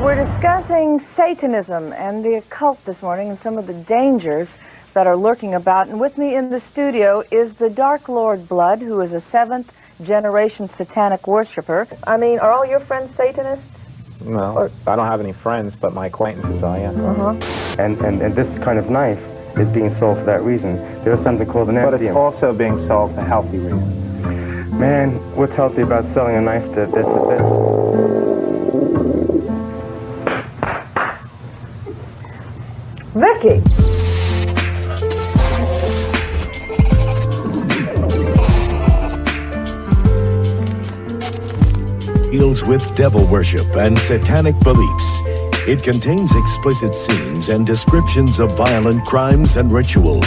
We're discussing Satanism and the occult this morning and some of the dangers that are lurking about. And with me in the studio is the Dark Lord Blood, who is a 7th-generation Satanic worshiper. I mean, are all your friends Satanists? No, I don't have any friends, but my acquaintances are, yeah. And this kind of knife is being sold for that reason. There's something called an But empty. it's also being sold for healthy reasons. Man, what's healthy about selling a knife that's a bit... Vicky! Deals with devil worship and satanic beliefs. It contains explicit scenes and descriptions of violent crimes and rituals.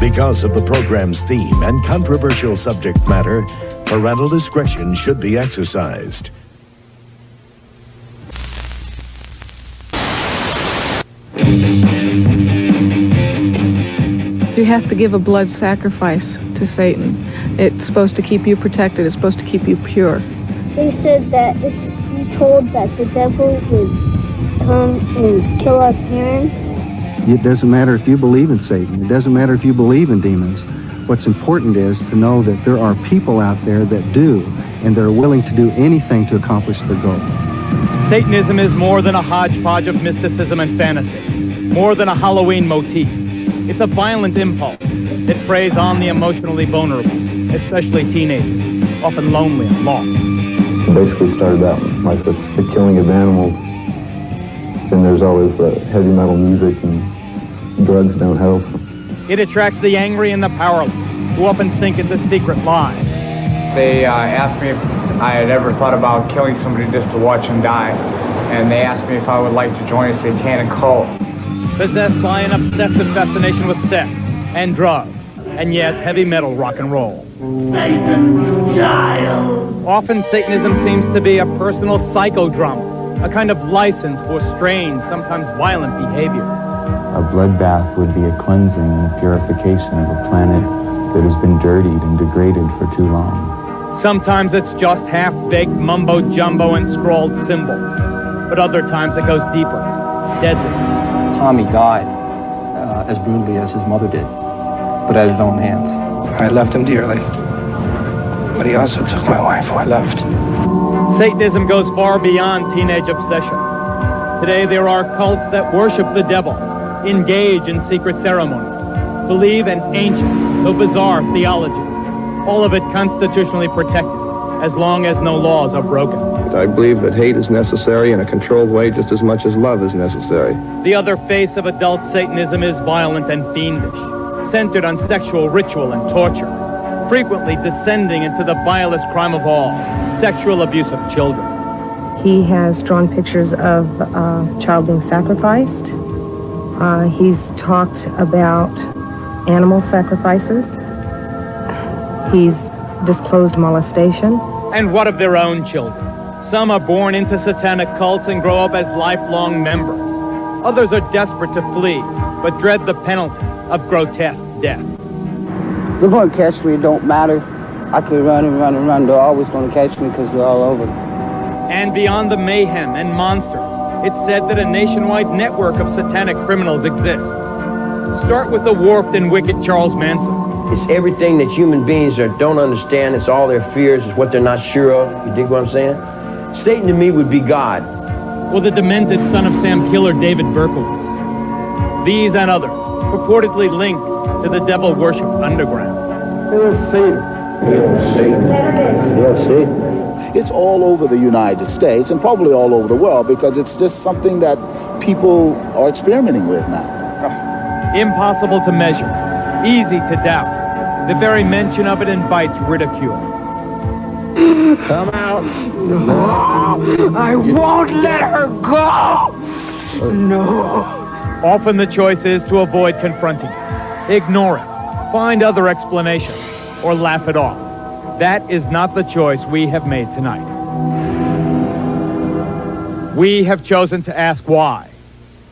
Because of the program's theme and controversial subject matter, parental discretion should be exercised. You have to give a blood sacrifice to Satan. It's supposed to keep you protected. It's supposed to keep you pure. They said that if we told that the devil would come and kill our parents. It doesn't matter if you believe in Satan. It doesn't matter if you believe in demons. What's important is to know that there are people out there that do, and they're willing to do anything to accomplish their goal. Satanism is more than a hodgepodge of mysticism and fantasy, more than a Halloween motif. It's a violent impulse. It preys on the emotionally vulnerable, especially teenagers, often lonely and lost. It basically started out like the killing of animals. Then there's always the heavy metal music, and drugs don't help. It attracts the angry and the powerless, who often sink into secret lives. They asked me if I had ever thought about killing somebody just to watch them die, and they asked me if I would like to join a satanic cult. Possessed by an obsessive fascination with sex and drugs, and yes, heavy metal rock and roll. Satan's child. Often Satanism seems to be a personal psychodrama, a kind of license for strange, sometimes violent behavior. A bloodbath would be a cleansing and a purification of a planet that has been dirtied and degraded for too long. Sometimes it's just half-baked mumbo-jumbo and scrawled symbols, but other times it goes deeper, deadly. Tommy died as brutally as his mother did, but at his own hands. I loved him dearly, but he also took my wife who I loved. Satanism goes far beyond teenage obsession. Today there are cults that worship the devil, engage in secret ceremonies, believe in ancient, though bizarre theology, all of it constitutionally protected, as long as no laws are broken. I believe that hate is necessary in a controlled way just as much as love is necessary. The other face of adult Satanism is violent and fiendish, centered on sexual ritual and torture, frequently descending into the vilest crime of all, sexual abuse of children. He has drawn pictures of child being sacrificed. He's talked about animal sacrifices. He's disclosed molestation. And what of their own children? Some are born into satanic cults and grow up as lifelong members. Others are desperate to flee, but dread the penalty of grotesque death. They're going to catch me, it don't matter. I could run and run and run. They're always going to catch me because they're all over. And beyond the mayhem and monsters, it's said that a nationwide network of satanic criminals exists. Start with the warped and wicked Charles Manson. It's everything that human beings don't understand. It's all their fears. It's what they're not sure of. You dig what I'm saying? Satan to me would be God. Or the demented son of Sam killer David Berkowitz. These and others, purportedly linked to the devil worship underground. It was Satan. Yes, Satan. Yes, Satan. It's all over the United States and probably all over the world because it's just something that people are experimenting with now. Impossible to measure, easy to doubt. The very mention of it invites ridicule. Come out. No, I won't let her go. No. Often the choice is to avoid confronting it, ignore it, find other explanations, or laugh it off. That is not the choice we have made tonight. We have chosen to ask why.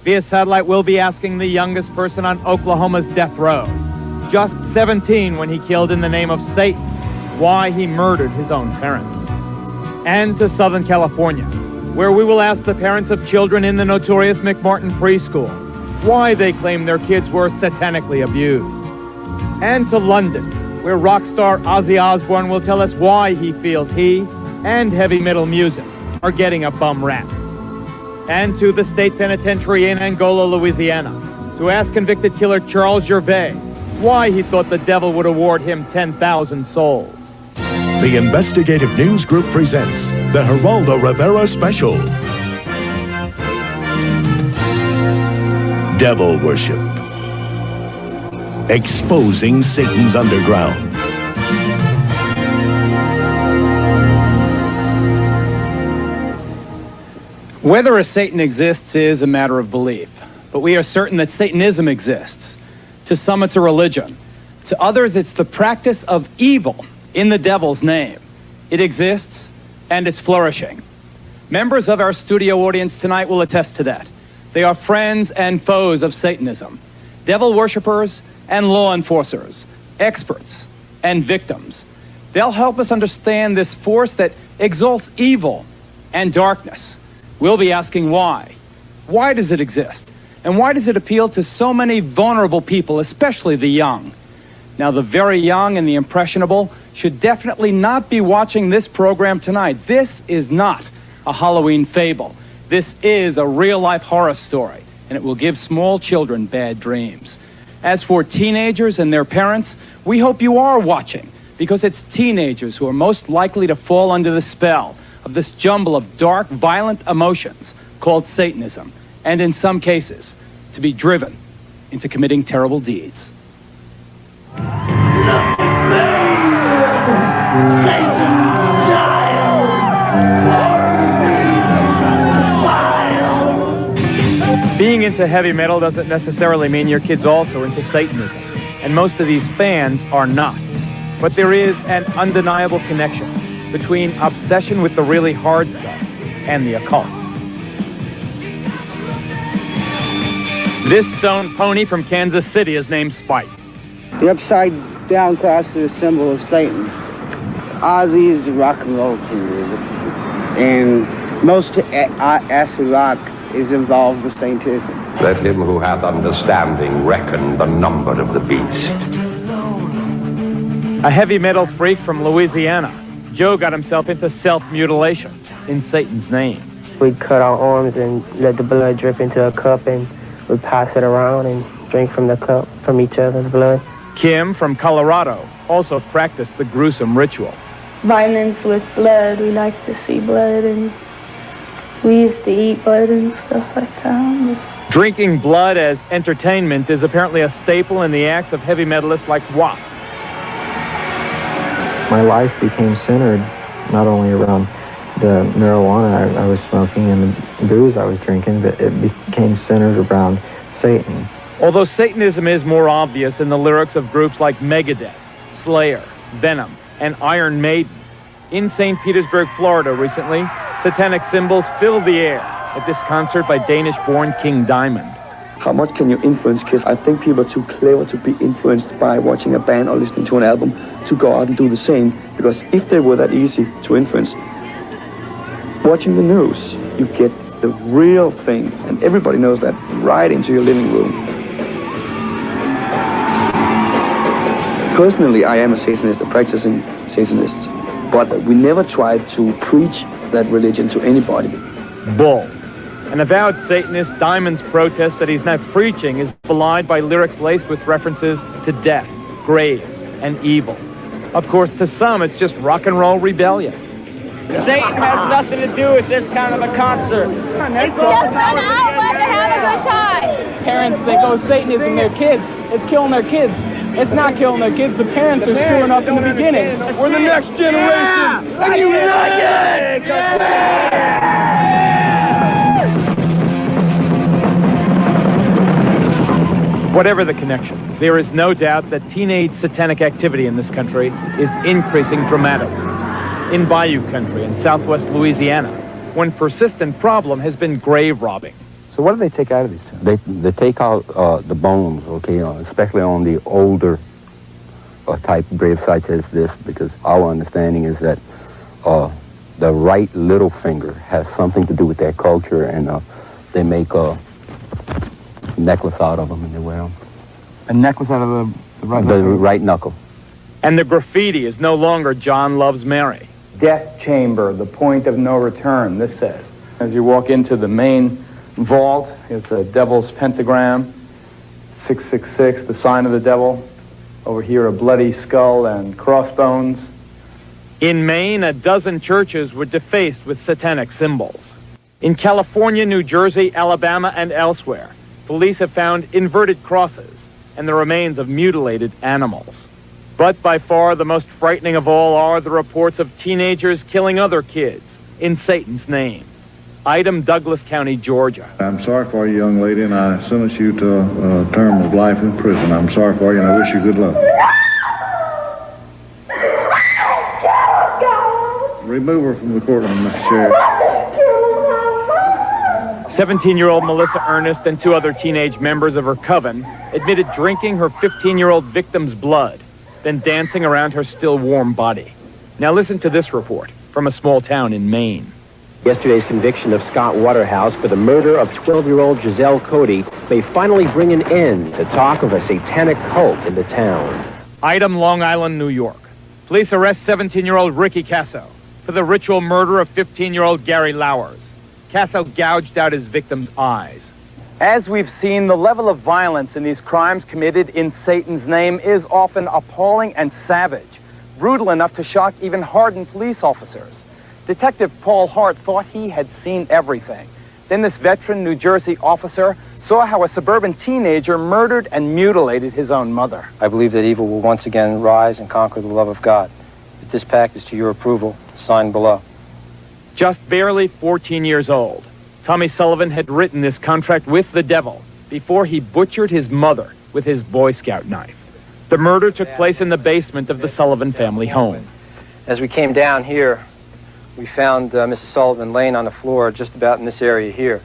Via satellite, we'll be asking the youngest person on Oklahoma's death row, just 17 when he killed in the name of Satan, why he murdered his own parents. And to Southern California, where we will ask the parents of children in the notorious McMartin Preschool why they claim their kids were satanically abused. And to London, where rock star Ozzy Osbourne will tell us why he feels he and heavy metal music are getting a bum rap. And to the state penitentiary in Angola, Louisiana, to ask convicted killer Charles Gervais why he thought the devil would award him 10,000 souls. The Investigative News Group presents the Geraldo Rivera Special. Devil Worship. Exposing Satan's underground. Whether a Satan exists is a matter of belief, but we are certain that Satanism exists. To some, it's a religion. To others, it's the practice of evil in the devil's name. It exists, and it's flourishing. Members of our studio audience tonight will attest to that. They are friends and foes of Satanism, devil worshippers and law enforcers, experts and victims. They'll help us understand this force that exalts evil and darkness. We'll be asking why. Why does it exist? And why does it appeal to so many vulnerable people, especially the young? Now, the very young and the impressionable should definitely not be watching this program tonight. This is not a Halloween fable. This is a real-life horror story, and it will give small children bad dreams. As for teenagers and their parents, we hope you are watching, because it's teenagers who are most likely to fall under the spell of this jumble of dark, violent emotions called Satanism, and in some cases, to be driven into committing terrible deeds. Being into heavy metal doesn't necessarily mean your kid's also into Satanism, and most of these fans are not. But there is an undeniable connection between obsession with the really hard stuff and the occult. This stone pony from Kansas City is named Spike. The upside down cross is a symbol of Satan. Ozzy is the rock and roll symbol. And most acid rock is involved with Satanism. Let him who hath understanding reckon the number of the beast. A heavy metal freak from Louisiana, Joe got himself into self-mutilation in Satan's name. We'd cut our arms and let the blood drip into a cup, and we'd pass it around and drink from the cup, from each other's blood. Kim from Colorado also practiced the gruesome ritual. Violence with blood, we like to see blood, and we used to eat blood and stuff like that. Drinking blood as entertainment is apparently a staple in the acts of heavy metalists like Wasp. My life became centered not only around the marijuana I was smoking and the booze I was drinking, but it became centered around Satan. Although Satanism is more obvious in the lyrics of groups like Megadeth, Slayer, Venom, and Iron Maiden. In St. Petersburg, Florida recently, satanic symbols filled the air at this concert by Danish-born King Diamond. How much can you influence kids? I think people are too clever to be influenced by watching a band or listening to an album to go out and do the same. Because if they were that easy to influence, watching the news, you get the real thing, and everybody knows that, right into your living room. Personally, I am a Satanist, a practicing Satanist, but we never tried to preach that religion to anybody. Bull. An avowed Satanist, Diamond's protest that he's not preaching is belied by lyrics laced with references to death, graves, and evil. Of course, to some, it's just rock and roll rebellion. Satan has nothing to do with this kind of a concert. It's just an outlet to have a good time. Parents think, oh, Satanism, their kids. It's killing their kids. It's not killing their kids. The parents are screwing up in the beginning. We're the next generation. And you like it! Whatever the connection, there is no doubt that teenage satanic activity in this country is increasing dramatically. In Bayou country in southwest Louisiana, one persistent problem has been grave robbing. So what do they take out of these tombs? They take out the bones, okay, especially on the older type grave sites as this, because our understanding is that the right little finger has something to do with their culture, and they make a necklace out of them and they wear them. A necklace out of the right The knuckle? right knuckle. And the graffiti is no longer John Loves Mary. Death chamber, the point of no return, this says. As you walk into the main vault, it's a devil's pentagram, 666, the sign of the devil. Over here, a bloody skull and crossbones. In Maine, a dozen churches were defaced with satanic symbols. In California, New Jersey, Alabama, and elsewhere, police have found inverted crosses and the remains of mutilated animals. But by far the most frightening of all are the reports of teenagers killing other kids in Satan's name. Item, Douglas County, Georgia. I'm sorry for you, young lady, and I sentence you to a term of life in prison. I'm sorry for you, and I wish you good luck. Remove her from the courtroom, Mr. Sheriff. 17-year-old Melissa Ernest and two other teenage members of her coven admitted drinking her 15-year-old victim's blood, then dancing around her still warm body. Now listen to this report from a small town in Maine. Yesterday's conviction of Scott Waterhouse for the murder of 12-year-old Giselle Cody may finally bring an end to talk of a satanic cult in the town. Item, Long Island, New York. Police arrest 17-year-old Ricky Casso for the ritual murder of 15-year-old Gary Lowers. Casso gouged out his victim's eyes. As we've seen, the level of violence in these crimes committed in Satan's name is often appalling and savage, brutal enough to shock even hardened police officers. Detective Paul Hart thought he had seen everything. Then this veteran New Jersey officer saw how a suburban teenager murdered and mutilated his own mother. I believe that evil will once again rise and conquer the love of God. If this pact is to your approval, sign below. Just barely 14 years old, Tommy Sullivan had written this contract with the devil before he butchered his mother with his Boy Scout knife. The murder took place in the basement of the Sullivan family home. As we came down here, we found Mrs. Sullivan laying on the floor just about in this area here.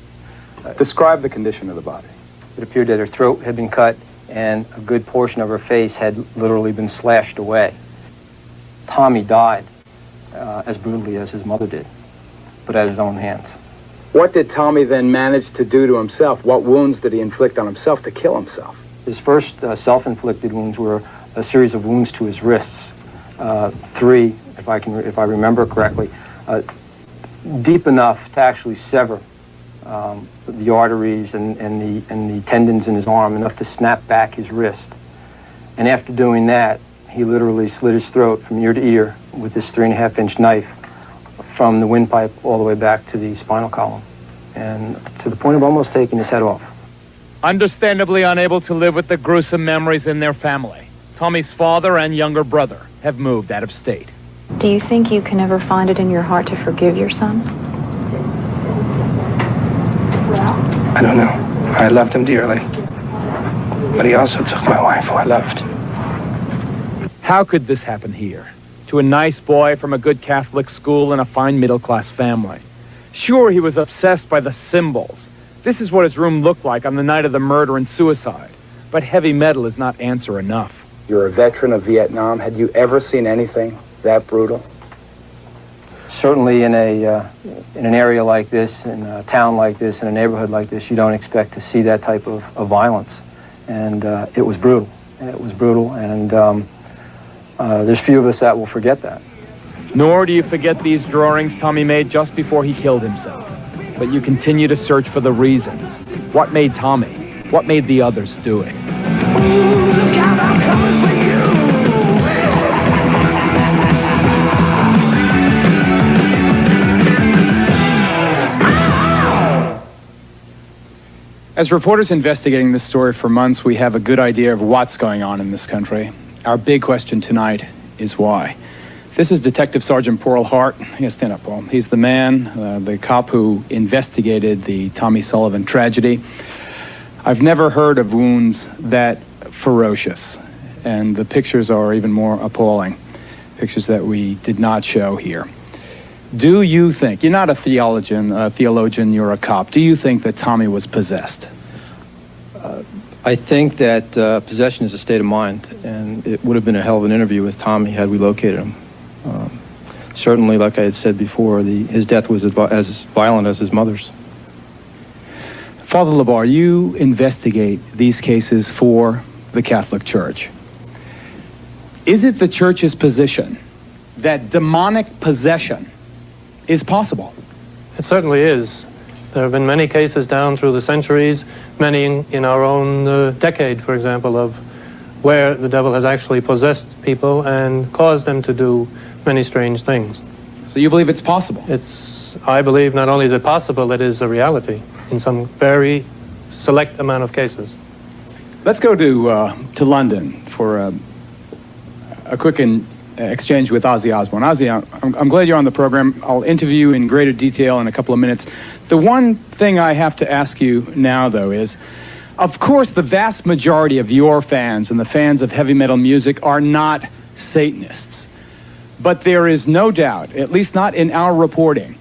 Describe the condition of the body. It appeared that her throat had been cut and a good portion of her face had literally been slashed away. Tommy died as brutally as his mother did, but at his own hands. What did Tommy then manage to do to himself? What wounds did he inflict on himself to kill himself? His first self-inflicted wounds were a series of wounds to his wrists. 3, if I remember correctly, deep enough to actually sever the arteries and the tendons in his arm, enough to snap back his wrist. And after doing that, he literally slit his throat from ear to ear with this 3.5-inch knife from the windpipe all the way back to the spinal column, and to the point of almost taking his head off. Understandably unable to live with the gruesome memories in their family, Tommy's father and younger brother have moved out of state. Do you think you can ever find it in your heart to forgive your son? I don't know. I loved him dearly. But he also took my wife, who I loved. How could this happen here? To a nice boy from a good Catholic school and a fine middle-class family. Sure, he was obsessed by the symbols. This is what his room looked like on the night of the murder and suicide. But heavy metal is not answer enough. You're a veteran of Vietnam. Had you ever seen anything that brutal? Certainly in an area like this, in a town like this, in a neighborhood like this, you don't expect to see that type of violence. And it was brutal. It was brutal, and there's few of us that will forget that. Nor do you forget these drawings Tommy made just before he killed himself. But you continue to search for the reasons. What made Tommy? What made the others do it? As reporters investigating this story for months, we have a good idea of what's going on in this country. Our big question tonight is why. This is Detective Sergeant Paul Hart. Yes, stand up, Paul. He's the man, the cop who investigated the Tommy Sullivan tragedy. I've never heard of wounds that ferocious, and the pictures are even more appalling. Pictures that we did not show here. Do you think, you're not a theologian, you're a cop, do you think that Tommy was possessed? I think that possession is a state of mind, and it would have been a hell of an interview with Tommy had we located him. certainly, like I had said before, his death was as violent as his mother's. Father LeBar, you investigate these cases for the Catholic Church. Is it the Church's position that demonic possession is possible? It certainly is. There have been many cases down through the centuries, many in our own decade, for example, of where the devil has actually possessed people and caused them to do many strange things. So you believe it's possible? I believe not only is it possible, it is a reality in some very select amount of cases. Let's go to London for a quick exchange with Ozzy Osbourne. Ozzy, I'm glad you're on the program. I'll interview you in greater detail in a couple of minutes. The one thing I have to ask you now, though, is, of course, the vast majority of your fans and the fans of heavy metal music are not Satanists. But there is no doubt, at least not in our reporting,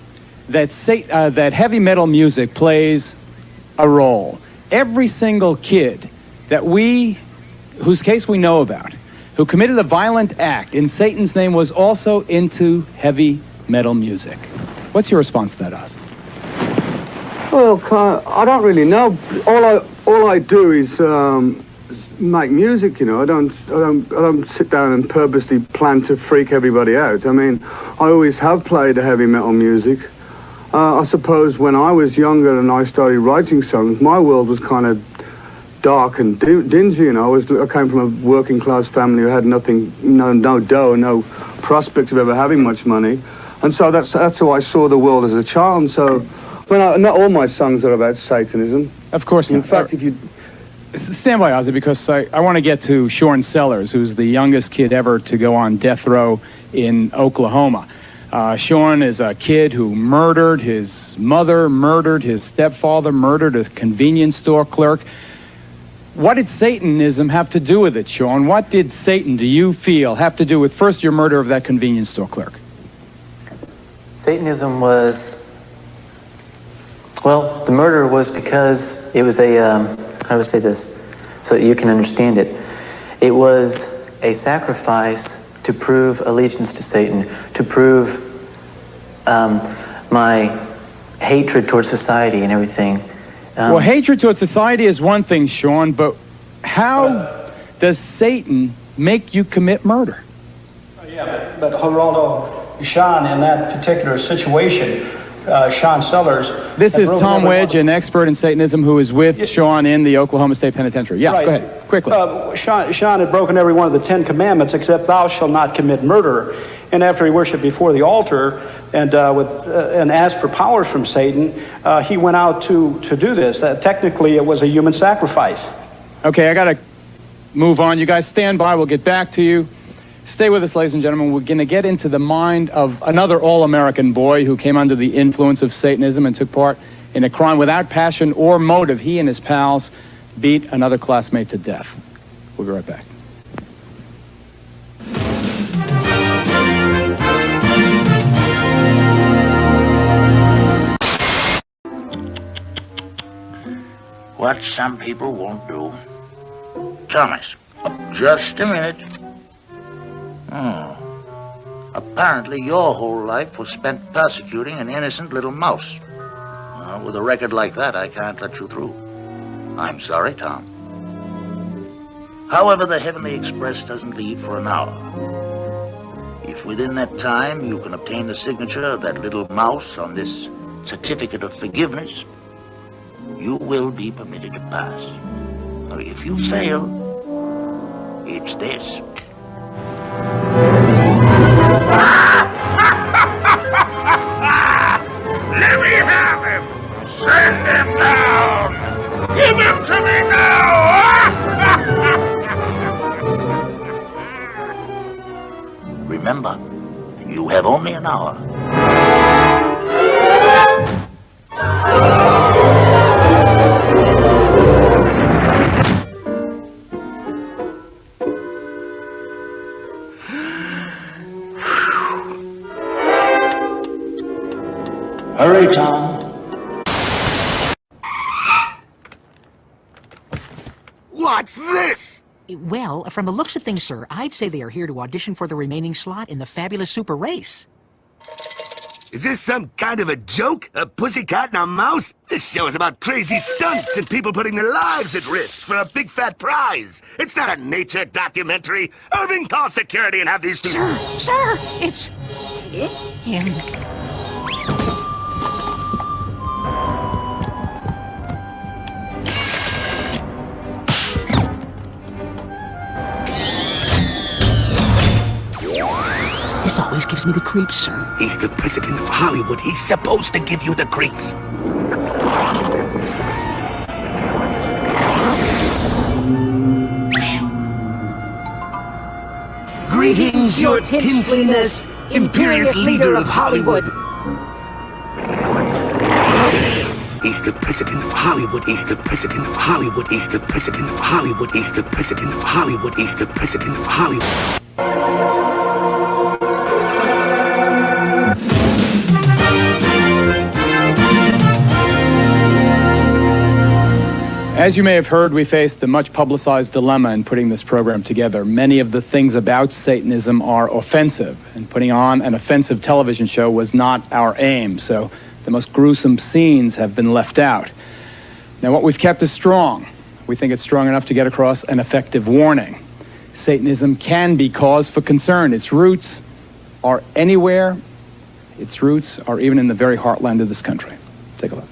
that heavy metal music plays a role. Every single kid whose case we know about, who committed a violent act in Satan's name, was also into heavy metal music. What's your response to that, Oz? Well, I don't really know. All I do is make music. You know, I don't sit down and purposely plan to freak everybody out. I mean, I always have played heavy metal music. I suppose when I was younger and I started writing songs, my world was kind of dark and dingy. You know, I came from a working class family who had nothing, no dough, no prospect of ever having much money, and so that's how I saw the world as a child. And so, not all my songs are about Satanism. Of course not. In fact, if you stand by, Ozzy, because I want to get to Sean Sellers, who's the youngest kid ever to go on death row in Oklahoma. Sean is a kid who murdered his mother, murdered his stepfather, murdered a convenience store clerk. What did Satanism have to do with it, Sean? What did Satan, do you feel, have to do with, first, your murder of that convenience store clerk? Satanism was, well, the murder was because it was how do I say this so that you can understand it? It was a sacrifice to prove allegiance to Satan, to prove my hatred towards society and everything. Well, hatred towards society is one thing, Sean, but how does Satan make you commit murder? Yeah, but Geraldo, Sean, in that particular situation, Sean Sellers... This is Tom Wedge, an expert in Satanism, who is with Sean in the Oklahoma State Penitentiary. Yeah, right. Go ahead, quickly. Sean had broken every one of the 10 commandments except thou shalt not commit murder. And after he worshiped before the altar and asked for powers from Satan, he went out to do this. Technically, it was a human sacrifice. Okay, I got to move on. You guys stand by. We'll get back to you. Stay with us, ladies and gentlemen. We're going to get into the mind of another all-American boy who came under the influence of Satanism and took part in a crime without passion or motive. He and his pals beat another classmate to death. We'll be right back. What some people won't do. Thomas, just a minute. Apparently your whole life was spent persecuting an innocent little mouse. With a record like that, I can't let you through. I'm sorry, Tom. However, the Heavenly Express doesn't leave for an hour. If within that time you can obtain the signature of that little mouse on this certificate of forgiveness, you will be permitted to pass. Or if you fail, it's this. Let me have him! Send him down! Give him to me now! Remember, you have only an hour. Hurry, Tom. What's this? Well, from the looks of things, sir, I'd say they are here to audition for the remaining slot in the fabulous super race. Is this some kind of a joke? A pussycat and a mouse? This show is about crazy stunts and people putting their lives at risk for a big fat prize. It's not a nature documentary. Irving, call security and have these two... Sir, it's him. This always gives me the creeps, sir. He's the president of Hollywood. He's supposed to give you the creeps. Greetings, your tinseliness, imperious leader of Hollywood. He's the president of Hollywood. He's the president of Hollywood. He's the president of Hollywood. He's the president of Hollywood. He's the president of Hollywood. As you may have heard, we faced a much publicized dilemma in putting this program together. Many of the things about Satanism are offensive, and putting on an offensive television show was not our aim, so the most gruesome scenes have been left out. Now, what we've kept is strong. We think it's strong enough to get across an effective warning. Satanism can be cause for concern. Its roots are anywhere. Its roots are even in the very heartland of this country. Take a look.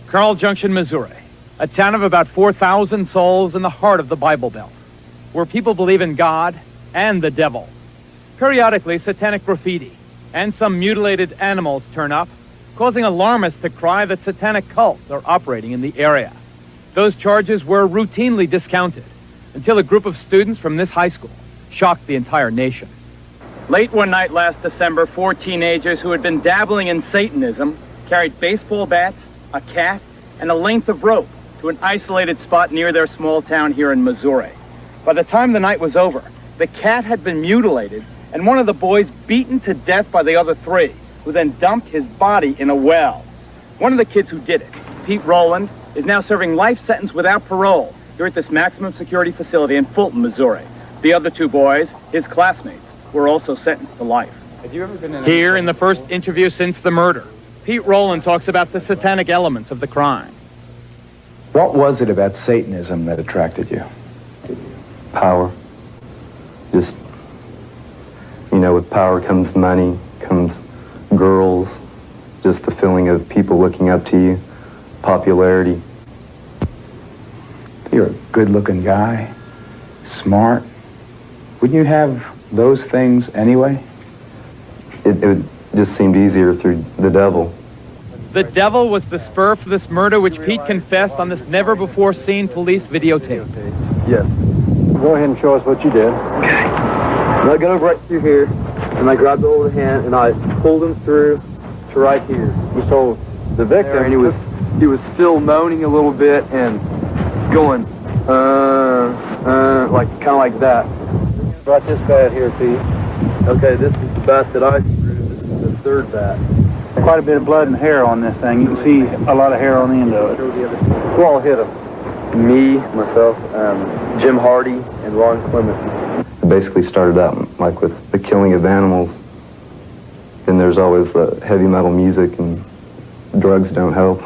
Carl Junction, Missouri, a town of about 4,000 souls in the heart of the Bible Belt, where people believe in God and the devil. Periodically, satanic graffiti and some mutilated animals turn up, causing alarmists to cry that satanic cults are operating in the area. Those charges were routinely discounted until a group of students from this high school shocked the entire nation. Late one night last December, 4 teenagers who had been dabbling in Satanism carried baseball bats, a cat, and a length of rope to an isolated spot near their small town here in Missouri. By the time the night was over, the cat had been mutilated and one of the boys beaten to death by the other 3, who then dumped his body in a well. One of the kids who did it, Pete Rowland, is now serving life sentence without parole here at this maximum security facility in Fulton, Missouri. The other 2 boys, his classmates, were also sentenced to life. Have you ever been in Here in the first interview since the murder, Pete Rowland talks about the satanic elements of the crime. What was it about Satanism that attracted you? Power. Just, you know, with power comes money, comes girls, just the feeling of people looking up to you, popularity. You're a good-looking guy, smart. Wouldn't you have those things anyway? It just seemed easier through the devil. The devil was the spur for this murder, which Pete confessed on this never-before-seen police videotape. Yes. Go ahead and show us what you did. Okay. And I got him right through here, and I grabbed hold of the hand, and I pulled him through to right here. So the victim, and he was still moaning a little bit and going, like kind of like that. Brought this bat here, Pete. Okay, this is the bat that I threw. This is the 3rd bat. Quite a bit of blood and hair on this thing. You can see a lot of hair on the end of it. Who all hit him? Me, myself, Jim Hardy, and Ron Clement. It basically started out like with the killing of animals. Then there's always the heavy metal music, and drugs don't help.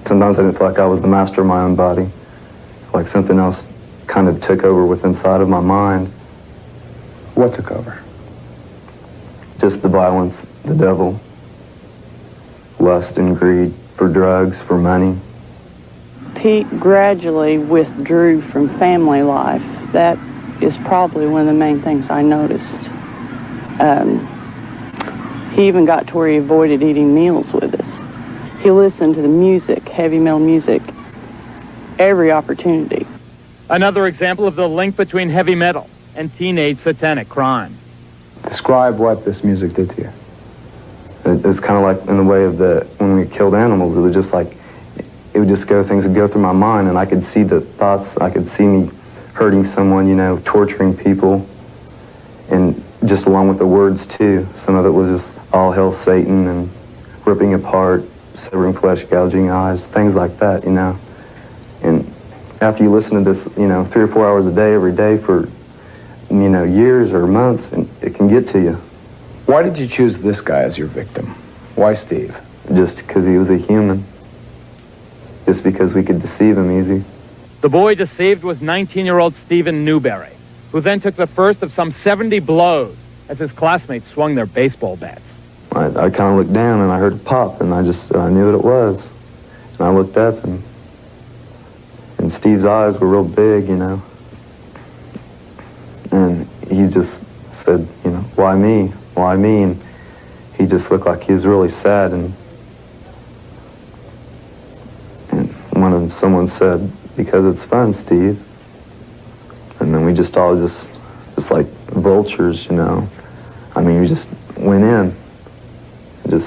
Sometimes I didn't feel like I was the master of my own body. Like something else kind of took over with inside of my mind. What took over? Just the violence, the devil, lust and greed for drugs, for money. Pete gradually withdrew from family life. That is probably one of the main things I noticed. He even got to where he avoided eating meals with us. He listened to the music, heavy metal music, every opportunity. Another example of the link between heavy metal and teenage satanic crime. Describe what this music did to you. It was kind of like in the way of when we killed animals, it was just like, it would just go, things would go through my mind, and I could see the thoughts, I could see me hurting someone, you know, torturing people, and just along with the words too. Some of it was just all hail Satan and ripping apart, severing flesh, gouging eyes, things like that, you know. And after you listen to this, you know, 3 or 4 hours a day, every day for, you know, years or months, and it can get to you. Why did you choose this guy as your victim? Why Steve? Just because he was a human. Just because we could deceive him easy. The boy deceived was 19-year-old Stephen Newberry, who then took the first of some 70 blows as his classmates swung their baseball bats. I kind of looked down and I heard a pop, and I knew what it was. And I looked up, and Steve's eyes were real big, you know. And he just said, you know, why me? Why me? And he just looked like he was really sad. And someone said, because it's fun, Steve. And then we just all just like vultures, you know. I mean, we just went in. It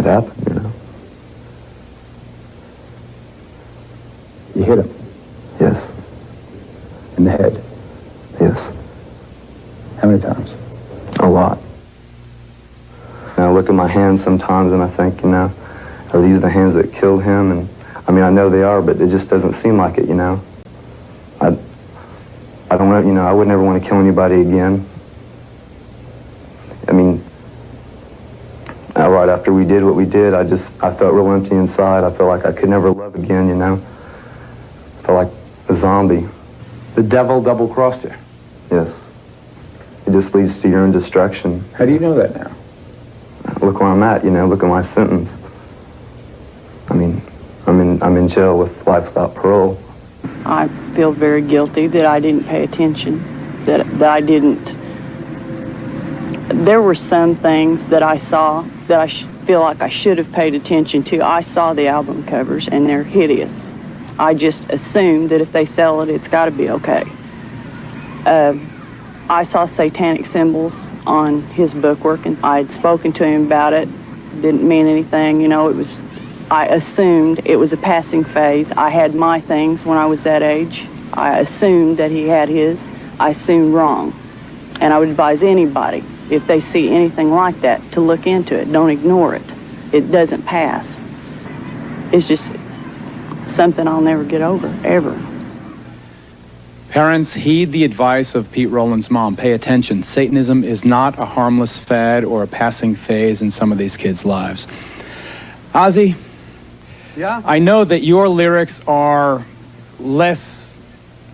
happened, you know. You hit him? Yes. In the head? Yes. How many times? A lot. And I look at my hands sometimes and I think, you know, are these the hands that killed him? And I mean, I know they are, but it just doesn't seem like it, you know. I don't want, you know, I would never want to kill anybody again. I mean, right after we did what we did, I felt real empty inside. I felt like I could never love again, you know. I felt like a zombie. The devil double-crossed you? Yes. It just leads to your own destruction. How do you know that now? Look where I'm at, you know, look at my sentence. I mean, I'm in jail with life without parole. I feel very guilty that I didn't pay attention, that I didn't. There were some things that I saw that I feel like I should have paid attention to. I saw the album covers and they're hideous. I just assumed that if they sell it, it's got to be okay. I saw satanic symbols on his bookwork, and I had spoken to him about it. Didn't mean anything, you know. I assumed it was a passing phase. I had my things when I was that age. I assumed that he had his. I assumed wrong. And I would advise anybody, if they see anything like that, to look into it. Don't ignore it. It doesn't pass. It's just something I'll never get over, ever. Parents, heed the advice of Pete Rowland's mom. Pay attention. Satanism is not a harmless fad or a passing phase in some of these kids' lives. Ozzy? Yeah? I know that your lyrics are less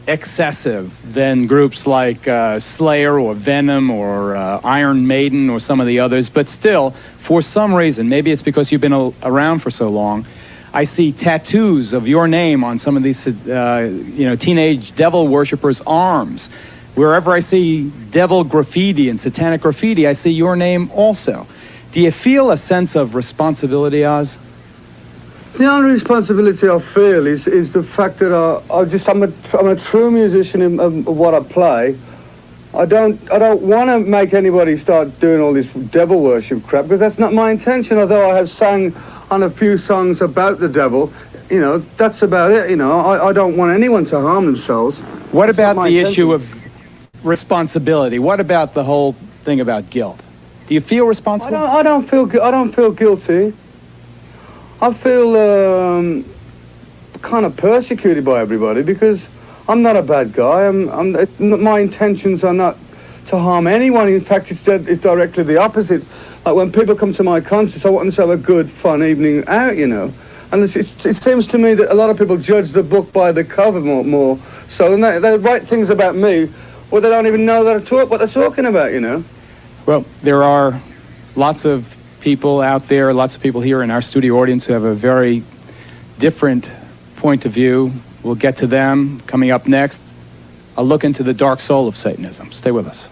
excessive than groups like Slayer or Venom or Iron Maiden or some of the others, but still, for some reason, maybe it's because you've been around for so long, I see tattoos of your name on some of these, teenage devil worshippers' arms. Wherever I see devil graffiti and satanic graffiti, I see your name also. Do you feel a sense of responsibility, Oz? The only responsibility I feel is the fact that I'm a true musician in what I play. I don't want to make anybody start doing all this devil worship crap, because that's not my intention. Although I have sang on a few songs about the devil, you know, that's about it. You know, I don't want anyone to harm themselves. What about the issue of responsibility? What about the whole thing about guilt? Do you feel responsible? I don't feel guilty. I feel kind of persecuted by everybody because I'm not a bad guy. My intentions are not to harm anyone. In fact, it's directly the opposite. Like when people come to my concerts, I want them to have a good, fun evening out, you know. And it seems to me that a lot of people judge the book by the cover more so than they write things about me, or they don't even know what they're talking about, you know. Well, there are lots of people out there, lots of people here in our studio audience who have a very different point of view. We'll get to them coming up next. A look into the dark soul of Satanism. Stay with us.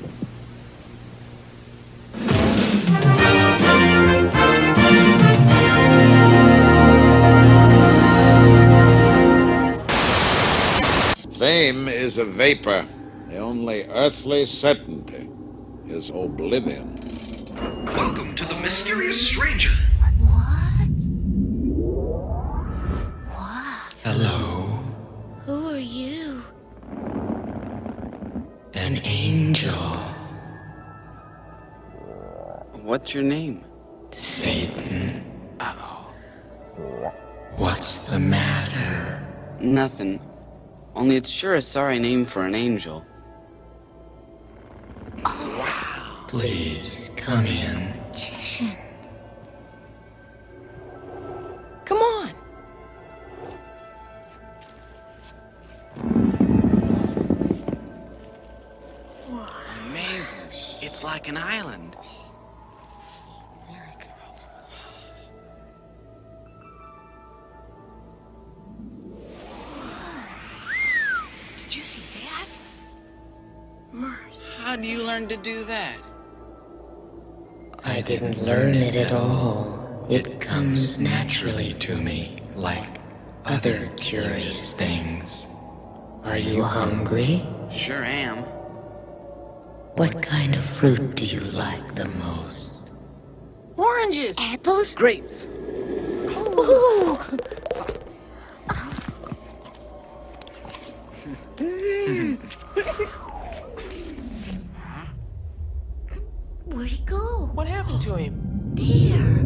Fame is a vapor. The only earthly certainty is oblivion. Welcome to the mysterious stranger. Hello. Who are you? An angel. What's your name? Satan. Uh-oh. What's the matter? Nothing. Only it's sure a sorry name for an angel. Oh, Please, come in. Magician. Come on. Amazing. It's like an island. Did you see that? Mercy. How do you learn to do that? I didn't learn it at all. It comes naturally to me, like other curious things. Are you hungry? Sure am. What kind of fruit do you like the most? Oranges. Apples. Grapes. Ooh. Where'd he go? What happened to him? There.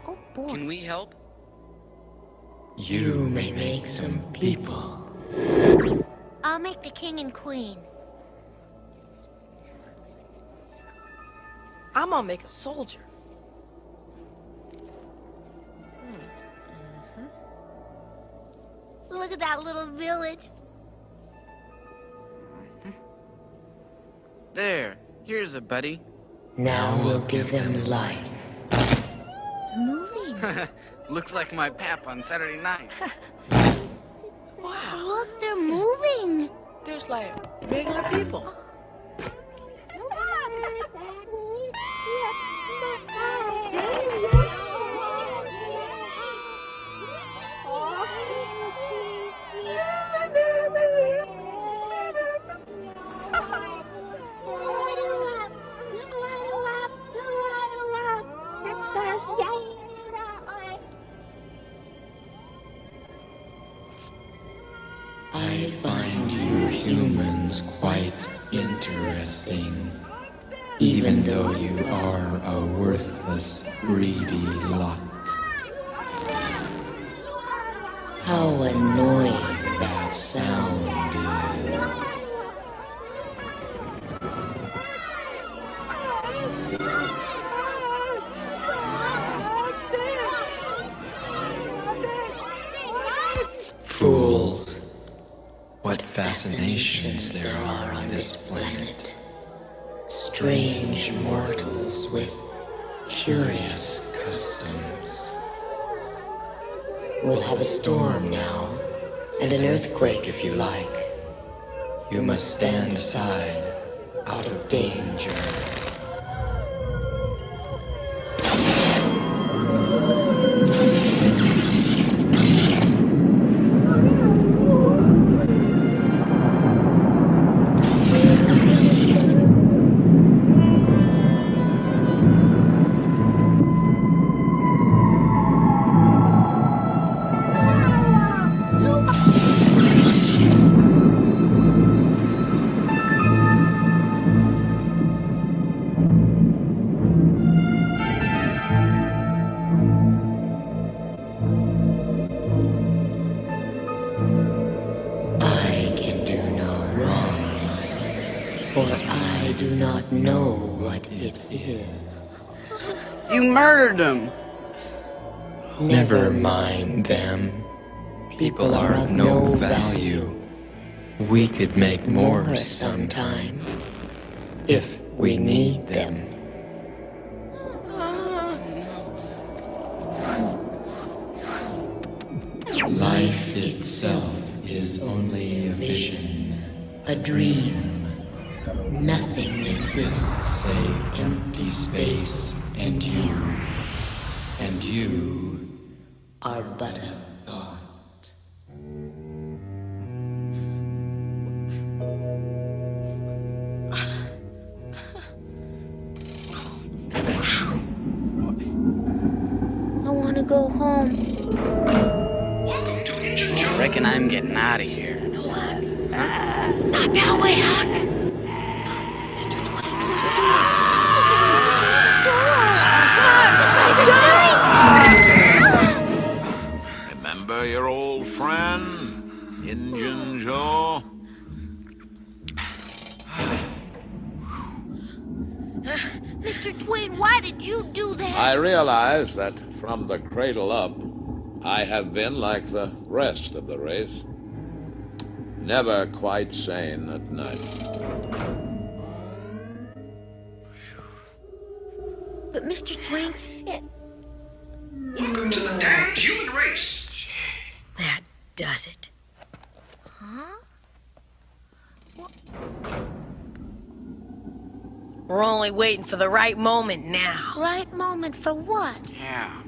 Oh boy. Can we help? You may make some people. I'll make the king and queen. I'm gonna make a soldier. Look at that little village. There. Here's a buddy. Now we'll give them life. Moving. Looks like my pap on Saturday night. Wow. Look, they're moving. There's like regular people. I find you humans quite interesting, even though you are a worthless, greedy lot. How annoying that sound is. Fools. What fascinations there are on this planet. Strange mortals with curious customs. We'll have a storm now, and an earthquake if you like. You must stand aside, out of danger. You murdered him! Never mind them. People are of no value. We could make more sometime, if we need them. Life itself is only a vision, a dream. Nothing exists save empty space and you. And you are but a thought. I want to go home. I reckon I'm getting out of here. No, Huck. Not that way, Huck. Mr. 20, close the door. Mr. 20, close the door. Remember your old friend, Injun Joe? Mr. Twain, why did you do that? I realize that from the cradle up, I have been like the rest of the race. Never quite sane at night. But Mr. Twain, Welcome to the damned human race. that does it. Huh? We're only waiting for the right moment now. Right moment for what? Yeah.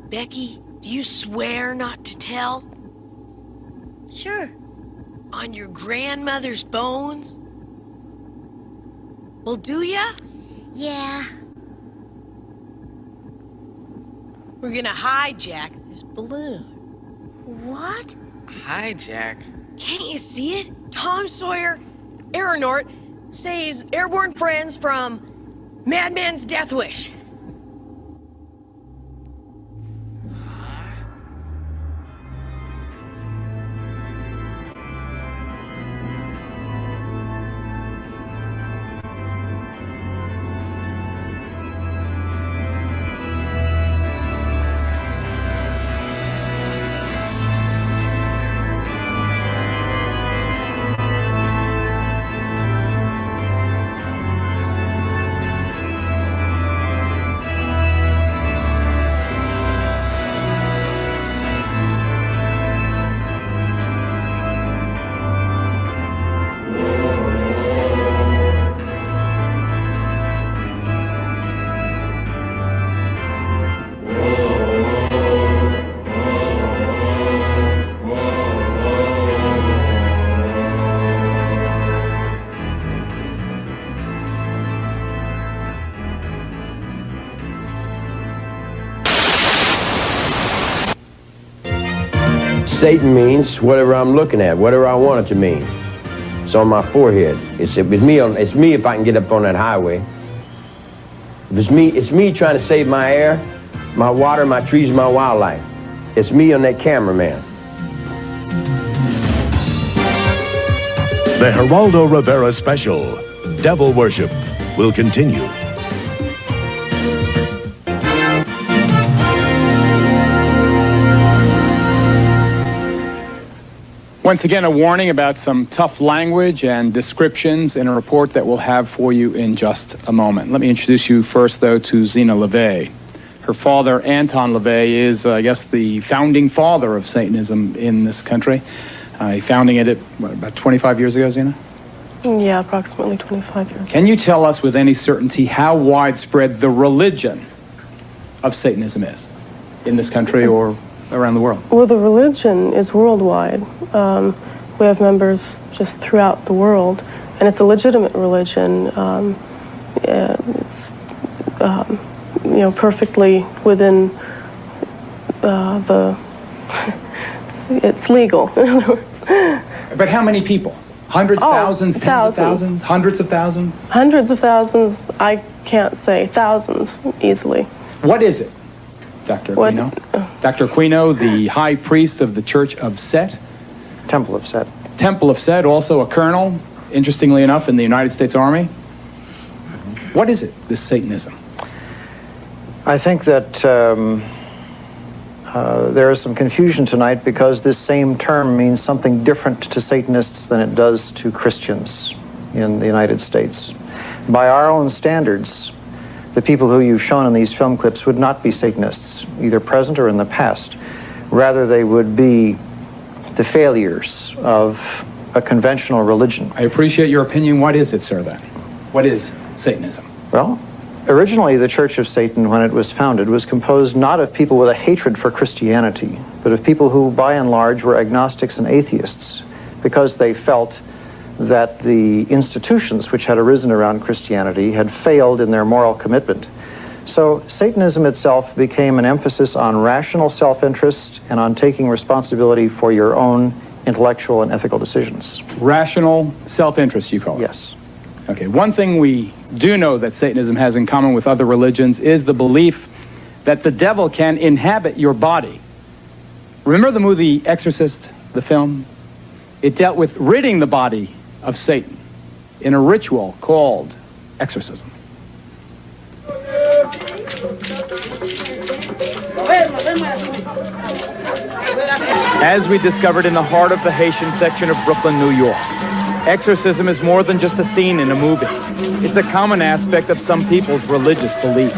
Becky, do you swear not to tell? Sure. On your grandmother's bones? Well, do ya? Yeah. We're gonna hijack this balloon. What? Hijack? Can't you see it? Tom Sawyer, Aeronaut, saves airborne friends from Madman's Death Wish. Satan means whatever I'm looking at, whatever I want it to mean. It's on my forehead. It's me if I can get up on that highway. If it's me trying to save my air, my water, my trees, my wildlife. It's me on that cameraman. The Geraldo Rivera special, Devil Worship, will continue. Once again, a warning about some tough language and descriptions in a report that we'll have for you in just a moment. Let me introduce you first, though, to Zena LeVay. Her father, Anton LeVay, is, I guess, the founding father of Satanism in this country. Founding it about 25 years ago, Zena? Yeah, approximately 25 years. Can you tell us with any certainty how widespread the religion of Satanism is in this country or around the world? Well, the religion is worldwide. We have members just throughout the world, and it's a legitimate religion. It's perfectly within it's legal. But how many people? Hundreds, thousands, tens of thousands, hundreds of thousands? Hundreds of thousands, I can't say. Thousands, easily. What is it, Dr. Aquino? Dr. Aquino, the high priest of the Church of Set? Temple of Set. Temple of Set, also a colonel, interestingly enough, in the United States Army. What is it, this Satanism? I think that there is some confusion tonight because this same term means something different to Satanists than it does to Christians in the United States. By our own standards, the people who you've shown in these film clips would not be Satanists, either present or in the past. Rather, they would be the failures of a conventional religion. I appreciate your opinion. What is it, sir, then? What is Satanism? Well, originally the Church of Satan, when it was founded, was composed not of people with a hatred for Christianity, but of people who, by and large, were agnostics and atheists, because they felt that the institutions which had arisen around Christianity had failed in their moral commitment. So Satanism itself became an emphasis on rational self-interest and on taking responsibility for your own intellectual and ethical decisions. Rational self-interest, you call it? Yes. Okay, one thing we do know that Satanism has in common with other religions is the belief that the devil can inhabit your body. Remember the movie Exorcist, the film? It dealt with ridding the body of Satan in a ritual called exorcism. As we discovered in the heart of the Haitian section of Brooklyn, New York, exorcism is more than just a scene in a movie. It's a common aspect of some people's religious beliefs.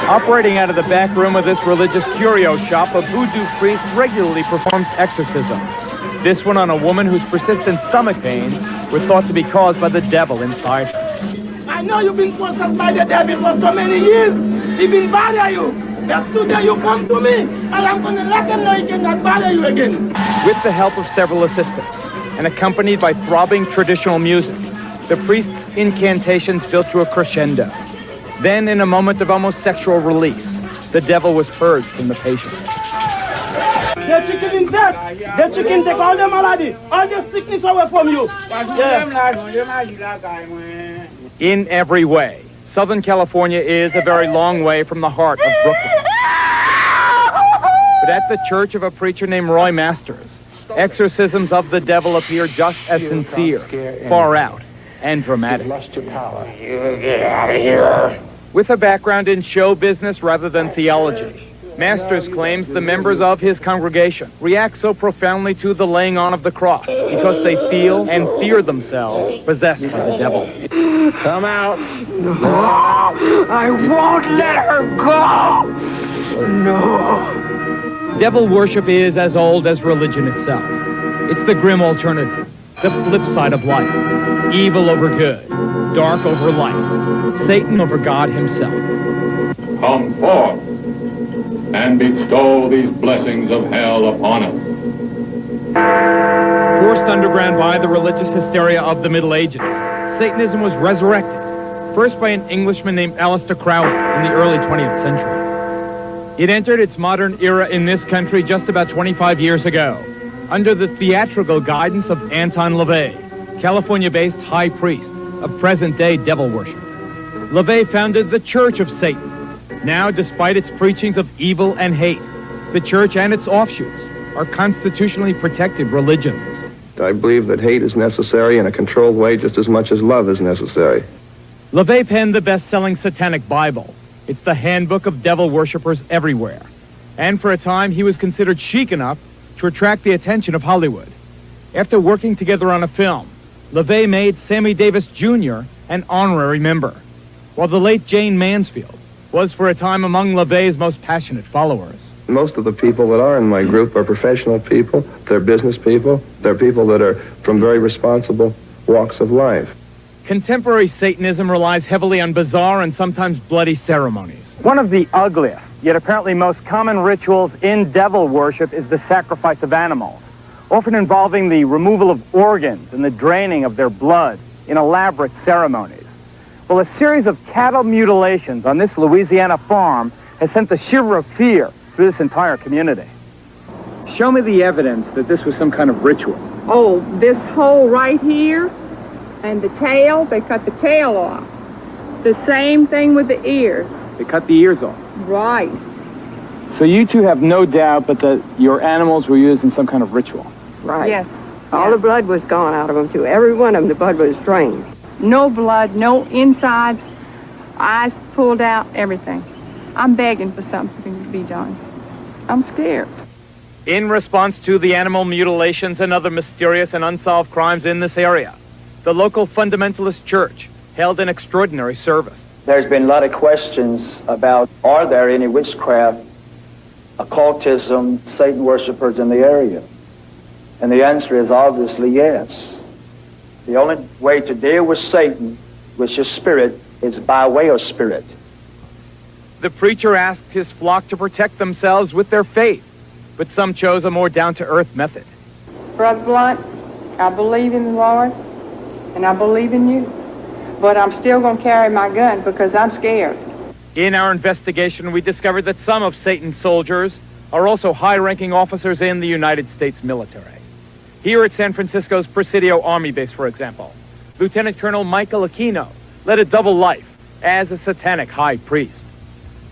Operating out of the back room of this religious curio shop, a voodoo priest regularly performs exorcisms. This one on a woman whose persistent stomach pains were thought to be caused by the devil inside her. I know you've been possessed by the devil for so many years. He been bother you. But today you come to me, and I'm going to let him know he cannot bother you again. With the help of several assistants, and accompanied by throbbing traditional music, the priest's incantations built to a crescendo. Then, in a moment of almost sexual release, the devil was purged from the patient. The chicken is dead. The chicken take all the malady, all the sickness away from you. In every way, Southern California is a very long way from the heart of Brooklyn. But at the church of a preacher named Roy Masters, exorcisms of the devil appear just as sincere, far out, and dramatic. You get out of here. With a background in show business rather than theology, Masters claims the members of his congregation react so profoundly to the laying on of the cross because they feel and fear themselves possessed by the devil. Come out. No, I won't let her go. No. Devil worship is as old as religion itself. It's the grim alternative, the flip side of life. Evil over good, dark over light, Satan over God himself. Come forth and bestow these blessings of hell upon us. Forced underground by the religious hysteria of the Middle Ages, Satanism was resurrected, first by an Englishman named Aleister Crowley in the early 20th century. It entered its modern era in this country just about 25 years ago, under the theatrical guidance of Anton LaVey, California-based high priest of present-day devil worship. LaVey founded the Church of Satan. Now, despite its preachings of evil and hate, the church and its offshoots are constitutionally protected religions. I believe that hate is necessary in a controlled way just as much as love is necessary. LaVey penned the best-selling Satanic Bible. It's the handbook of devil worshippers everywhere. And for a time, he was considered chic enough to attract the attention of Hollywood. After working together on a film, LaVey made Sammy Davis Jr. an honorary member, while the late Jane Mansfield was for a time among LaVey's most passionate followers. Most of the people that are in my group are professional people, they're business people, they're people that are from very responsible walks of life. Contemporary Satanism relies heavily on bizarre and sometimes bloody ceremonies. One of the ugliest, yet apparently most common rituals in devil worship is the sacrifice of animals, often involving the removal of organs and the draining of their blood in elaborate ceremonies. Well, a series of cattle mutilations on this Louisiana farm has sent the shiver of fear through this entire community. Show me the evidence that this was some kind of ritual. Oh, this hole right here and the tail, they cut the tail off. The same thing with the ears. They cut the ears off. Right. So you two have no doubt but that your animals were used in some kind of ritual. Right. Yes. All the blood was gone out of them, too. Every one of them, the blood was drained. No blood, no insides, eyes pulled out, everything. I'm begging for something to be done. I'm scared. In response to the animal mutilations and other mysterious and unsolved crimes in this area, the local fundamentalist church held an extraordinary service. There's been a lot of questions about, are there any witchcraft, occultism, Satan worshipers in the area? And the answer is obviously yes. The only way to deal with Satan, which is spirit, is by way of spirit. The preacher asked his flock to protect themselves with their faith, but some chose a more down-to-earth method. Brother Blunt, I believe in the Lord, and I believe in you. But I'm still going to carry my gun because I'm scared. In our investigation, we discovered that some of Satan's soldiers are also high-ranking officers in the United States military. Here at San Francisco's Presidio Army Base, for example, Lieutenant Colonel Michael Aquino led a double life as a satanic high priest.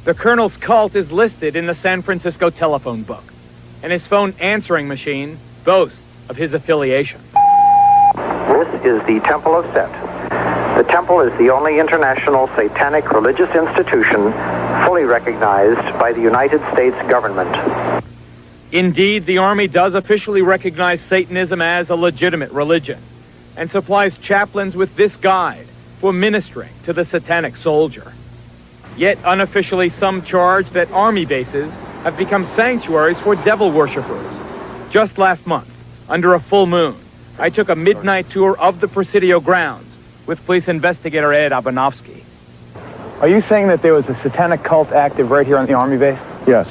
The colonel's cult is listed in the San Francisco telephone book, and his phone answering machine boasts of his affiliation. This is the Temple of Set. The temple is the only international satanic religious institution fully recognized by the United States government. Indeed, the Army does officially recognize Satanism as a legitimate religion and supplies chaplains with this guide for ministering to the satanic soldier. Yet unofficially, some charge that Army bases have become sanctuaries for devil worshippers. Just last month, under a full moon, I took a midnight tour of the Presidio grounds with police investigator Ed Abanovsky. Are you saying that there was a satanic cult active right here on the Army base? Yes,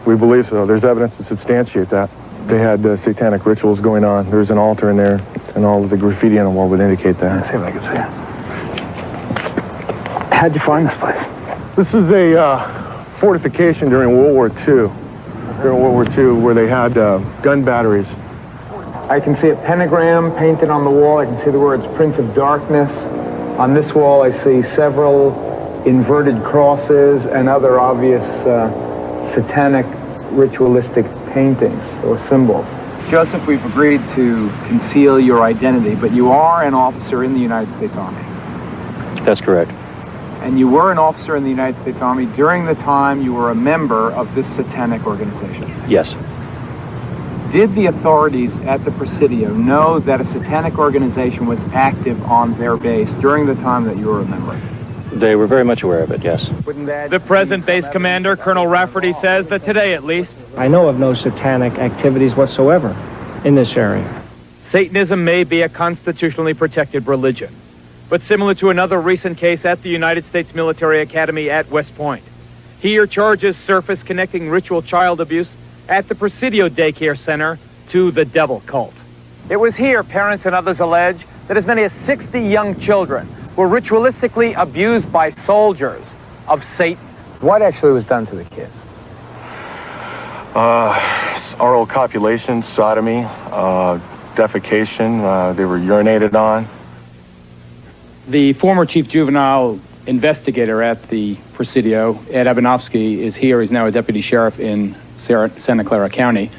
we believe so. There's evidence to substantiate that. They had satanic rituals going on. There's an altar in there, and all of the graffiti on the wall would indicate that. Let's see if I can see it. How'd you find this place? This is a fortification during World War II. During World War II, where they had gun batteries. I can see a pentagram painted on the wall. I can see the words Prince of Darkness. On this wall, I see several inverted crosses and other obvious satanic ritualistic paintings or symbols. Joseph, we've agreed to conceal your identity, but you are an officer in the United States Army. That's correct. And you were an officer in the United States Army during the time you were a member of this satanic organization. Yes. Did the authorities at the Presidio know that a satanic organization was active on their base during the time that you were a member? They were very much aware of it, yes. The present base commander, Colonel Rafferty, says that today, at least, I know of no satanic activities whatsoever in this area. Satanism may be a constitutionally protected religion, but similar to another recent case at the United States Military Academy at West Point. Here, charges surface connecting ritual child abuse at the Presidio Daycare Center to the devil cult. It was here, parents and others allege, that as many as 60 young children were ritualistically abused by soldiers of Satan. What actually was done to the kids? Oral copulation, sodomy, defecation. They were urinated on. The former chief juvenile investigator at the Presidio, Ed Abanovsky, is here. He's now a deputy sheriff in Santa Clara County.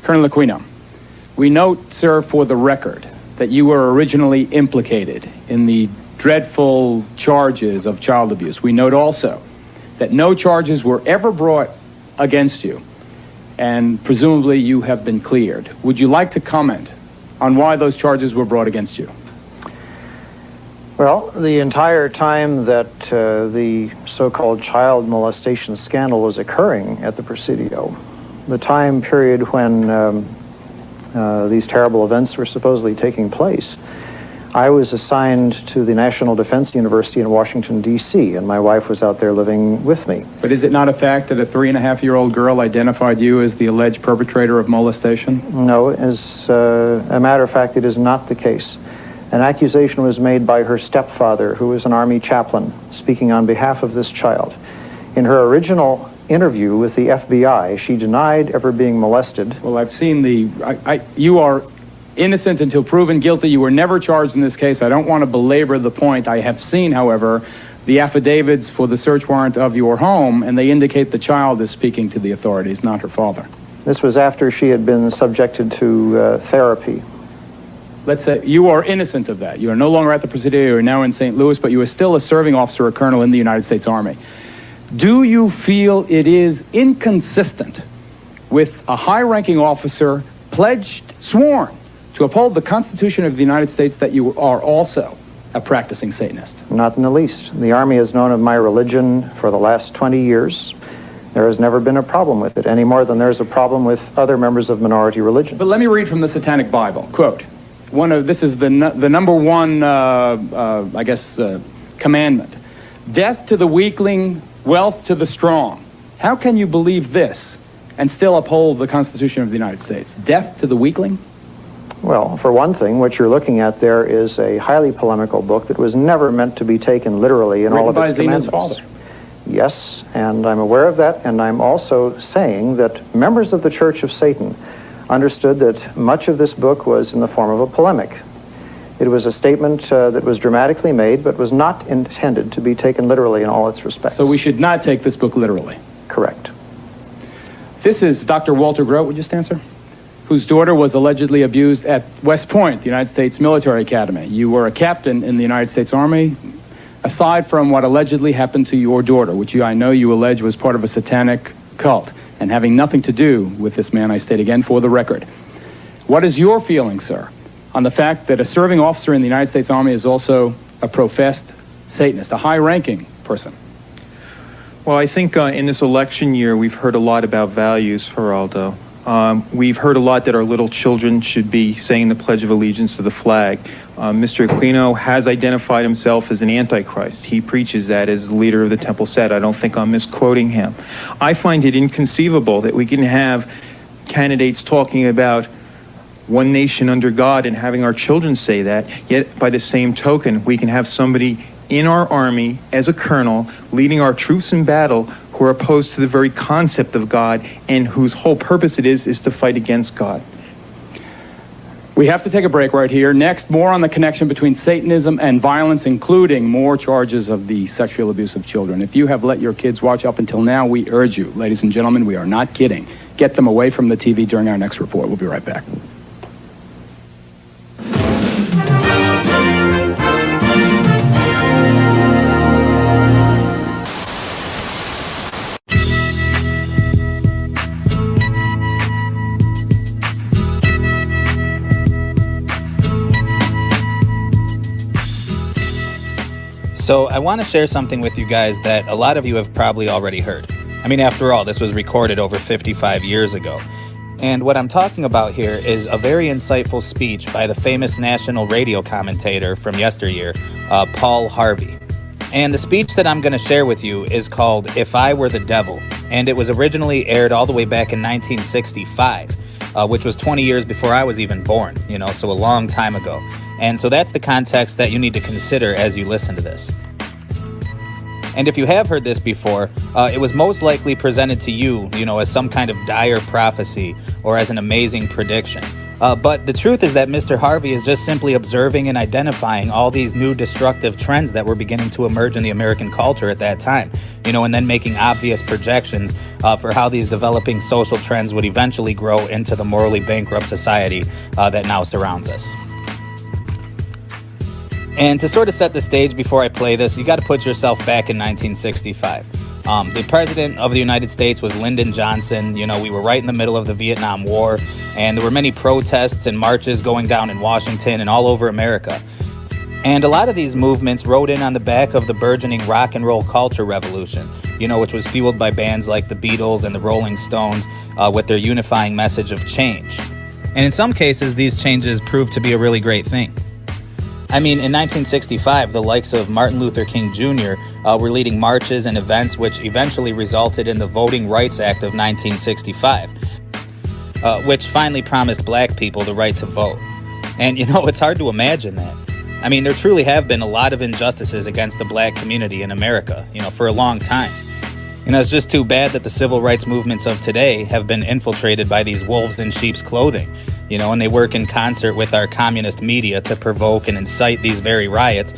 Colonel Aquino, we note, sir, for the record, that you were originally implicated in the dreadful charges of child abuse. We note also that no charges were ever brought against you, and presumably you have been cleared. Would you like to comment on why those charges were brought against you? Well, the entire time that the so-called child molestation scandal was occurring at the Presidio, the time period when these terrible events were supposedly taking place, I was assigned to the National Defense University in Washington, D.C., and my wife was out there living with me. But is it not a fact that a 3.5-year-old girl identified you as the alleged perpetrator of molestation? No, as a matter of fact, it is not the case. An accusation was made by her stepfather, who was an Army chaplain, speaking on behalf of this child. In her original interview with the FBI, she denied ever being molested. Well, I've seen you are innocent until proven guilty. You were never charged in this case. I don't want to belabor the point. I have seen, however, the affidavits for the search warrant of your home, and they indicate the child is speaking to the authorities, not her father. This was after she had been subjected to therapy. Let's say you are innocent of that. You are no longer at the Presidio. You are now in St. Louis, but you are still a serving officer or colonel in the United States Army. Do you feel it is inconsistent with a high-ranking officer sworn to uphold the Constitution of the United States that you are also a practicing Satanist? Not in the least. The Army has known of my religion for the last 20 years. There has never been a problem with it, any more than there's a problem with other members of minority religions. But let me read from the Satanic Bible. Quote, this is the number one, commandment. Death to the weakling, wealth to the strong. How can you believe this and still uphold the Constitution of the United States? Death to the weakling? Well, for one thing, what you're looking at there is a highly polemical book that was never meant to be taken literally in all of its commandments. Father. Yes, and I'm aware of that, and I'm also saying that members of the Church of Satan understood that much of this book was in the form of a polemic. It was a statement that was dramatically made, but was not intended to be taken literally in all its respects. So we should not take this book literally? Correct. This is Dr. Walter Grote. Would you stand, sir? whose daughter was allegedly abused at West Point, the United States Military Academy. You were a captain in the United States Army. Aside from what allegedly happened to your daughter, which I know you allege was part of a satanic cult, and having nothing to do with this man, I state again for the record, what is your feeling, sir, on the fact that a serving officer in the United States Army is also a professed Satanist, a high-ranking person? Well, I think in this election year, we've heard a lot about values, Geraldo. We've heard a lot that our little children should be saying the Pledge of Allegiance to the flag. Mr. Aquino has identified himself as an antichrist. He preaches that as the leader of the Temple Set. I don't think I'm misquoting him. I find it inconceivable that we can have candidates talking about one nation under God and having our children say that, yet by the same token, we can have somebody in our army as a colonel leading our troops in battle who are opposed to the very concept of God and whose whole purpose it is to fight against God. We have to take a break right here. Next, more on the connection between Satanism and violence, including more charges of the sexual abuse of children. If you have let your kids watch up until now, we urge you, ladies and gentlemen, we are not kidding. Get them away from the TV during our next report. We'll be right back. So I want to share something with you guys that a lot of you have probably already heard. I mean, after all, this was recorded over 55 years ago. And what I'm talking about here is a very insightful speech by the famous national radio commentator from yesteryear, Paul Harvey. And the speech that I'm going to share with you is called If I Were the Devil. And it was originally aired all the way back in 1965, which was 20 years before I was even born, so a long time ago. And so that's the context that you need to consider as you listen to this. And if you have heard this before, it was most likely presented to you, as some kind of dire prophecy or as an amazing prediction. But the truth is that Mr. Harvey is just simply observing and identifying all these new destructive trends that were beginning to emerge in the American culture at that time, and then making obvious projections for how these developing social trends would eventually grow into the morally bankrupt society that now surrounds us. And to sort of set the stage before I play this, you got to put yourself back in 1965. The president of the United States was Lyndon Johnson. We were right in the middle of the Vietnam War, and there were many protests and marches going down in Washington and all over America. And a lot of these movements rode in on the back of the burgeoning rock and roll culture revolution, which was fueled by bands like the Beatles and the Rolling Stones with their unifying message of change. And in some cases, these changes proved to be a really great thing. I mean, in 1965, the likes of Martin Luther King Jr. Were leading marches and events which eventually resulted in the Voting Rights Act of 1965, which finally promised black people the right to vote. And, it's hard to imagine that. I mean, there truly have been a lot of injustices against the black community in America, for a long time. It's just too bad that the civil rights movements of today have been infiltrated by these wolves in sheep's clothing, and they work in concert with our communist media to provoke and incite these very riots,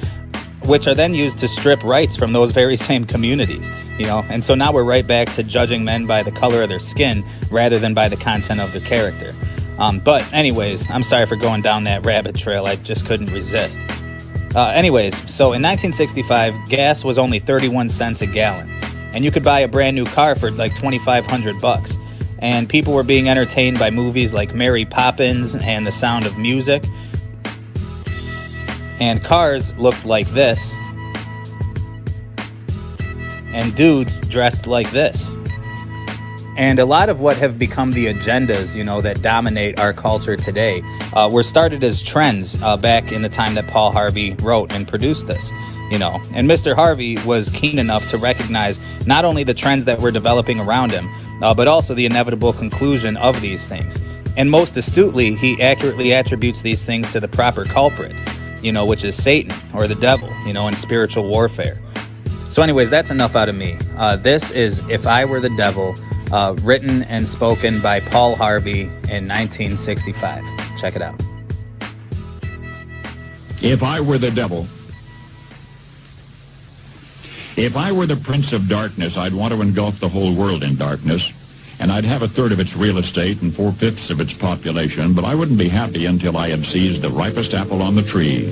which are then used to strip rights from those very same communities, and so now we're right back to judging men by the color of their skin rather than by the content of their character. But anyways, I'm sorry for going down that rabbit trail. I just couldn't resist. Anyways, so in 1965, gas was only 31 cents a gallon, and you could buy a brand new car for like $2,500. And people were being entertained by movies like Mary Poppins and The Sound of Music. And cars looked like this. And dudes dressed like this. And a lot of what have become the agendas, that dominate our culture today were started as trends back in the time that Paul Harvey wrote and produced this. And Mr. Harvey was keen enough to recognize not only the trends that were developing around him, but also the inevitable conclusion of these things. And most astutely, he accurately attributes these things to the proper culprit, which is Satan or the devil, in spiritual warfare. So anyways, that's enough out of me. This is If I Were the Devil, written and spoken by Paul Harvey in 1965. Check it out. If I were the devil, if I were the prince of darkness, I'd want to engulf the whole world in darkness and I'd have 1/3 of its real estate and 4/5 of its population, but I wouldn't be happy until I had seized the ripest apple on the tree.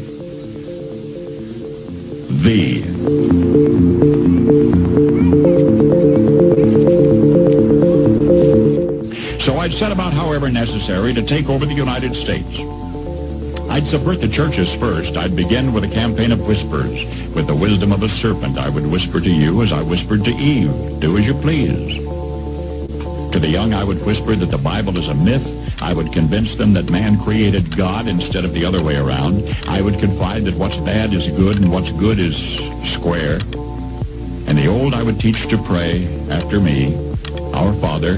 So I'd set about, however necessary, to take over the United States. I'd subvert the churches first. I'd begin with a campaign of whispers. With the wisdom of a serpent, I would whisper to you as I whispered to Eve, do as you please. To the young, I would whisper that the Bible is a myth. I would convince them that man created God instead of the other way around. I would confide that what's bad is good and what's good is square. And the old, I would teach to pray after me, Our Father,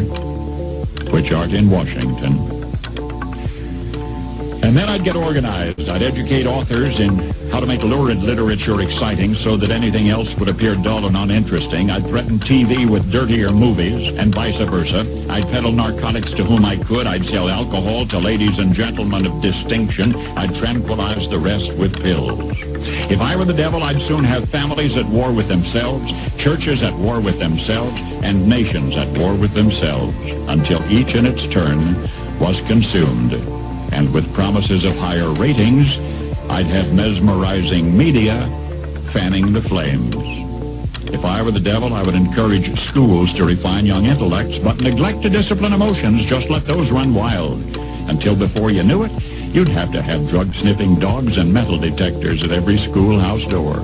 which art in Washington. And then I'd get organized. I'd educate authors in how to make lurid literature exciting so that anything else would appear dull and uninteresting. I'd threaten TV with dirtier movies and vice versa. I'd peddle narcotics to whom I could. I'd sell alcohol to ladies and gentlemen of distinction. I'd tranquilize the rest with pills. If I were the devil, I'd soon have families at war with themselves, churches at war with themselves, and nations at war with themselves, until each in its turn was consumed. And with promises of higher ratings, I'd have mesmerizing media fanning the flames. If I were the devil, I would encourage schools to refine young intellects, but neglect to discipline emotions. Just let those run wild. Until before you knew it, you'd have to have drug-sniffing dogs and metal detectors at every schoolhouse door.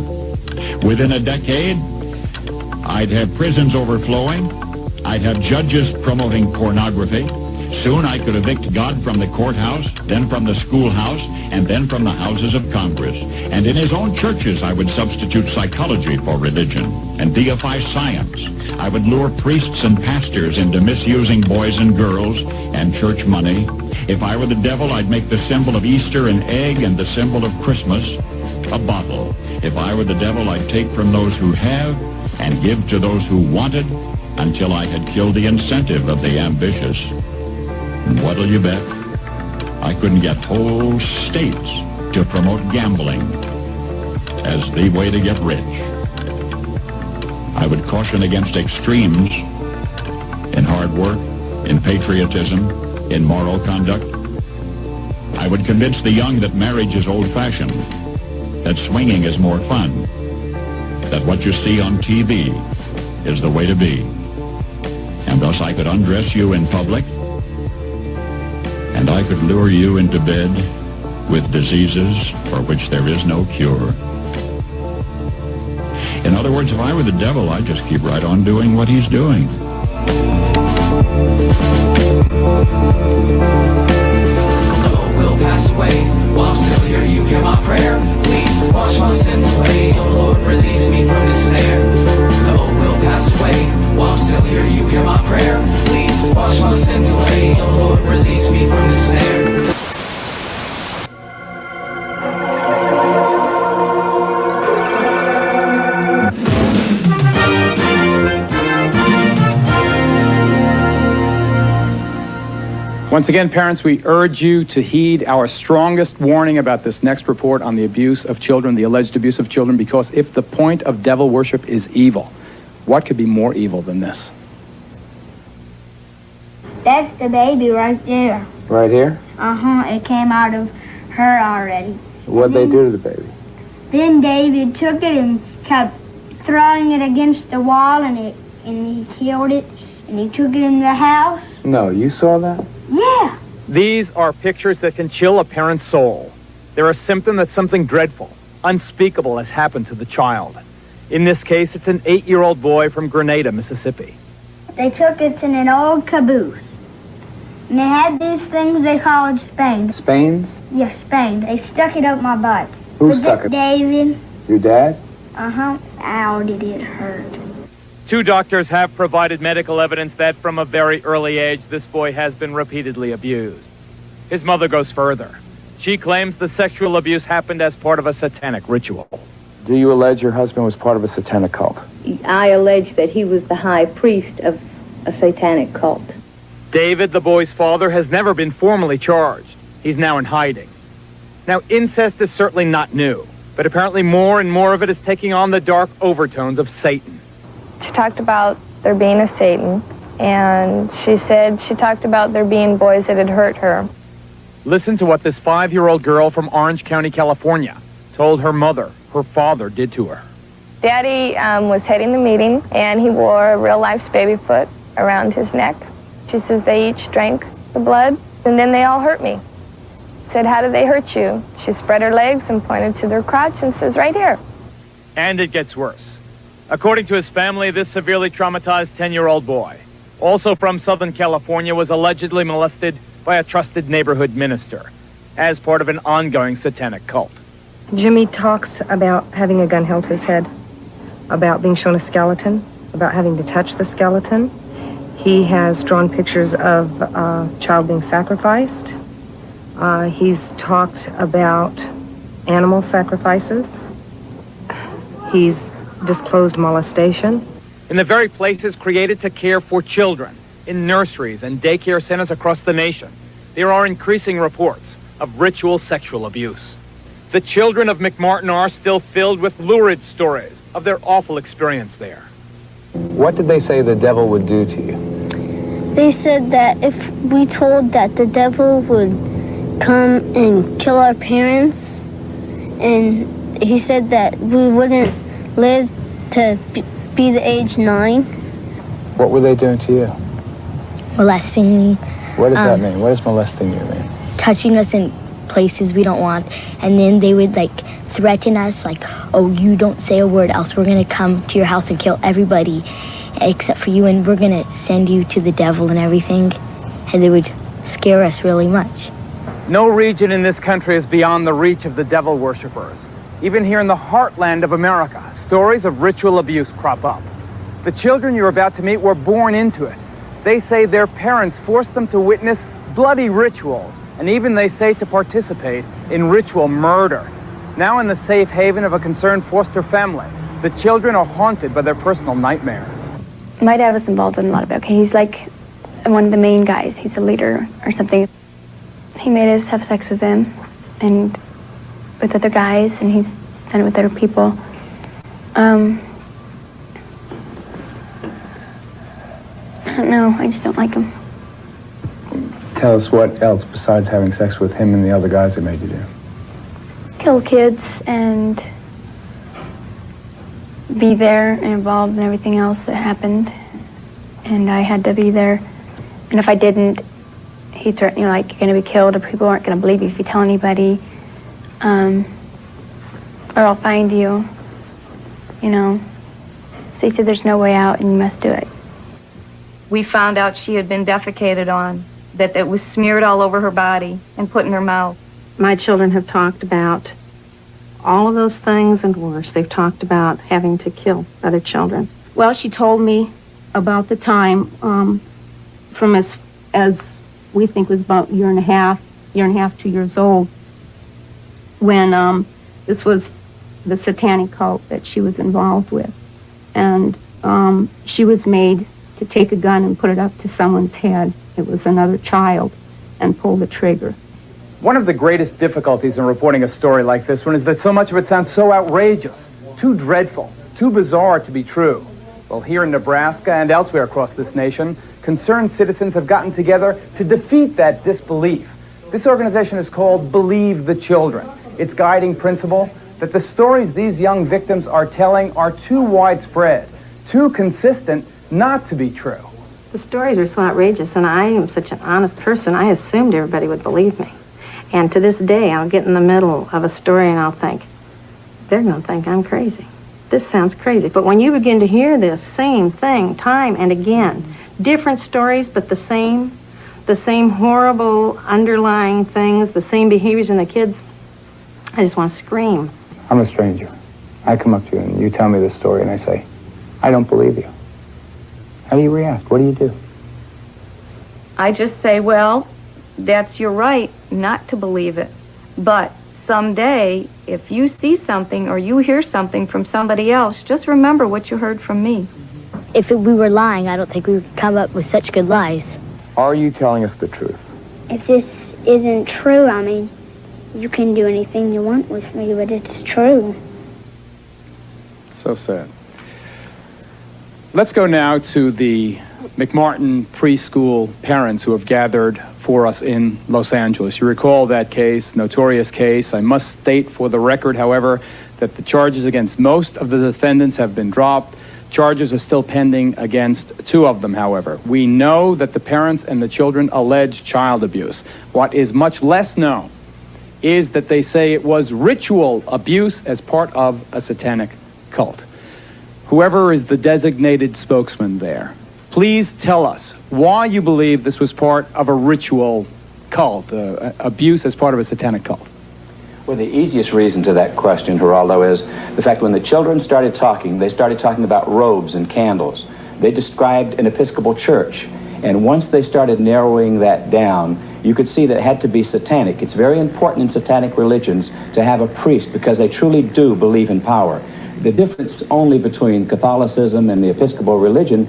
Within a decade, I'd have prisons overflowing. I'd have judges promoting pornography. Soon I could evict God from the courthouse, then from the schoolhouse, and then from the houses of Congress. And in his own churches, I would substitute psychology for religion and deify science. I would lure priests and pastors into misusing boys and girls and church money. If I were the devil, I'd make the symbol of Easter an egg and the symbol of Christmas a bottle. If I were the devil, I'd take from those who have and give to those who wanted until I had killed the incentive of the ambitious. And what'll you bet? I couldn't get whole states to promote gambling as the way to get rich. I would caution against extremes in hard work, in patriotism, in moral conduct. I would convince the young that marriage is old-fashioned, that swinging is more fun, that what you see on TV is the way to be. And thus I could undress you in public, and I could lure you into bed with diseases for which there is no cure. In other words, if I were the devil, I'd just keep right on doing what he's doing. Oh, we'll pass away. While I'm still here, you hear my prayer. Please wash my sins away. Oh Lord, release me from the snare. Oh, we'll pass away. While I'm still here, you hear my prayer. Please wash my sins away. Oh Lord, release me from the snare. Once again, parents, we urge you to heed our strongest warning about this next report on the abuse of children, the alleged abuse of children, because if the point of devil worship is evil, what could be more evil than this? That's the baby right there. Right here? Uh-huh, it came out of her already. What'd they do to the baby? Then David took it and kept throwing it against the wall, and he killed it, and he took it in the house. No, you saw that? Yeah. These are pictures that can chill a parent's soul. They're a symptom that something dreadful, unspeakable has happened to the child. In this case, it's an 8-year-old boy from Grenada, Mississippi. They took us in an old caboose. And they had these things they called Spains. Spains? Yes, Spains. They stuck it up my butt. Who stuck it? David. Your dad? Uh-huh. Ow, did it hurt. 2 doctors have provided medical evidence that from a very early age, this boy has been repeatedly abused. His mother goes further. She claims the sexual abuse happened as part of a satanic ritual. Do you allege your husband was part of a satanic cult? I allege that he was the high priest of a satanic cult. David, the boy's father, has never been formally charged. He's now in hiding. Now, incest is certainly not new, but apparently more and more of it is taking on the dark overtones of Satan. She talked about there being a Satan, and she said she talked about there being boys that had hurt her. Listen to what this 5-year-old girl from Orange County, California, told her mother her father did to her. Daddy was heading the meeting, and he wore a real-life baby foot around his neck. She says they each drank the blood, and then they all hurt me. Said, how did they hurt you? She spread her legs and pointed to their crotch and says, right here. And it gets worse. According to his family, this severely traumatized 10-year-old boy, also from Southern California, was allegedly molested by a trusted neighborhood minister as part of an ongoing satanic cult. Jimmy talks about having a gun held to his head, about being shown a skeleton, about having to touch the skeleton. He has drawn pictures of a child being sacrificed. He's talked about animal sacrifices. He's disclosed molestation. In the very places created to care for children, in nurseries and daycare centers across the nation, there are increasing reports of ritual sexual abuse. The children of McMartin are still filled with lurid stories of their awful experience there. What did they say the devil would do to you? They said that if we told that the devil would come and kill our parents, and he said that we wouldn't live to be the age 9. What were they doing to you? Molesting me. What does that mean? What does molesting you mean? Touching us in places we don't want, and then they would threaten us oh, you don't say a word else we're gonna come to your house and kill everybody except for you, and we're gonna send you to the devil and everything, and they would scare us really much. No region in this country is beyond the reach of the devil worshippers. Even here in the heartland of America, stories of ritual abuse crop up. The children you're about to meet were born into it. They say their parents forced them to witness bloody rituals, and even they say to participate in ritual murder. Now in the safe haven of a concerned foster family, the children are haunted by their personal nightmares. My dad was involved in a lot of it. Okay, he's one of the main guys. He's a leader or something. He made us have sex with him and with other guys, and he's done it with other people. I don't know, I just don't like him. Tell us what else besides having sex with him and the other guys that made you do. Kill kids and be there and involved in everything else that happened. And I had to be there. And if I didn't, he threatened you, you're going to be killed, or people aren't going to believe you if you tell anybody. Or I'll find you, So he said there's no way out and you must do it. We found out she had been defecated on, that it was smeared all over her body and put in her mouth. My children have talked about all of those things and worse. They've talked about having to kill other children. Well, she told me about the time from as we think was about year and a half, 2 years old, when this was the Satanic cult that she was involved with. And she was made to take a gun and put it up to someone's head. It was another child, and pull the trigger. One of the greatest difficulties in reporting a story like this one is that so much of it sounds so outrageous, too dreadful, too bizarre to be true. Well, here in Nebraska and elsewhere across this nation, concerned citizens have gotten together to defeat that disbelief. This organization is called Believe the Children. Its guiding principle, that the stories these young victims are telling are too widespread, too consistent not to be true. The stories are so outrageous, and I am such an honest person, I assumed everybody would believe me. And to this day, I'll get in the middle of a story and I'll think, they're going to think I'm crazy. This sounds crazy. But when you begin to hear this same thing time and again, different stories, but the same horrible underlying things, the same behaviors in the kids, I just want to scream. I'm a stranger. I come up to you and you tell me this story and I say, I don't believe you. How do you react? What do you do? I just say, well, that's your right not to believe it. But someday, if you see something or you hear something from somebody else, just remember what you heard from me. If we were lying, I don't think we would come up with such good lies. Are you telling us the truth? If this isn't true, I mean, you can do anything you want with me, but it's true. So sad. Let's go now to the McMartin Preschool parents who have gathered for us in Los Angeles. You recall that case, notorious case. I must state for the record, however, that the charges against most of the defendants have been dropped. Charges are still pending against 2 of them, however. We know that the parents and the children allege child abuse. What is much less known is that they say it was ritual abuse as part of a satanic cult. Whoever is the designated spokesman there, please tell us why you believe this was part of a ritual cult, abuse as part of a satanic cult. Well, the easiest reason to that question, Geraldo, is the fact when the children started talking, they started talking about robes and candles. They described an Episcopal church. And once they started narrowing that down, you could see that it had to be satanic. It's very important in satanic religions to have a priest because they truly do believe in power. The difference only between Catholicism and the Episcopal religion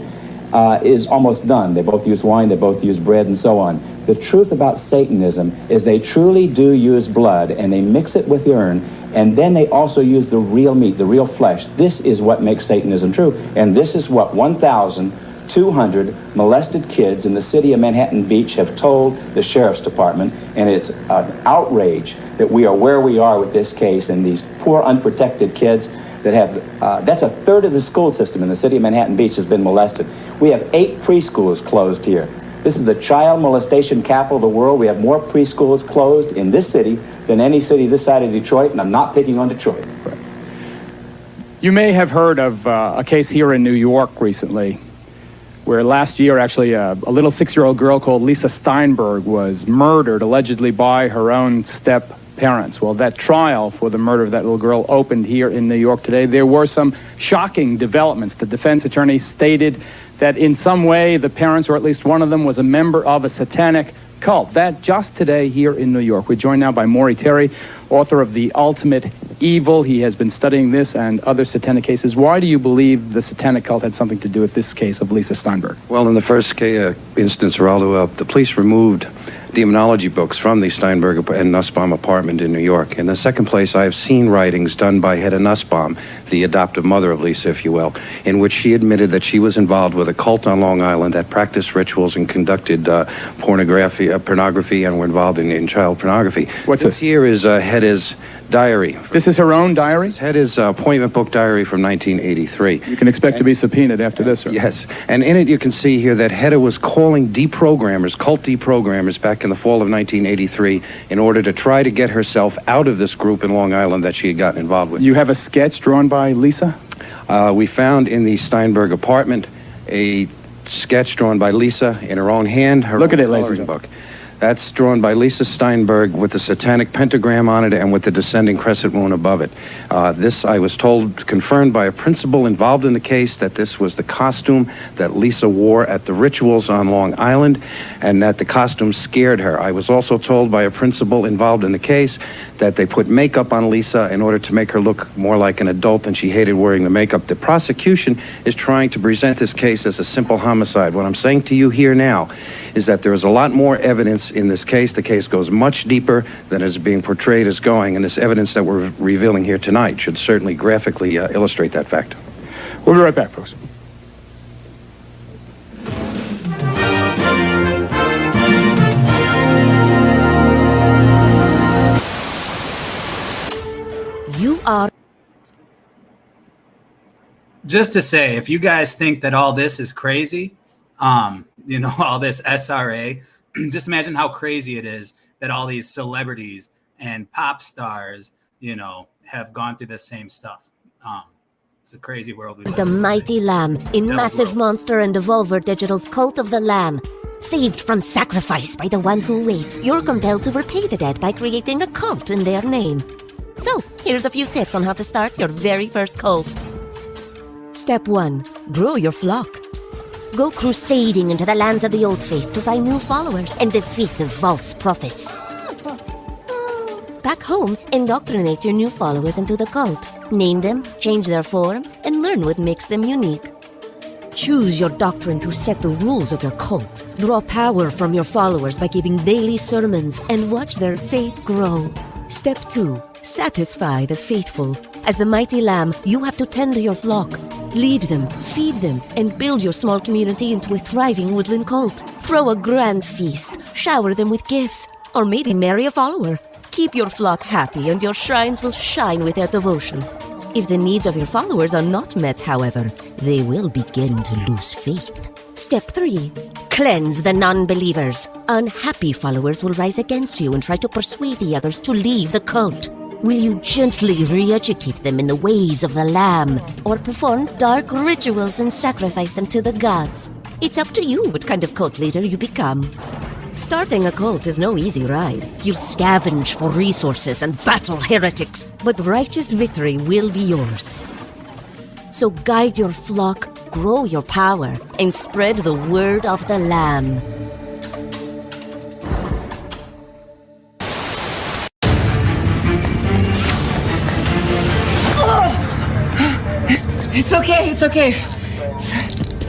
is almost done. They both use wine, they both use bread, and so on. The truth about Satanism is they truly do use blood, and they mix it with urine, and then they also use the real meat, the real flesh. This is what makes Satanism true, and this is what 1,200 molested kids in the city of Manhattan Beach have told the Sheriff's Department, and it's an outrage that we are where we are with this case, and these poor unprotected kids that have, that's a third of the school system in the city of Manhattan Beach has been molested. We have 8 preschools closed here. This is the child molestation capital of the world. We have more preschools closed in this city than any city this side of Detroit, and I'm not picking on Detroit. Right. You may have heard of a case here in New York recently where last year, actually, a little 6-year-old girl called Lisa Steinberg was murdered, allegedly by her own step-parents. Well, that trial for the murder of that little girl opened here in New York today. There were some shocking developments. The defense attorney stated that in some way the parents, or at least one of them, was a member of a satanic cult. That just today here in New York. We're joined now by Maury Terry, author of The Ultimate Evil. He has been studying this and other satanic cases. Why do you believe the satanic cult had something to do with this case of Lisa Steinberg? Well, in the first instance, Geraldo, the police removed demonology books from the Steinberg and Nussbaum apartment in New York. In the second place, I have seen writings done by Hedda Nussbaum, the adoptive mother of Lisa, if you will, in which she admitted that she was involved with a cult on Long Island that practiced rituals and conducted pornography and were involved in child pornography. What's this? Here is Hedda's diary. This is her own diary? Hedda's appointment book diary from 1983. You can expect to be subpoenaed after this, sir. Yes, and in it you can see here that Hedda was calling deprogrammers, cult deprogrammers, back in the fall of 1983 in order to try to get herself out of this group in Long Island that she had gotten involved with. You have a sketch drawn by Lisa? We found in the Steinberg apartment a sketch drawn by Lisa in her own hand. Look at it, ladies and book. That's drawn by Lisa Steinberg with the satanic pentagram on it and with the descending crescent moon above it. This, I was told, confirmed by a principal involved in the case, that this was the costume that Lisa wore at the rituals on Long Island, and that the costume scared her. I was also told by a principal involved in the case that they put makeup on Lisa in order to make her look more like an adult, and she hated wearing the makeup. The prosecution is trying to present this case as a simple homicide. What I'm saying to you here now is that there is a lot more evidence in this case. The case goes much deeper than is being portrayed as going, and this evidence that we're revealing here tonight should certainly graphically illustrate that fact. We'll be right back, folks. You are... Just to say, if you guys think that all this is crazy, you know, all this SRA, just imagine how crazy it is that all these celebrities and pop stars, you know, have gone through the same stuff. It's a crazy world we live in. The mighty lamb in Massive Monster and Devolver Digital's Cult of the Lamb. Saved from sacrifice by the one who waits, you're compelled to repay the dead by creating a cult in their name. So, here's a few tips on how to start your very first cult. Step 1. Grow your flock. Go crusading into the lands of the old faith to find new followers and defeat the false prophets. Back home, indoctrinate your new followers into the cult. Name them, change their form, and learn what makes them unique. Choose your doctrine to set the rules of your cult. Draw power from your followers by giving daily sermons and watch their faith grow. Step 2. Satisfy the faithful. As the mighty lamb, you have to tend to your flock. Lead them, feed them, and build your small community into a thriving woodland cult. Throw a grand feast, shower them with gifts, or maybe marry a follower. Keep your flock happy and your shrines will shine with their devotion. If the needs of your followers are not met, however, they will begin to lose faith. Step 3. Cleanse the non-believers. Unhappy followers will rise against you and try to persuade the others to leave the cult. Will you gently re-educate them in the ways of the Lamb, or perform dark rituals and sacrifice them to the gods? It's up to you what kind of cult leader you become. Starting a cult is no easy ride. You'll scavenge for resources and battle heretics, but righteous victory will be yours. So guide your flock, grow your power, and spread the word of the Lamb. It's okay, it's okay.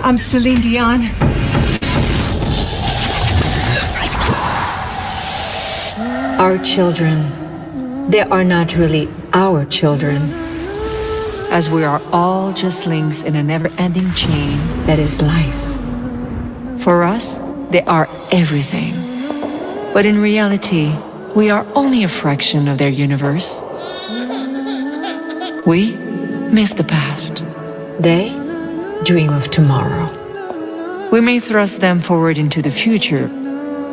I'm Celine Dion. Our children, they are not really our children, as we are all just links in a never-ending chain that is life. For us, they are everything. But in reality, we are only a fraction of their universe. We miss the past. They dream of tomorrow. We may thrust them forward into the future,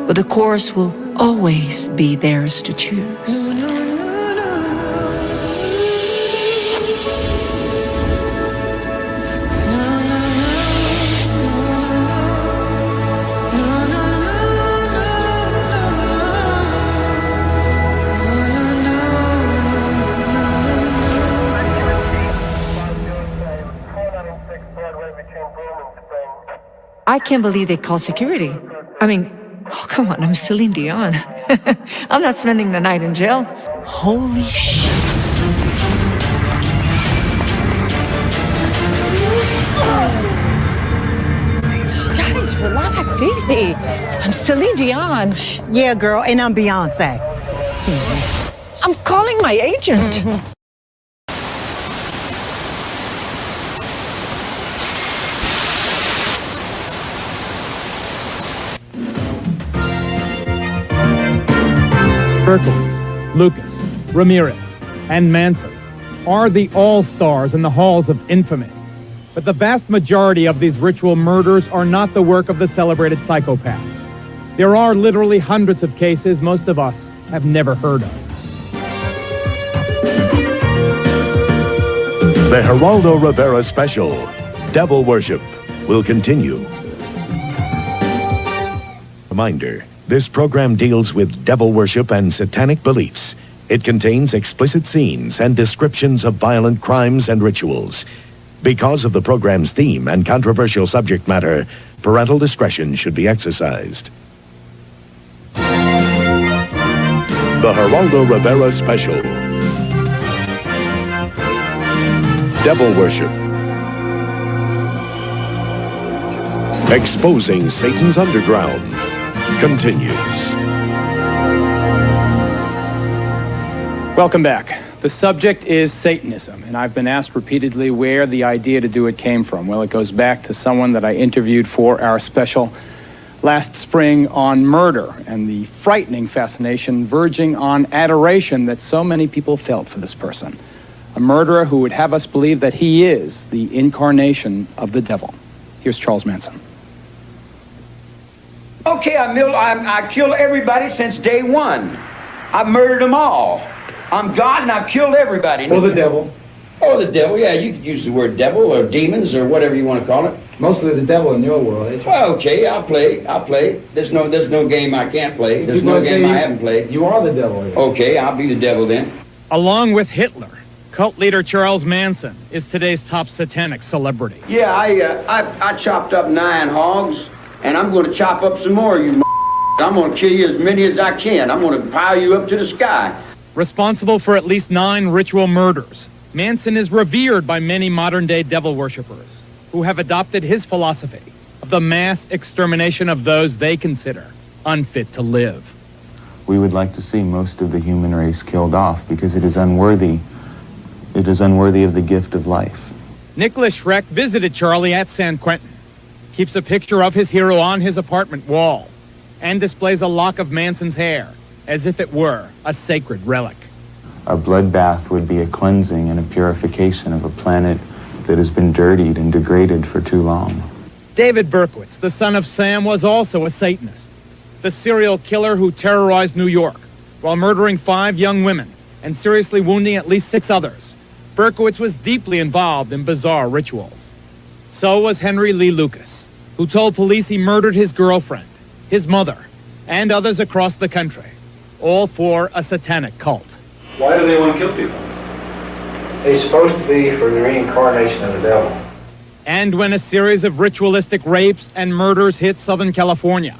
but the course will always be theirs to choose. I can't believe they called security. I mean, oh, come on, I'm Celine Dion. I'm not spending the night in jail. Holy shit. Guys, relax, easy. I'm Celine Dion. Yeah, girl, and I'm Beyonce. I'm calling my agent. Hercules, Lucas, Ramirez, and Manson are the all-stars in the halls of infamy. But the vast majority of these ritual murders are not the work of the celebrated psychopaths. There are literally hundreds of cases most of us have never heard of. The Geraldo Rivera special, Devil Worship, will continue. Reminder, this program deals with devil worship and satanic beliefs. It contains explicit scenes and descriptions of violent crimes and rituals. Because of the program's theme and controversial subject matter, parental discretion should be exercised. The Geraldo Rivera special, Devil Worship. Exposing Satan's underground continues. Welcome back. The subject is Satanism, and I've been asked repeatedly where the idea to do it came from. Well, it goes back to someone that I interviewed for our special last spring on murder and the frightening fascination verging on adoration that so many people felt for this person. A murderer who would have us believe that he is the incarnation of the devil. Here's Charles Manson. Okay, I killed everybody since day one. I've murdered them all. I'm God and I've killed everybody. Or the devil. Or the devil, yeah, you could use the word devil or demons or whatever you want to call it. Mostly the devil in your world, eh? Well, okay, I'll play. There's no game I can't play. There's no game I haven't played. You are the devil. Here. Okay, I'll be the devil then. Along with Hitler, cult leader Charles Manson is today's top satanic celebrity. Yeah, I chopped up 9 hogs, and I'm going to chop up some more, you I'm going to kill you as many as I can. I'm going to pile you up to the sky. Responsible for at least 9 ritual murders, Manson is revered by many modern-day devil worshippers who have adopted his philosophy of the mass extermination of those they consider unfit to live. We would like to see most of the human race killed off because it is unworthy. It is unworthy of the gift of life. Nicholas Schreck visited Charlie at San Quentin, keeps a picture of his hero on his apartment wall, and displays a lock of Manson's hair as if it were a sacred relic. A bloodbath would be a cleansing and a purification of a planet that has been dirtied and degraded for too long. David Berkowitz, the son of Sam, was also a Satanist, the serial killer who terrorized New York while murdering 5 young women and seriously wounding at least 6 others. Berkowitz was deeply involved in bizarre rituals. So was Henry Lee Lucas, who told police he murdered his girlfriend, his mother, and others across the country, all for a satanic cult. Why do they want to kill people? They're supposed to be for the reincarnation of the devil. And when a series of ritualistic rapes and murders hit Southern California,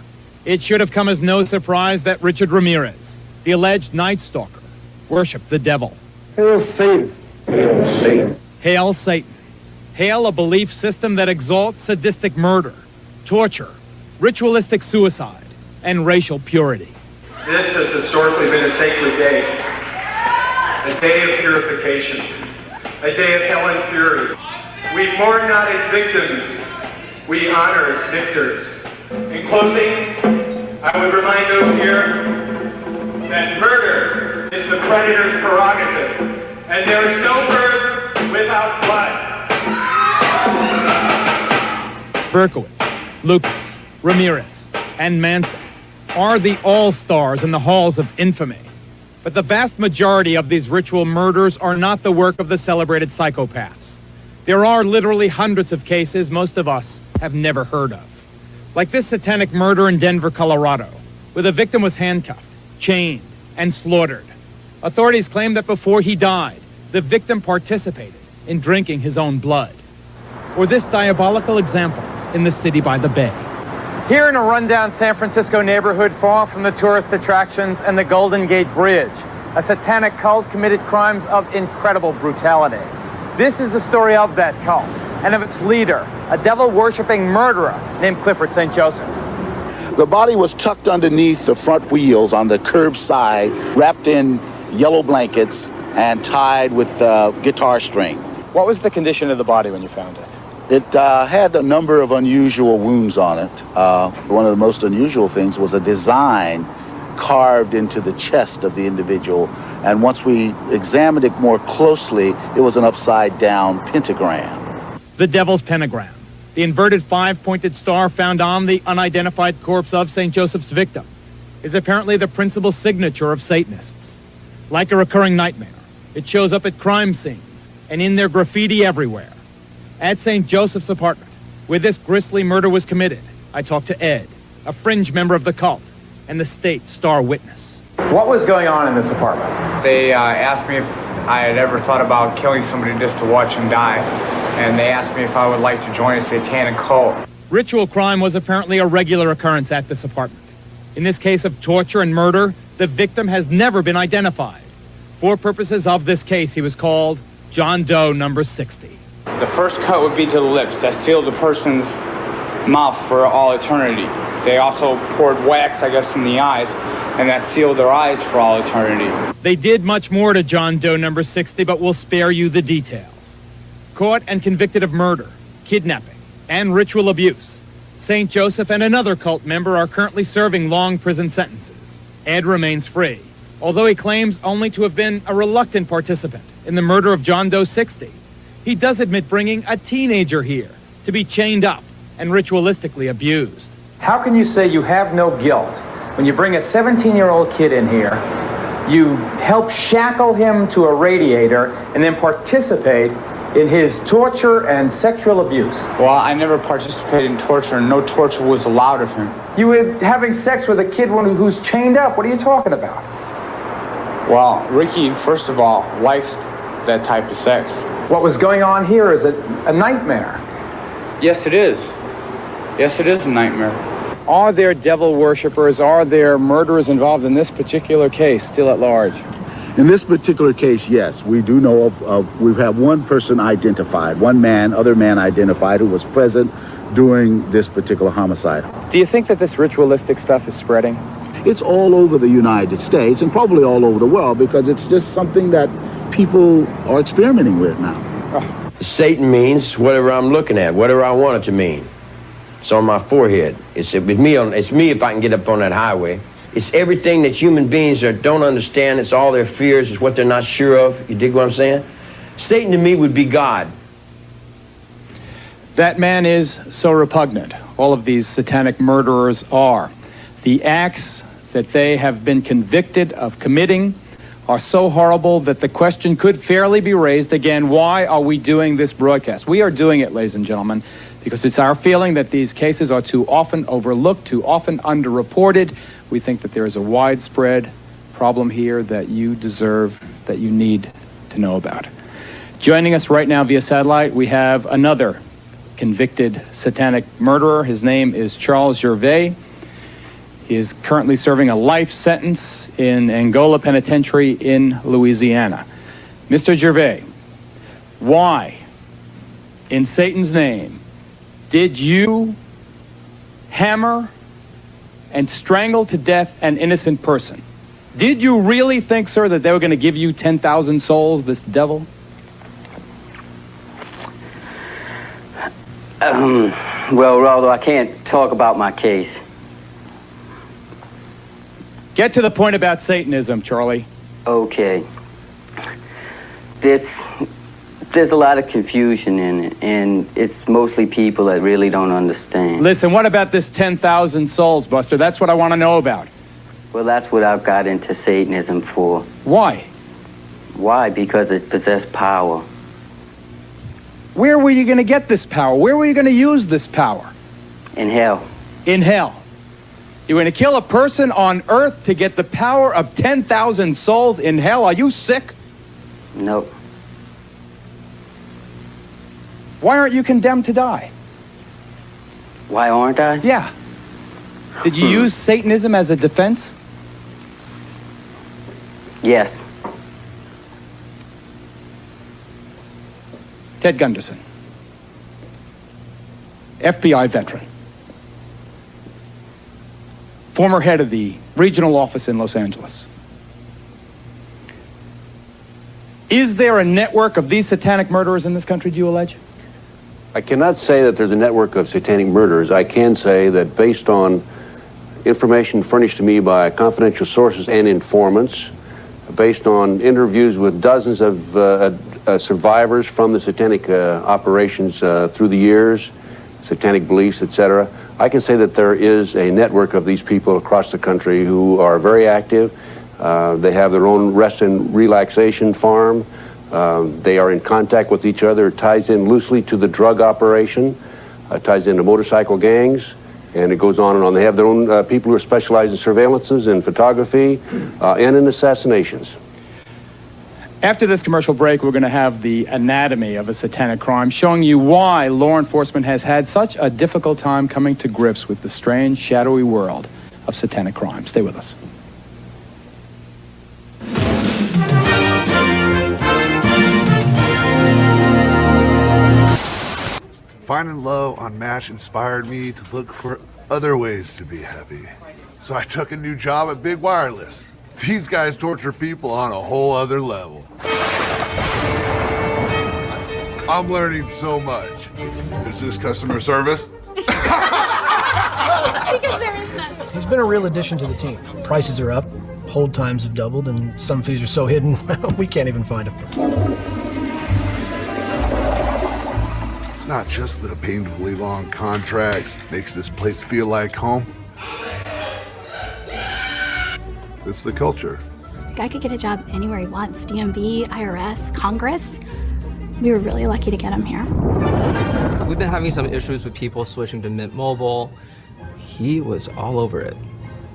it should have come as no surprise that Richard Ramirez, the alleged Night Stalker, worshipped the devil. Hail Satan. Hail Satan. Hail Satan. Hail a belief system that exalts sadistic murder, torture, ritualistic suicide, and racial purity. This has historically been a sacred day. A day of purification. A day of hell and fury. We mourn not its victims. We honor its victors. In closing, I would remind those here that murder is the predator's prerogative, and there is no birth without blood. Berkowitz, Lucas, Ramirez, and Manson are the all-stars in the halls of infamy. But the vast majority of these ritual murders are not the work of the celebrated psychopaths. There are literally hundreds of cases most of us have never heard of. Like this satanic murder in Denver, Colorado, where the victim was handcuffed, chained, and slaughtered. Authorities claim that before he died, the victim participated in drinking his own blood. Or this diabolical example in the city by the bay. Here in a rundown San Francisco neighborhood far from the tourist attractions and the Golden Gate Bridge, a satanic cult committed crimes of incredible brutality. This is the story of that cult and of its leader, a devil-worshipping murderer named Clifford St. Joseph. The body was tucked underneath the front wheels on the curb side, wrapped in yellow blankets and tied with guitar string. What was the condition of the body when you found it? It had a number of unusual wounds on it. One of the most unusual things was a design carved into the chest of the individual. And once we examined it more closely, it was an upside-down pentagram. The Devil's Pentagram, the inverted 5-pointed star found on the unidentified corpse of St. Joseph's victim, is apparently the principal signature of Satanists. Like a recurring nightmare, it shows up at crime scenes and in their graffiti everywhere. At St. Joseph's apartment, where this grisly murder was committed, I talked to Ed, a fringe member of the cult, and the state star witness. What was going on in this apartment? They asked me if I had ever thought about killing somebody just to watch him die, and they asked me if I would like to join a satanic cult. Ritual crime was apparently a regular occurrence at this apartment. In this case of torture and murder, the victim has never been identified. For purposes of this case, he was called John Doe number 60. The first cut would be to the lips. That sealed the person's mouth for all eternity. They also poured wax, I guess, in the eyes, and that sealed their eyes for all eternity. They did much more to John Doe number 60, but we'll spare you the details. Caught and convicted of murder, kidnapping, and ritual abuse, St. Joseph and another cult member are currently serving long prison sentences. Ed remains free, although he claims only to have been a reluctant participant in the murder of John Doe 60. He does admit bringing a teenager here to be chained up and ritualistically abused. How can you say you have no guilt when you bring a 17-year-old kid in here, you help shackle him to a radiator, and then participate in his torture and sexual abuse? Well, I never participated in torture, and no torture was allowed of him. You were having sex with a kid who's chained up. What are you talking about? Well, Ricky, first of all, likes that type of sex. What was going on here is a nightmare. Yes, it is. Yes, it is a nightmare. Are there devil worshippers, are there murderers involved in this particular case still at large? In this particular case, yes. We do know of we have one person identified, other man identified who was present during this particular homicide. Do you think that this ritualistic stuff is spreading? It's all over the United States and probably all over the world because it's just something that people are experimenting with now. Satan means whatever I'm looking at, whatever I want it to mean. It's on my forehead. It's me if I can get up on that highway. It's everything that human beings don't understand. It's all their fears. It's what they're not sure of. You dig what I'm saying? Satan to me would be God. That man is so repugnant. All of these satanic murderers are. The acts that they have been convicted of committing are so horrible that the question could fairly be raised again, why are we doing this broadcast? We are doing it, ladies and gentlemen, because it's our feeling that these cases are too often overlooked, too often underreported. We think that there is a widespread problem here that you deserve, that you need to know about. Joining us right now via satellite, we have another convicted satanic murderer. His name is Charles Gervais. He is currently serving a life sentence in Angola Penitentiary in Louisiana. Mr. Gervais, why, in Satan's name, did you hammer and strangle to death an innocent person? Did you really think, sir, that they were going to give you 10,000 souls, this devil? Well, Raldo, I can't talk about my case. Get to the point about Satanism, Charlie. Okay. There's a lot of confusion in it, and it's mostly people that really don't understand. Listen, what about this 10,000 souls, Buster? That's what I want to know about. Well, that's what I've got into Satanism for. Why? Why? Because it possesses power. Where were you going to get this power? Where were you going to use this power? In hell. In hell. You're going to kill a person on earth to get the power of 10,000 souls in hell? Are you sick? Nope. Why aren't you condemned to die? Why aren't I? Yeah. Did you use Satanism as a defense? Yes. Ted Gunderson, FBI veteran, former head of the regional office in Los Angeles. Is there a network of these satanic murderers in this country, do you allege? I cannot say that there's a network of satanic murderers. I can say that based on information furnished to me by confidential sources and informants, based on interviews with dozens of survivors from the satanic operations through the years, satanic beliefs, etc., I can say that there is a network of these people across the country who are very active. They have their own rest and relaxation farm. They are in contact with each other. It ties in loosely to the drug operation, ties into motorcycle gangs, and it goes on and on. They have their own people who are specialized in surveillances and photography and in assassinations. After this commercial break, we're going to have the anatomy of a satanic crime, showing you why law enforcement has had such a difficult time coming to grips with the strange, shadowy world of satanic crime. Stay with us. Finding love on MASH inspired me to look for other ways to be happy. So I took a new job at Big Wireless. These guys torture people on a whole other level. I'm learning so much. Is this customer service? Because there is none. He's been a real addition to the team. Prices are up, hold times have doubled, and some fees are so hidden, we can't even find them. It's not just the painfully long contracts that makes this place feel like home. It's the culture. The guy could get a job anywhere he wants. DMV, IRS, Congress. We were really lucky to get him here. We've been having some issues with people switching to Mint Mobile. He was all over it.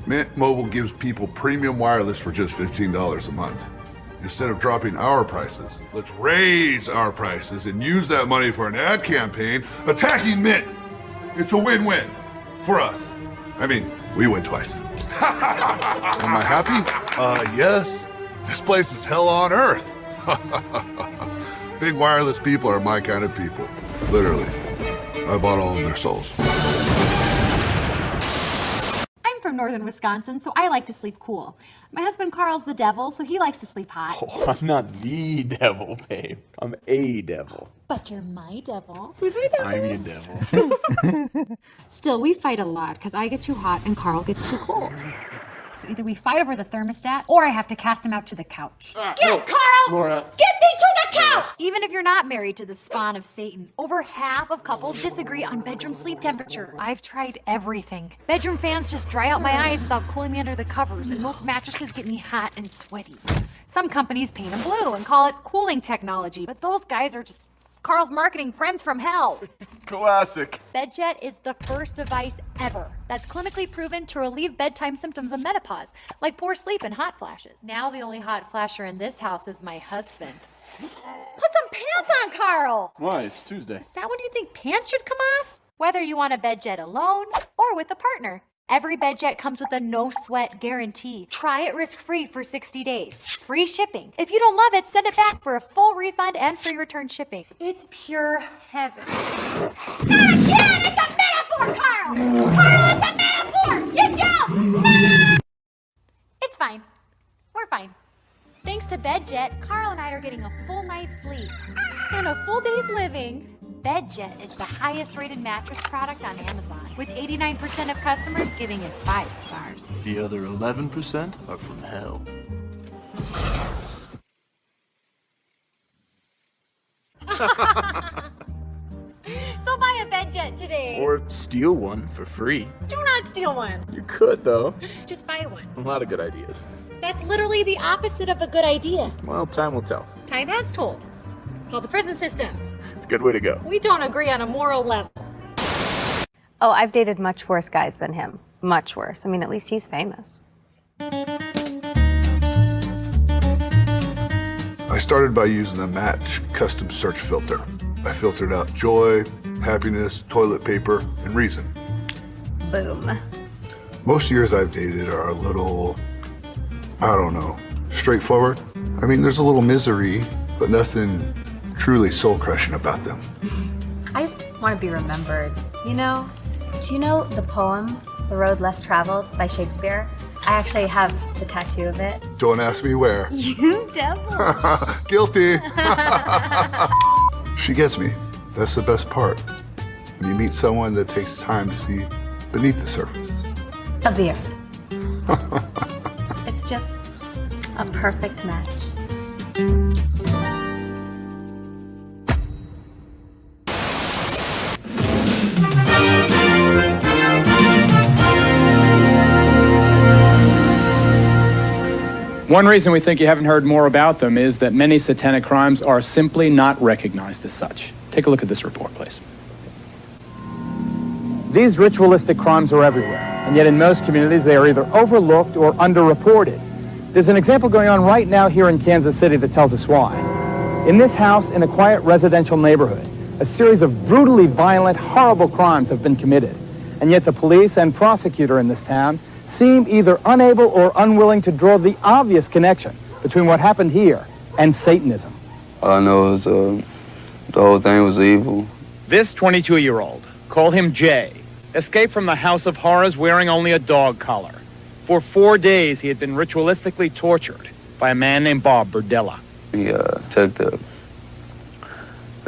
Mint Mobile gives people premium wireless for just $15 a month. Instead of dropping our prices, let's raise our prices and use that money for an ad campaign attacking Mint. It's a win-win for us. I mean, we win twice. Am I happy? Yes. This place is hell on earth. Big Wireless people are my kind of people. Literally. I bought all of their souls. I'm from northern Wisconsin, so I like to sleep cool. My husband Carl's the devil, so he likes to sleep hot. Oh, I'm not the devil, babe. I'm a devil. But you're my devil. Who's my devil? I'm your devil. Still, we fight a lot because I get too hot and Carl gets too cold. So either we fight over the thermostat or I have to cast him out to the couch. Get Carl! Laura. Get me to the couch! Even if you're not married to the spawn of Satan, over half of couples disagree on bedroom sleep temperature. I've tried everything. Bedroom fans just dry out my eyes without cooling me under the covers, and most mattresses get me hot and sweaty. Some companies paint them blue and call it cooling technology, but those guys are just Carl's marketing friends from hell. Classic. BedJet is the first device ever that's clinically proven to relieve bedtime symptoms of menopause, like poor sleep and hot flashes. Now the only hot flasher in this house is my husband. Put some pants on, Carl! Why? It's Tuesday. Is that when you think pants should come off? Whether you want a BedJet alone or with a partner. Every BedJet comes with a no-sweat guarantee. Try it risk-free for 60 days. Free shipping. If you don't love it, send it back for a full refund and free return shipping. It's pure heaven. Not again! It's a metaphor, Carl! Carl, it's a metaphor! Get down! No! It's fine. We're fine. Thanks to BedJet, Carl and I are getting a full night's sleep and a full day's living. BedJet is the highest rated mattress product on Amazon, with 89% of customers giving it 5 stars. The other 11% are from hell. So buy a BedJet today. Or steal one for free. Do not steal one. You could, though. Just buy one. A lot of good ideas. That's literally the opposite of a good idea. Well, time will tell. Time has told. It's called the prison system. It's a good way to go. We don't agree on a moral level. Oh, I've dated much worse guys than him. Much worse. I mean, at least he's famous. I started by using the Match custom search filter. I filtered out joy, happiness, toilet paper, and reason. Boom. Most years I've dated are a little, I don't know, straightforward. I mean, there's a little misery, but nothing truly soul-crushing about them. I just want to be remembered. You know, do you know the poem, The Road Less Traveled by Shakespeare? I actually have the tattoo of it. Don't ask me where. You devil. Guilty. She gets me. That's the best part. When you meet someone that takes time to see beneath the surface. Of the earth. It's just a perfect match. One reason we think you haven't heard more about them is that many satanic crimes are simply not recognized as such. Take a look at this report, please. These ritualistic crimes are everywhere, and yet in most communities they are either overlooked or underreported. There's an example going on right now here in Kansas City that tells us why. In this house, in a quiet residential neighborhood, a series of brutally violent, horrible crimes have been committed, and yet the police and prosecutor in this town seem either unable or unwilling to draw the obvious connection between what happened here and Satanism. All I know is the whole thing was evil. This 22-year-old, call him Jay, escaped from the House of Horrors wearing only a dog collar. For 4 days, he had been ritualistically tortured by a man named Bob Burdella. He took the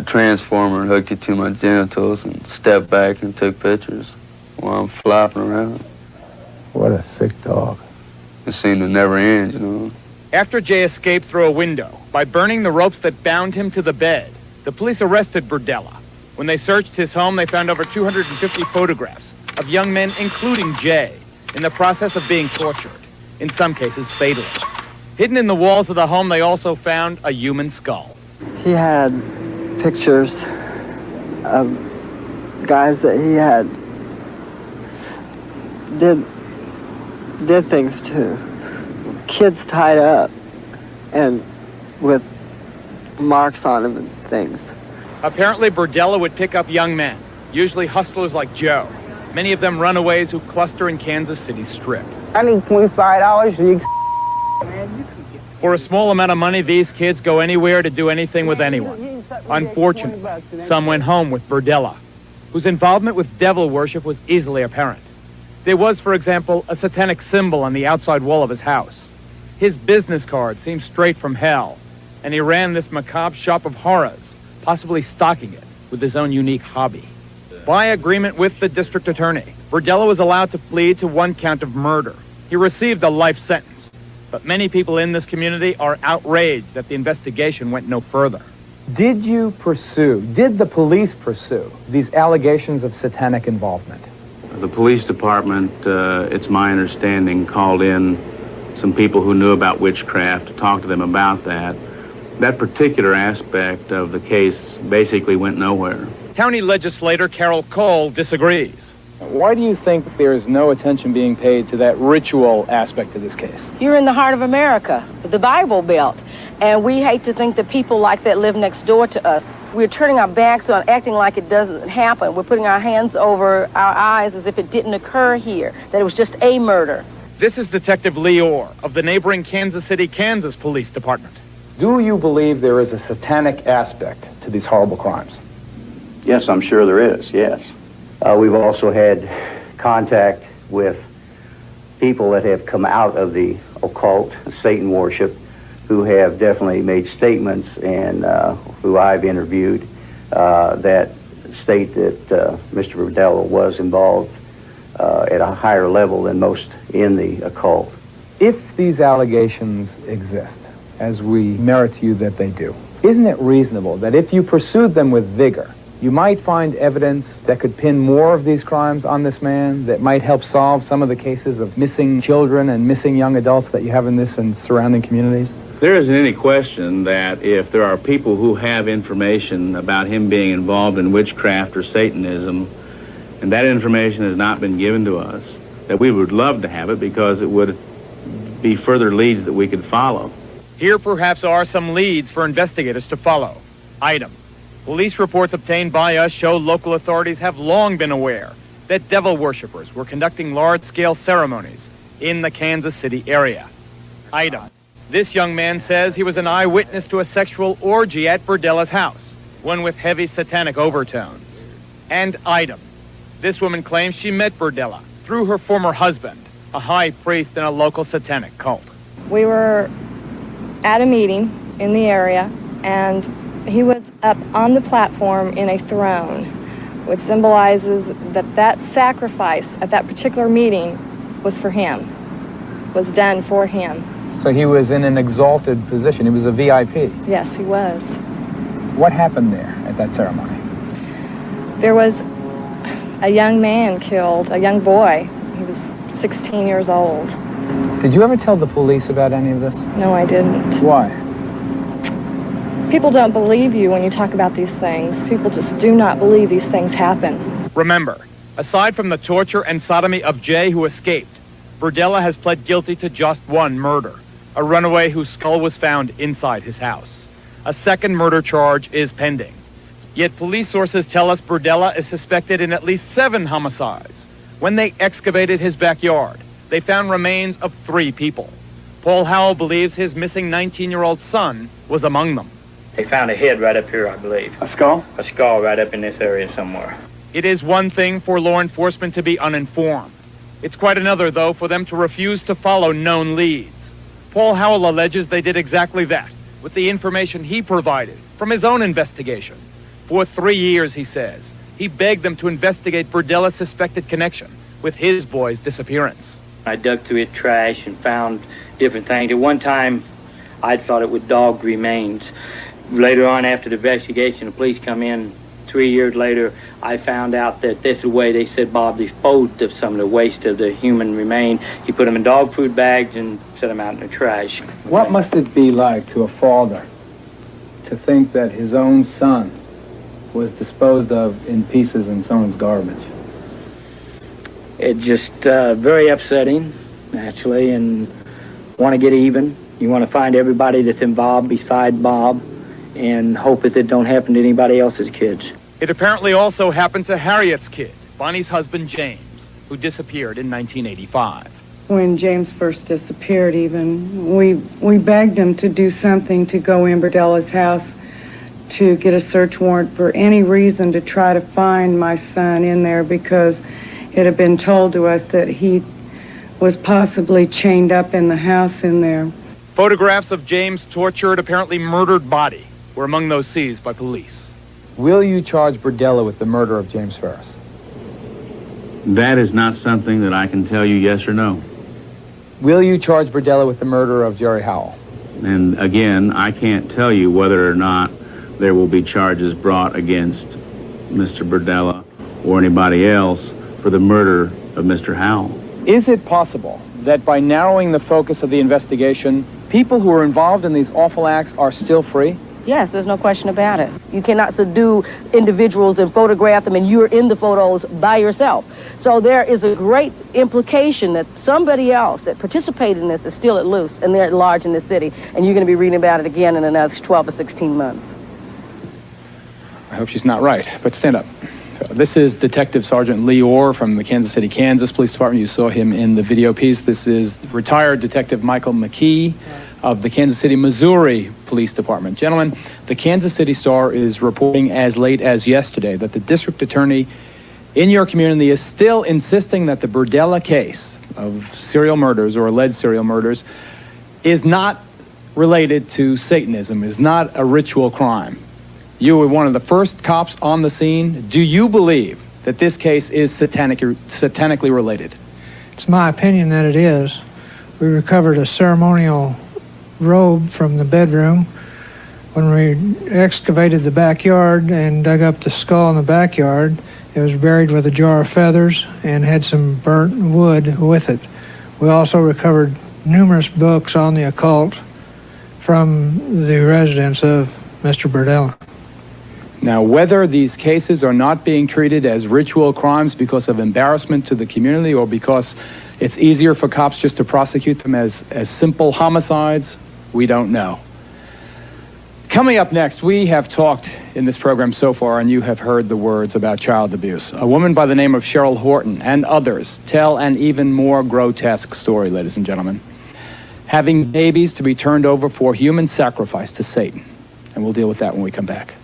transformer and hooked it to my genitals and stepped back and took pictures while I'm flopping around. What a sick dog. It seemed to never end, you know. After Jay escaped through a window by burning the ropes that bound him to the bed, the police arrested Burdella. When they searched his home, they found over 250 photographs of young men, including Jay, in the process of being tortured, in some cases fatally. Hidden in the walls of the home, they also found a human skull. He had pictures of guys that he had did things to. Kids tied up and with marks on them and things. Apparently, Burdella would pick up young men, usually hustlers like Joe, many of them runaways who cluster in Kansas City's Strip. I need $25 so you For a small amount of money, these kids go anywhere to do anything with anyone. Unfortunately, some went home with Burdella, whose involvement with devil worship was easily apparent. There was, for example, a satanic symbol on the outside wall of his house. His business card seemed straight from hell, and he ran this macabre shop of horrors, possibly stocking it with his own unique hobby. By agreement with the district attorney, Burdella was allowed to plead to 1 count of murder. He received a life sentence, but many people in this community are outraged that the investigation went no further. Did the police pursue these allegations of satanic involvement? The police department, it's my understanding, called in some people who knew about witchcraft to talk to them about that. That particular aspect of the case basically went nowhere. County legislator Carol Cole disagrees. Why do you think there is no attention being paid to that ritual aspect of this case? You're in the heart of America, the Bible Belt, and we hate to think that people like that live next door to us. We're turning our backs on acting like it doesn't happen. We're putting our hands over our eyes as if it didn't occur here, that it was just a murder. This is Detective Lee Orr of the neighboring Kansas City, Kansas Police Department. Do you believe there is a satanic aspect to these horrible crimes? Yes, I'm sure there is, yes. We've also had contact with people that have come out of the occult, Satan worship, who have definitely made statements and who I've interviewed that state that Mr. Burdella was involved at a higher level than most in the occult. If these allegations exist, as we merit to you that they do, isn't it reasonable that if you pursued them with vigor, you might find evidence that could pin more of these crimes on this man, that might help solve some of the cases of missing children and missing young adults that you have in this and surrounding communities? There isn't any question that if there are people who have information about him being involved in witchcraft or Satanism, and that information has not been given to us, that we would love to have it because it would be further leads that we could follow. Here perhaps are some leads for investigators to follow. Item: police reports obtained by us show local authorities have long been aware that devil worshippers were conducting large-scale ceremonies in the Kansas City area. Item: this young man says he was an eyewitness to a sexual orgy at Burdella's house, one with heavy satanic overtones. And item: this woman claims she met Burdella through her former husband, a high priest in a local satanic cult. We were at a meeting in the area, and he was up on the platform in a throne, which symbolizes that that sacrifice at that particular meeting was for him, was done for him. So he was in an exalted position. He was a VIP. Yes, he was. What happened there at that ceremony? There was a young man killed, a young boy. He was 16 years old. Did you ever tell the police about any of this? No, I didn't. Why? People don't believe you when you talk about these things. People just do not believe these things happen. Remember, aside from the torture and sodomy of Jay, who escaped, Burdella has pled guilty to just one murder, a runaway whose skull was found inside his house. A second murder charge is pending. Yet police sources tell us Burdella is suspected in at least 7 homicides. When they excavated his backyard, they found remains of 3 people. Paul Howell believes his missing 19-year-old son was among them. They found a head right up here, I believe. A skull? A skull right up in this area somewhere. It is one thing for law enforcement to be uninformed. It's quite another, though, for them to refuse to follow known leads. Paul Howell alleges they did exactly that, with the information he provided from his own investigation. For 3 years, he says, he begged them to investigate Burdella's suspected connection with his boy's disappearance. I dug through his trash and found different things. At one time, I thought it was dog remains. Later on, after the investigation, the police come in. 3 years later, I found out that this is the way they said Bob disposed of some of the waste of the human remain. He put them in dog food bags and set them out in the trash. What must it be like to a father to think that his own son was disposed of in pieces in someone's garbage? It's just very upsetting, actually, and want to get even. You want to find everybody that's involved beside Bob and hope that it don't happen to anybody else's kids. It apparently also happened to Harriet's kid, Bonnie's husband James, who disappeared in 1985. When James first disappeared even, we begged him to do something to go in Burdella's house to get a search warrant for any reason to try to find my son in there, because it had been told to us that he was possibly chained up in the house in there. Photographs of James' tortured, apparently murdered body were among those seized by police. Will you charge Burdella with the murder of James Ferris? That is not something that I can tell you yes or no. Will you charge Burdella with the murder of Jerry Howell? And again, I can't tell you whether or not there will be charges brought against Mr. Burdella or anybody else for the murder of Mr. Howell. Is it possible that by narrowing the focus of the investigation, people who are involved in these awful acts are still free? Yes, there's no question about it. You cannot subdue individuals and photograph them, and you're in the photos by yourself. So there is a great implication that somebody else that participated in this is still at loose, and they're at large in this city, and you're going to be reading about it again in another 12 or 16 months. I hope she's not right, but stand up. This is Detective Sergeant Lee Orr from the Kansas City, Kansas Police Department. You saw him in the video piece. This is retired Detective Michael McKee of the Kansas City, Missouri Police Department. Gentlemen, the Kansas City Star is reporting as late as yesterday that the district attorney in your community is still insisting that the Burdella case of serial murders or alleged serial murders is not related to Satanism, is not a ritual crime. You were one of the first cops on the scene. Do you believe that this case is satanically related? It's my opinion that it is. We recovered a ceremonial robe from the bedroom. When we excavated the backyard and dug up the skull in the backyard, it was buried with a jar of feathers and had some burnt wood with it. We also recovered numerous books on the occult from the residence of Mr. Burdella. Now, whether these cases are not being treated as ritual crimes because of embarrassment to the community or because it's easier for cops just to prosecute them as simple homicides, we don't know. Coming up next, we have talked in this program so far, and you have heard the words about child abuse. A woman by the name of Cheryl Horton and others tell an even more grotesque story, ladies and gentlemen. Having babies to be turned over for human sacrifice to Satan. And we'll deal with that when we come back.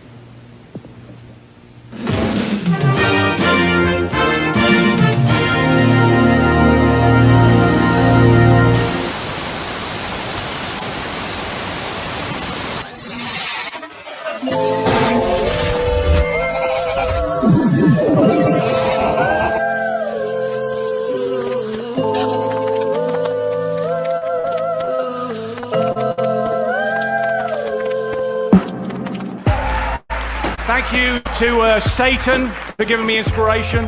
Thank you to Satan for giving me inspiration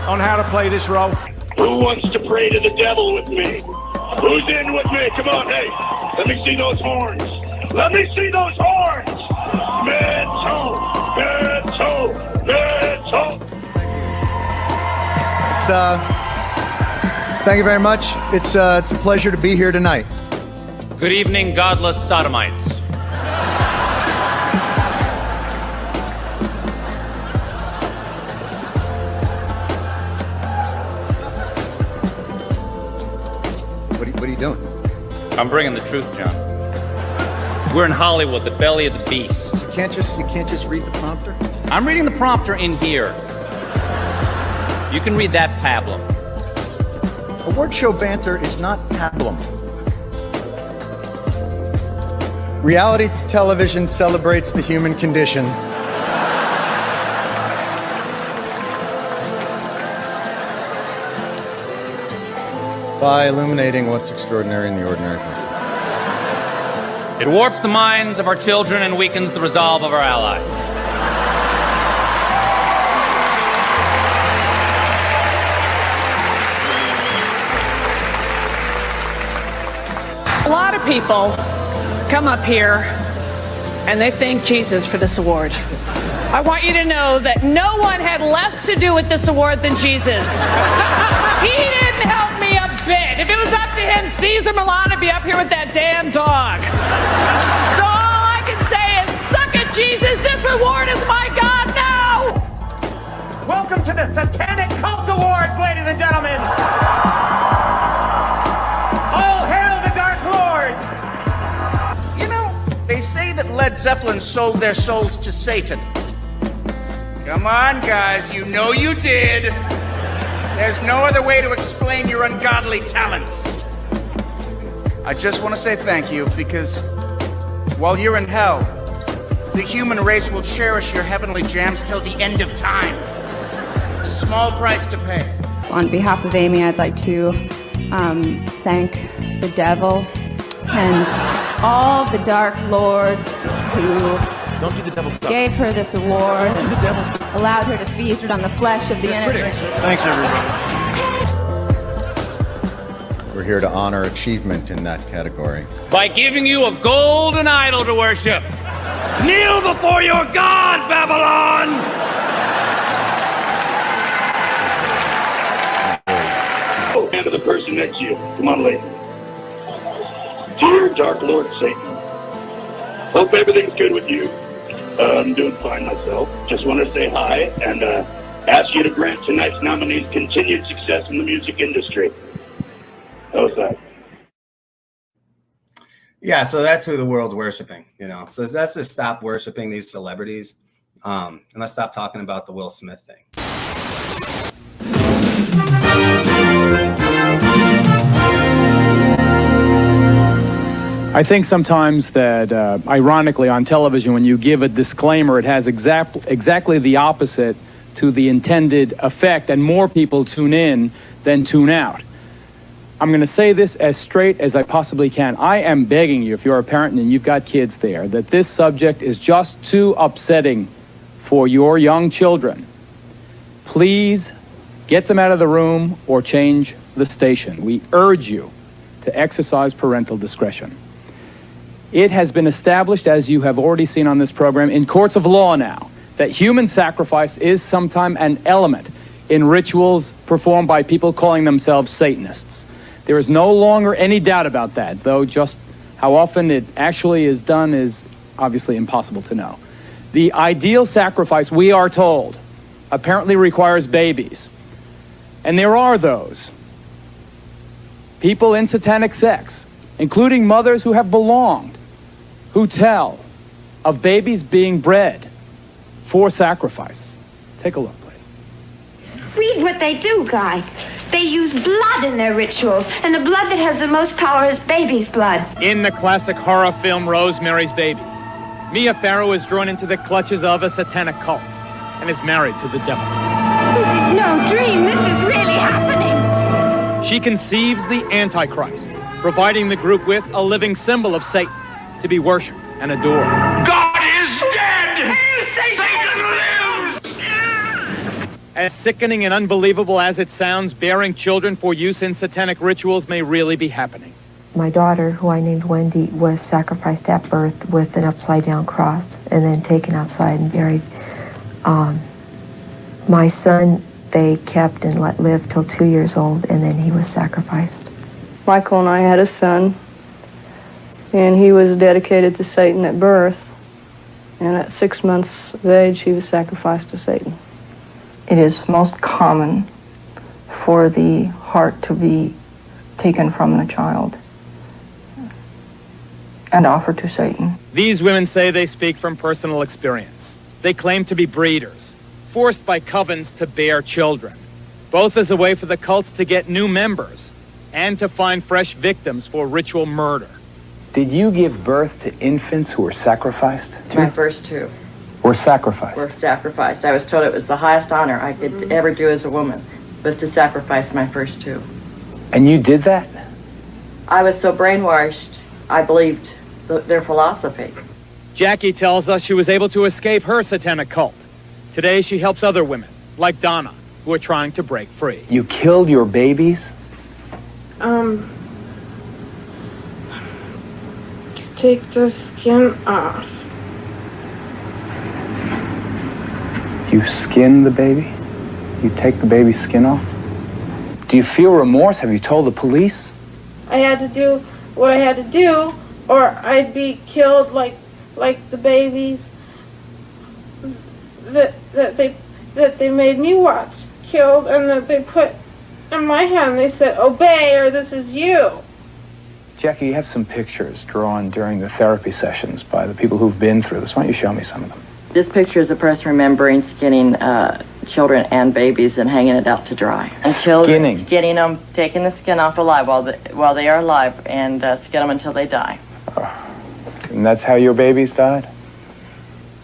on how to play this role. Who wants to pray to the devil with me? Who's in with me? Come on, hey, let me see those horns. Let me see those horns. Metal, metal, metal. Thank you very much. It's a pleasure to be here tonight. Good evening, godless sodomites. What are you doing? I'm bringing the truth, John. We're in Hollywood, the belly of the beast. You can't just read the prompter? I'm reading the prompter in here. You can read that pablum. Award show banter is not pablum. Reality television celebrates the human condition. By illuminating what's extraordinary in the ordinary. It warps the minds of our children and weakens the resolve of our allies. A lot of people come up here and they thank Jesus for this award. I want you to know that no one had less to do with this award than Jesus. He didn't help me a bit. If it was up to him, Caesar Milan would be up here with that damn dog. So all I can say is, suck it, Jesus. This award is my God now. Welcome to the Satanic Cult Awards, ladies and gentlemen. All hail the Dark Lord. You know, they say that Led Zeppelin sold their souls to Satan. Come on, guys, you know you did. There's no other way to explain your ungodly talents. I just want to say thank you, because while you're in hell, the human race will cherish your heavenly gems till the end of time. A small price to pay. On behalf of Amy, I'd like to thank the devil and all the dark lords who gave her this award, allowed her to feast on the flesh of the innocent. Thanks, everybody. We're here to honor achievement in that category. By giving you a golden idol to worship. Kneel before your God, Babylon! Oh, hand to the person next to you. Come on, lady. Dear Dark Lord Satan, hope everything's good with you. I'm doing fine myself. Just want to say hi and ask you to grant tonight's nominees continued success in the music industry. How's that? Yeah, so that's who the world's worshiping, you know. So let's just stop worshiping these celebrities, and let's stop talking about the Will Smith thing. I think sometimes that, ironically, on television, when you give a disclaimer, it has exactly the opposite to the intended effect, and more people tune in than tune out. I'm going to say this as straight as I possibly can. I am begging you, if you're a parent and you've got kids there, that this subject is just too upsetting for your young children. Please get them out of the room or change the station. We urge you to exercise parental discretion. It has been established, as you have already seen on this program, in courts of law now, that human sacrifice is sometimes an element in rituals performed by people calling themselves Satanists. There is no longer any doubt about that, though just how often it actually is done is obviously impossible to know. The ideal sacrifice, we are told, apparently requires babies. And there are those people in satanic sex, including mothers who have belonged, who tell of babies being bred for sacrifice. Take a look, please. Read what they do, Guy. They use blood in their rituals, and the blood that has the most power is baby's blood. In the classic horror film Rosemary's Baby, Mia Farrow is drawn into the clutches of a satanic cult and is married to the devil. This is no dream. This is really happening. She conceives the Antichrist, providing the group with a living symbol of Satan to be worshipped and adored. God is dead! Satan lives! As sickening and unbelievable as it sounds, bearing children for use in satanic rituals may really be happening. My daughter, who I named Wendy, was sacrificed at birth with an upside-down cross and then taken outside and buried. My son, they kept and let live till 2 years old, and then he was sacrificed. Michael and I had a son, and he was dedicated to Satan at birth, and at 6 months of age, he was sacrificed to Satan. It is most common for the heart to be taken from the child and offered to Satan. These women say they speak from personal experience. They claim to be breeders, forced by covens to bear children, both as a way for the cults to get new members and to find fresh victims for ritual murder. Did you give birth to infants who were sacrificed? My first two Were sacrificed? were sacrificed. I was told it was the highest honor I could ever do as a woman, was to sacrifice my first two. And you did that? I was so brainwashed, I believed their philosophy. Jackie tells us she was able to escape her satanic cult. Today she helps other women, like Donna, who are trying to break free. You killed your babies? Take the skin off. You skin the baby? You take the baby's skin off? Do you feel remorse? Have you told the police? I had to do what I had to do, or I'd be killed like the babies that they made me watch killed, and that they put in my hand. They said, "Obey, or this is you." Jackie, you have some pictures drawn during the therapy sessions by the people who've been through this. Why don't you show me some of them? This picture is a person remembering skinning children and babies and hanging it out to dry. Until skinning them, taking the skin off alive while they are alive, and skin them until they die. And that's how your babies died?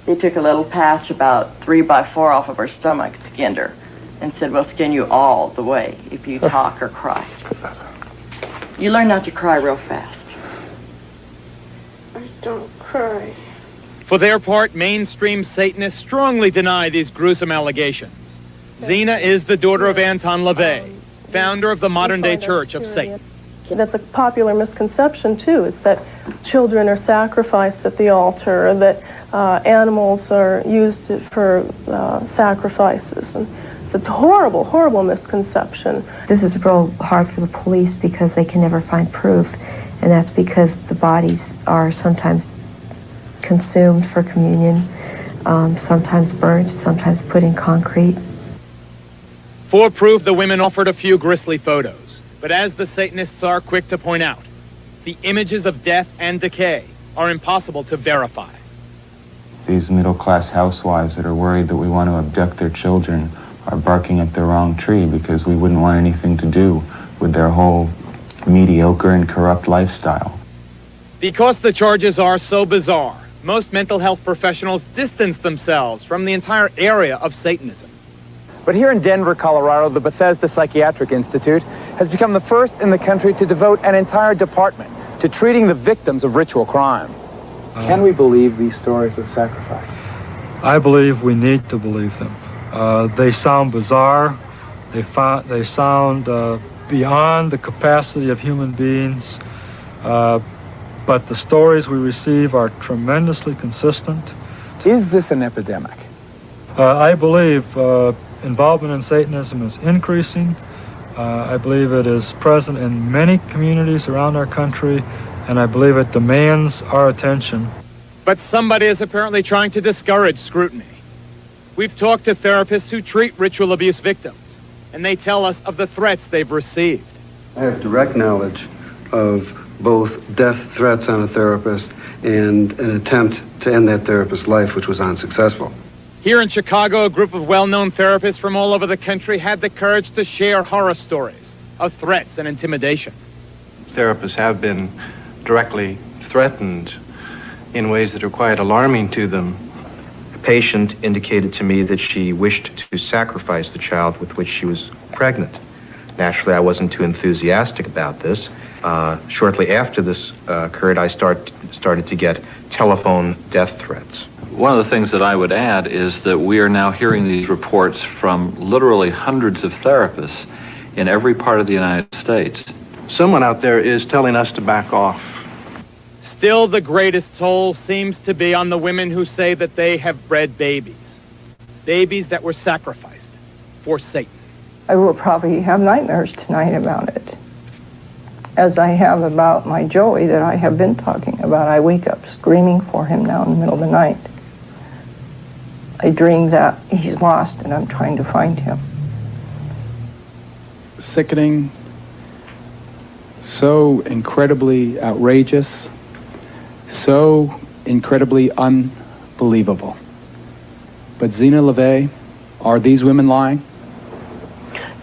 They took a little patch about 3 by 4 off of her stomach, skinned her, and said, we'll skin you all the way if you talk or cry. You learn not to cry real fast. I don't cry. For their part, mainstream Satanists strongly deny these gruesome allegations. Zena is the daughter of Anton LaVey, founder of the modern-day Church of Satan. That's a popular misconception, too, is that children are sacrificed at the altar, or that animals are used for sacrifices. And it's a horrible, horrible misconception. This is real hard for the police because they can never find proof, and that's because the bodies are sometimes consumed for communion, sometimes burnt, sometimes put in concrete. For proof, the women offered a few grisly photos. But as the Satanists are quick to point out, the images of death and decay are impossible to verify. These middle-class housewives that are worried that we want to abduct their children are barking at the wrong tree because we wouldn't want anything to do with their whole mediocre and corrupt lifestyle. Because the charges are so bizarre, most mental health professionals distance themselves from the entire area of Satanism. But here in Denver, Colorado, the Bethesda Psychiatric Institute has become the first in the country to devote an entire department to treating the victims of ritual crime. Can we believe these stories of sacrifice? I believe we need to believe them. They sound bizarre. They sound beyond the capacity of human beings. But the stories we receive are tremendously consistent. Is this an epidemic? I believe involvement in Satanism is increasing. I believe it is present in many communities around our country, and I believe it demands our attention. But somebody is apparently trying to discourage scrutiny. We've talked to therapists who treat ritual abuse victims, and they tell us of the threats they've received. I have direct knowledge of both death threats on a therapist and an attempt to end that therapist's life, which was unsuccessful. Here in Chicago, a group of well-known therapists from all over the country had the courage to share horror stories of threats and intimidation. Therapists have been directly threatened in ways that are quite alarming to them. A patient indicated to me that she wished to sacrifice the child with which she was pregnant. Naturally, I wasn't too enthusiastic about this. Shortly after this occurred, I started to get telephone death threats. One of the things that I would add is that we are now hearing these reports from literally hundreds of therapists in every part of the United States. Someone out there is telling us to back off. Still, the greatest toll seems to be on the women who say that they have bred babies. Babies that were sacrificed for Satan. I will probably have nightmares tonight about it, as I have about my Joey that I have been talking about. I wake up screaming for him now in the middle of the night. I dream that he's lost and I'm trying to find him. Sickening, so incredibly outrageous, so incredibly unbelievable. But Zena LaVey, are these women lying?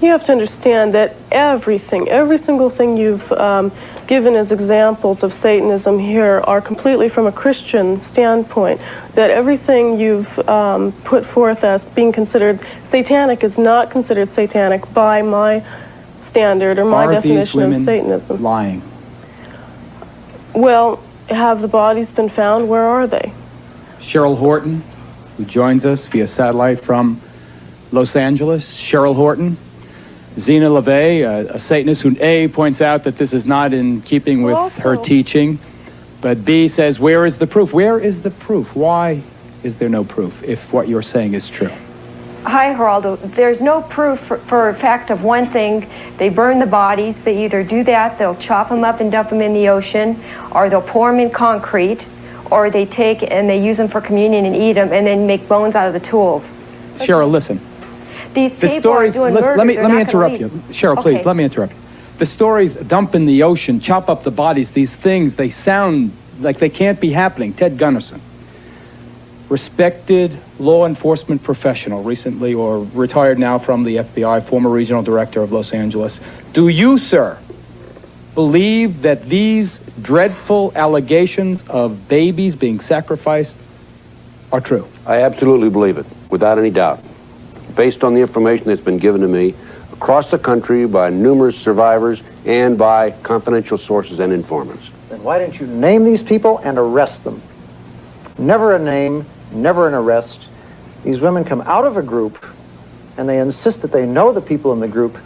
You have to understand that every single thing you've given as examples of Satanism here are completely from a Christian standpoint. That everything you've put forth as being considered satanic is not considered satanic by my standard or my definition of Satanism. Are these women lying? Well, have the bodies been found? Where are they? Cheryl Horton, who joins us via satellite from Los Angeles. Cheryl Horton. Zena LaVey, a Satanist who A, points out that this is not in keeping with her teaching, but B, says, where is the proof? Where is the proof? Why is there no proof if what you're saying is true? Hi, Geraldo. There's no proof for a fact of one thing. They burn the bodies. They either do that, they'll chop them up and dump them in the ocean, or they'll pour them in concrete, or they take and they use them for communion and eat them and then make bones out of the tools. Cheryl, listen. These people are doing murders. Let me interrupt you. Cheryl, please, let me interrupt you. The stories, dump in the ocean, chop up the bodies, these things, they sound like they can't be happening. Ted Gunnarsson. respected law enforcement professional, recently or retired now from the FBI, former regional director of Los Angeles. Do you, sir, believe that these dreadful allegations of babies being sacrificed are true? I absolutely believe it, without any doubt. Based on the information that's been given to me across the country by numerous survivors and by confidential sources and informants. Then why didn't you name these people and arrest them? Never a name, never an arrest. These women come out of a group and they insist that they know the people in the group,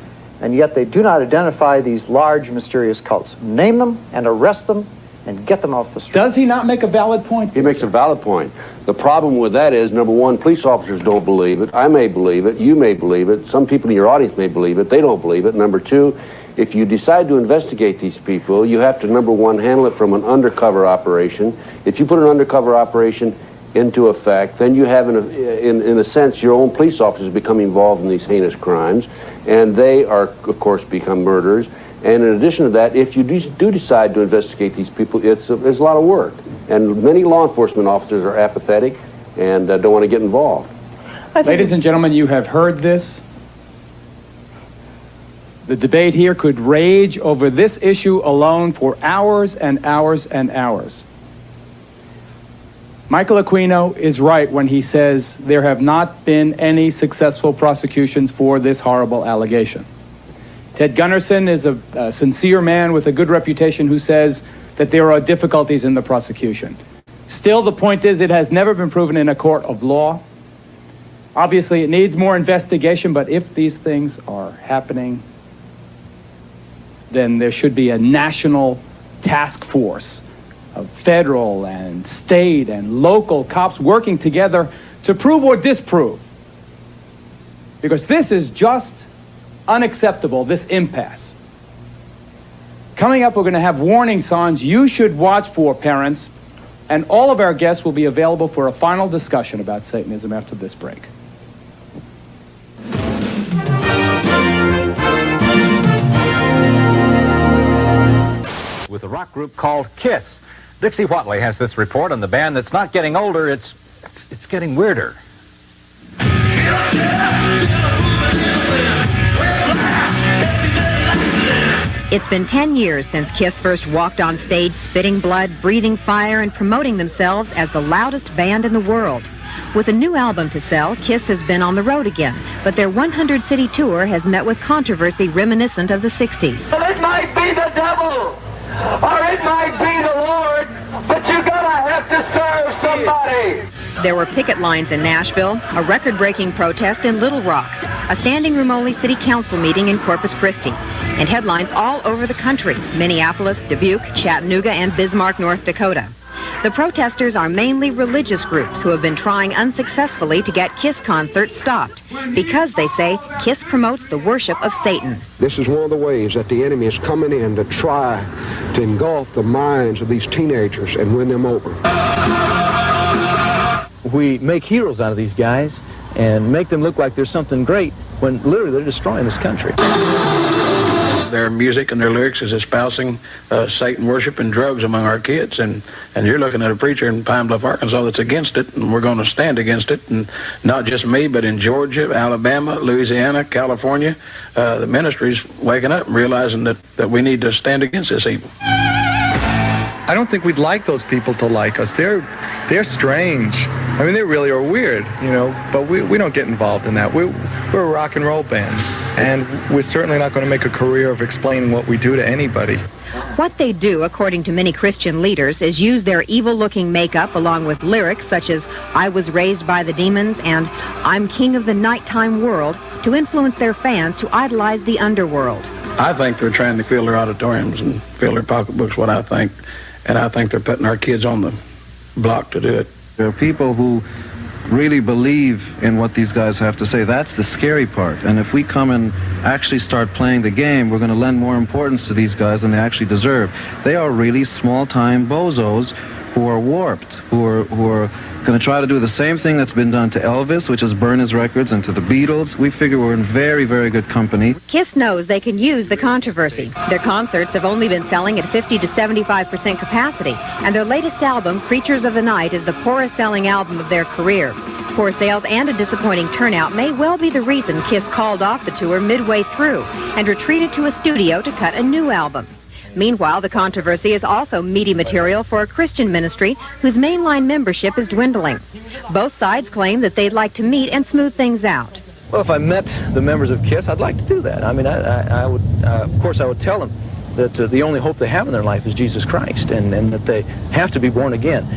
and yet they do not identify these large mysterious cults. Name them and arrest them and get them off the street. Does he not make a valid point? He makes a valid point. The problem with that is, number one, police officers don't believe it. I may believe it. You may believe it. Some people in your audience may believe it. They don't believe it. Number two, if you decide to investigate these people, you have to, number one, handle it from an undercover operation. If you put an undercover operation into effect, then you have, in a sense, your own police officers become involved in these heinous crimes, and they are, of course, become murderers. And in addition to that, if you do decide to investigate these people, there's a lot of work. And many law enforcement officers are apathetic and don't want to get involved. Ladies and gentlemen, you have heard this. The debate here could rage over this issue alone for hours and hours and hours. Michael Aquino is right when he says there have not been any successful prosecutions for this horrible allegation. Ted Gunnarsson is a sincere man with a good reputation who says that there are difficulties in the prosecution. Still, the point is it has never been proven in a court of law. Obviously, it needs more investigation, but if these things are happening, then there should be a national task force of federal and state and local cops working together to prove or disprove. Because this is just unacceptable, this impasse. Coming up, we're going to have warning signs you should watch for, parents, and all of our guests will be available for a final discussion about Satanism after this break. With a rock group called KISS. Dixie Watley has this report on the band that's not getting older, it's getting weirder. It's been 10 years since KISS first walked on stage spitting blood, breathing fire, and promoting themselves as the loudest band in the world. With a new album to sell, KISS has been on the road again, but their 100-city tour has met with controversy reminiscent of the 60s. Well, it might be the devil, or it might be the Lord, but you gotta have to serve somebody. There were picket lines in Nashville, a record-breaking protest in Little Rock, a standing-room-only city council meeting in Corpus Christi, and headlines all over the country: Minneapolis, Dubuque, Chattanooga, and Bismarck, North Dakota. The protesters are mainly religious groups who have been trying unsuccessfully to get KISS concerts stopped because, they say, KISS promotes the worship of Satan. This is one of the ways that the enemy is coming in to try to engulf the minds of these teenagers and win them over. We make heroes out of these guys and make them look like they're something great when literally they're destroying this country. Their music and their lyrics is espousing Satan worship and drugs among our kids, and you're looking at a preacher in Pine Bluff, Arkansas that's against it, and we're going to stand against it, and not just me, but in Georgia, Alabama, Louisiana, California, the ministry's waking up and realizing that we need to stand against this evil. I don't think we'd like those people to like us. They're strange. I mean, they really are weird, you know, but we don't get involved in that. We're a rock and roll band, and we're certainly not going to make a career of explaining what we do to anybody. What they do, according to many Christian leaders, is use their evil-looking makeup along with lyrics such as "I was raised by the demons" and "I'm king of the nighttime world" to influence their fans to idolize the underworld. I think they're trying to fill their auditoriums and fill their pocketbooks, what I think, and I think they're putting our kids on the block to do it. There are people who really believe in what these guys have to say. That's the scary part. And if we come and actually start playing the game, we're going to lend more importance to these guys than they actually deserve. They are really small-time bozos who who are warped, who are going to try to do the same thing that's been done to Elvis, which is burn his records, and to the Beatles. We figure we're in very, very good company. KISS knows they can use the controversy. Their concerts have only been selling at 50 to 75% capacity, and their latest album, Creatures of the Night, is the poorest selling album of their career. Poor sales and a disappointing turnout may well be the reason KISS called off the tour midway through and retreated to a studio to cut a new album. Meanwhile, the controversy is also meaty material for a Christian ministry whose mainline membership is dwindling. Both sides claim that they'd like to meet and smooth things out. Well, if I met the members of KISS, I'd like to do that. I mean, I would, of course, I would tell them that the only hope they have in their life is Jesus Christ, and that they have to be born again.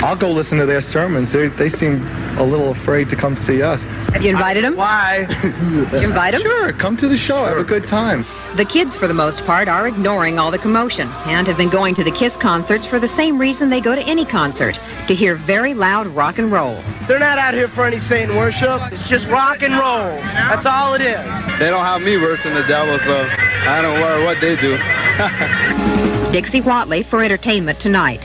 I'll go listen to their sermons. They seem a little afraid to come see us. Have you invited them? Why? Did you invite them? Sure, come to the show. Have a good time. The kids, for the most part, are ignoring all the commotion and have been going to the KISS concerts for the same reason they go to any concert, to hear very loud rock and roll. They're not out here for any Satan worship. It's just rock and roll. That's all it is. They don't have me worshiping the devil, so I don't worry what they do. Dixie Watley for Entertainment Tonight.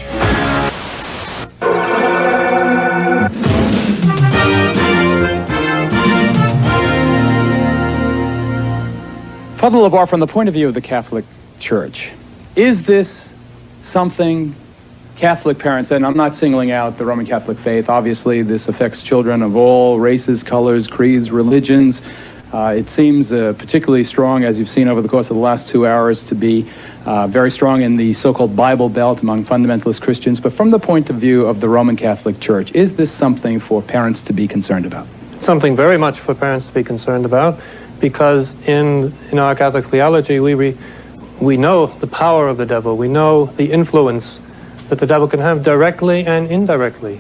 Father LeBar, from the point of view of the Catholic Church, is this something Catholic parents, and I'm not singling out the Roman Catholic faith, obviously this affects children of all races, colors, creeds, religions. It seems particularly strong, as you've seen over the course of the last 2 hours, to be very strong in the so-called Bible Belt among fundamentalist Christians. But from the point of view of the Roman Catholic Church, is this something for parents to be concerned about? Something very much for parents to be concerned about, because in our Catholic theology, we know the power of the devil. We know the influence that the devil can have directly and indirectly.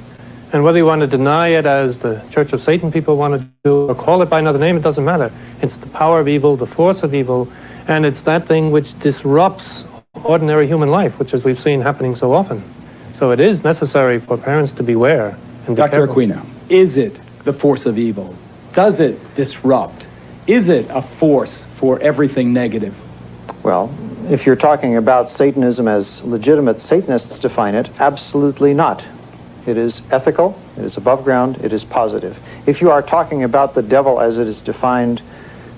And whether you want to deny it, as the Church of Satan people want to do, or call it by another name, it doesn't matter. It's the power of evil, the force of evil, and it's that thing which disrupts ordinary human life, which, as we've seen, happening so often. So it is necessary for parents to beware and be Dr. careful. Aquino, is it the force of evil? Does it disrupt? Is it a force for everything negative? Well, if you're talking about Satanism as legitimate Satanists define it, absolutely not. It is ethical, it is above ground, it is positive. If you are talking about the devil as it is defined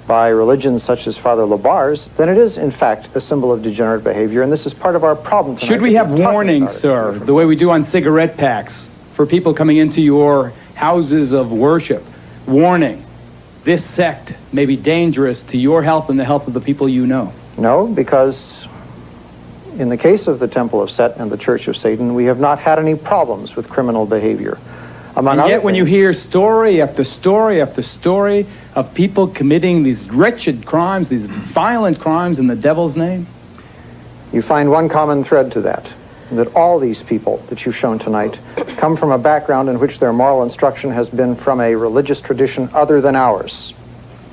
by religions such as Father LeBar's, then it is, in fact, a symbol of degenerate behavior, and this is part of our problem tonight. Should we have warnings, sir, the way we do on cigarette packs, for people coming into your houses of worship? Warning, this sect may be dangerous to your health and the health of the people you know. No, because in the case of the Temple of Set and the Church of Satan, we have not had any problems with criminal behavior. Among and other yet when you things, hear story after story after story of people committing these wretched crimes, these violent crimes in the devil's name, you find one common thread to that all these people that you've shown tonight come from a background in which their moral instruction has been from a religious tradition other than ours.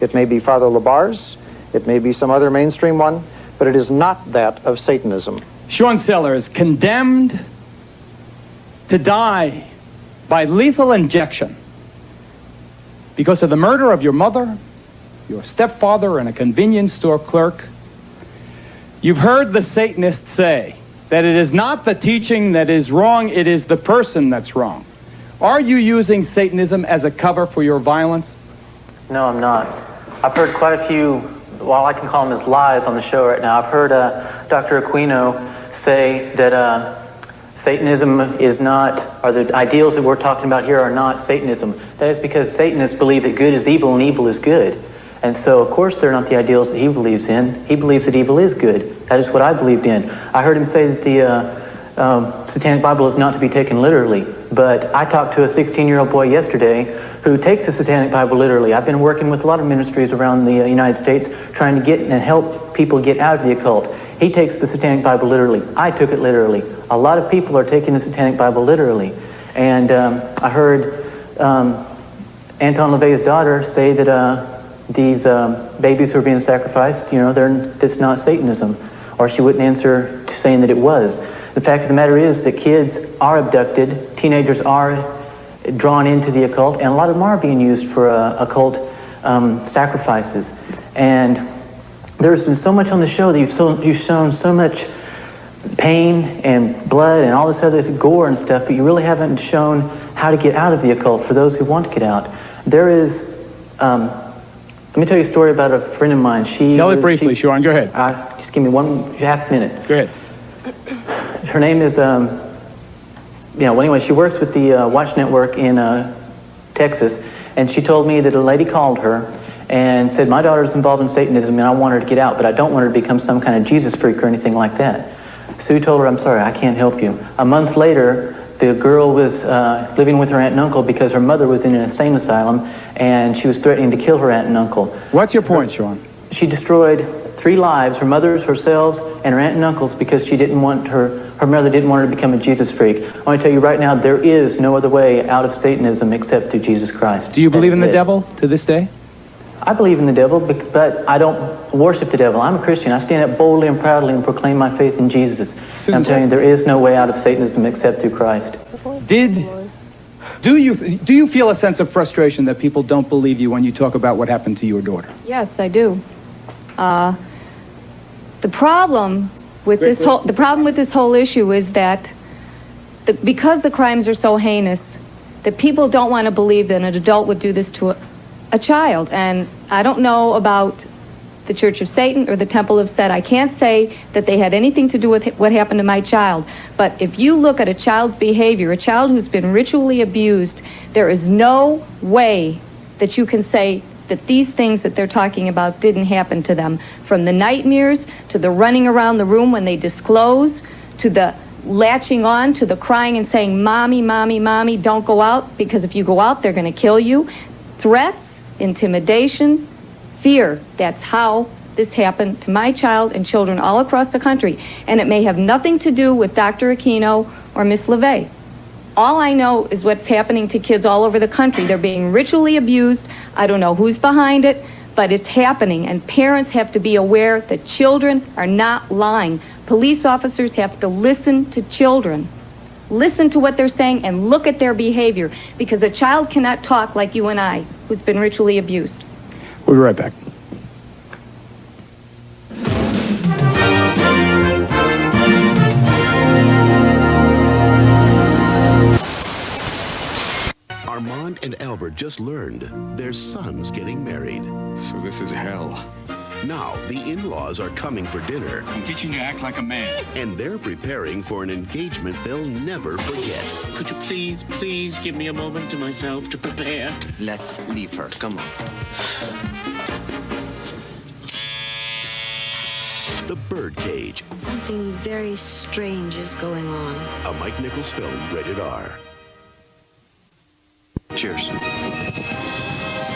It may be Father LeBar's, it may be some other mainstream one, but it is not that of Satanism. Sean Sellers, condemned to die by lethal injection because of the murder of your mother, your stepfather, and a convenience store clerk. You've heard the Satanists say that it is not the teaching that is wrong, it is the person that's wrong. Are you using Satanism as a cover for your violence? No, I'm not. I've heard quite a few, well, I can call them as lies on the show right now. I've heard Dr. Aquino say that Satanism is not, or the ideals that we're talking about here are not Satanism. That is because Satanists believe that good is evil and evil is good. And so, of course, they're not the ideals that he believes in. He believes that evil is good. That is what I believed in. I heard him say that the Satanic Bible is not to be taken literally. But I talked to a 16-year-old boy yesterday who takes the Satanic Bible literally. I've been working with a lot of ministries around the United States trying to get and help people get out of the occult. He takes the Satanic Bible literally. I took it literally. A lot of people are taking the Satanic Bible literally. And I heard Anton LaVey's daughter say that these babies who are being sacrificed, you know, it's not Satanism. Or she wouldn't answer to saying that it was. The fact of the matter is that kids are abducted, teenagers are drawn into the occult, and a lot of them are being used for occult sacrifices. And there's been so much on the show that you've shown so much pain and blood and all this other gore and stuff, but you really haven't shown how to get out of the occult for those who want to get out. There is, let me tell you a story about a friend of mine. Tell it briefly, Sean. Go ahead. Just give me 1.5 minutes. Go ahead. Her name is, well, anyway, she works with the Watch Network in Texas, and she told me that a lady called her and said, my daughter's involved in Satanism and I want her to get out, but I don't want her to become some kind of Jesus freak or anything like that. Sue told her, I'm sorry, I can't help you. A month later, the girl was living with her aunt and uncle because her mother was in an insane asylum and she was threatening to kill her aunt and uncle. What's your point, Sean? She destroyed 3 lives, her mother's, herself, and her aunt and uncle's, because she didn't want her mother didn't want her to become a Jesus freak. I want to tell you right now, there is no other way out of Satanism except through Jesus Christ. Do you believe in the devil to this day? I believe in the devil, but I don't worship the devil. I'm a Christian. I stand up boldly and proudly and proclaim my faith in Jesus. I'm telling you, there is no way out of Satanism except through Christ. Do you feel a sense of frustration that people don't believe you when you talk about what happened to your daughter? Yes, I do. The problem with this whole issue is that because the crimes are so heinous, that people don't want to believe that an adult would do this to a child. And I don't know about the Church of Satan or the Temple of Set. I can't say that they had anything to do with what happened to my child. But if you look at a child's behavior, a child who's been ritually abused, there is no way that you can say that these things that they're talking about didn't happen to them. From the nightmares, to the running around the room when they disclose, to the latching on, to the crying and saying, Mommy, Mommy, Mommy, don't go out, because if you go out, they're going to kill you. Threats, intimidation, fear. That's how this happened to my child and children all across the country. And it may have nothing to do with Dr. Aquino or Miss LeVay. All I know is what's happening to kids all over the country. They're being ritually abused. I don't know who's behind it, but it's happening. And parents have to be aware that children are not lying. Police officers have to listen to children. Listen to what they're saying and look at their behavior, because a child cannot talk like you and I, who's been ritually abused. We'll be right back. Armand and Albert just learned their son's getting married. So this is hell. Now, the in-laws are coming for dinner. I'm teaching you to act like a man. And they're preparing for an engagement they'll never forget. Could you please give me a moment to myself to prepare? Let's leave her. Come on. The Birdcage. Something very strange is going on. A Mike Nichols film, rated R. Cheers.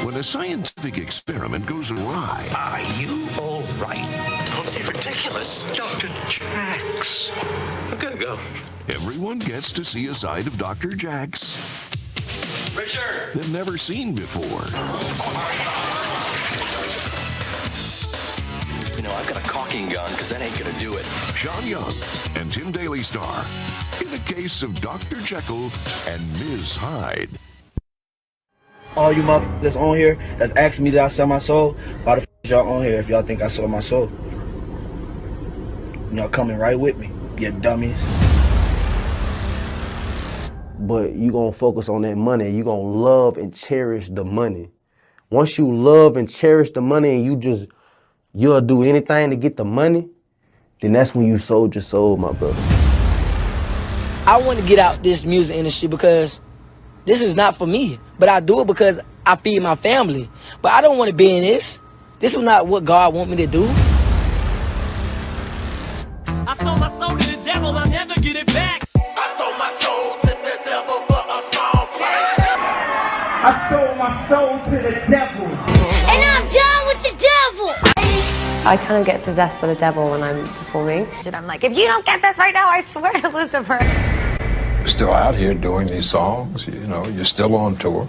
When a scientific experiment goes awry... Are you all right? Don't be ridiculous. Dr. Jax. I've got to go. Everyone gets to see a side of Dr. Jax Richard! they've never seen before. You know, I've got a caulking gun, because that ain't gonna do it. Sean Young and Tim Daly star in a case of Dr. Jekyll and Ms. Hyde. All you motherfuckers that's on here that's asking me did I sell my soul, why the f y'all on here if y'all think I sold my soul? Y'all coming right with me, you dummies. But you gonna focus on that money, you gonna love and cherish the money. Once you love and cherish the money and you'll do anything to get the money, then that's when you sold your soul, my brother. I want to get out this music industry because this is not for me, but I do it because I feed my family. But I don't want to be in this. This is not what God want me to do. I sold my soul to the devil, I'll never get it back. I sold my soul to the devil for a small price. I sold my soul to the devil. And I'm done with the devil. I kind of get possessed by the devil when I'm performing. And I'm like, if you don't get this right now, I swear to Lucifer. You're still out here doing these songs, you know, you're still on tour.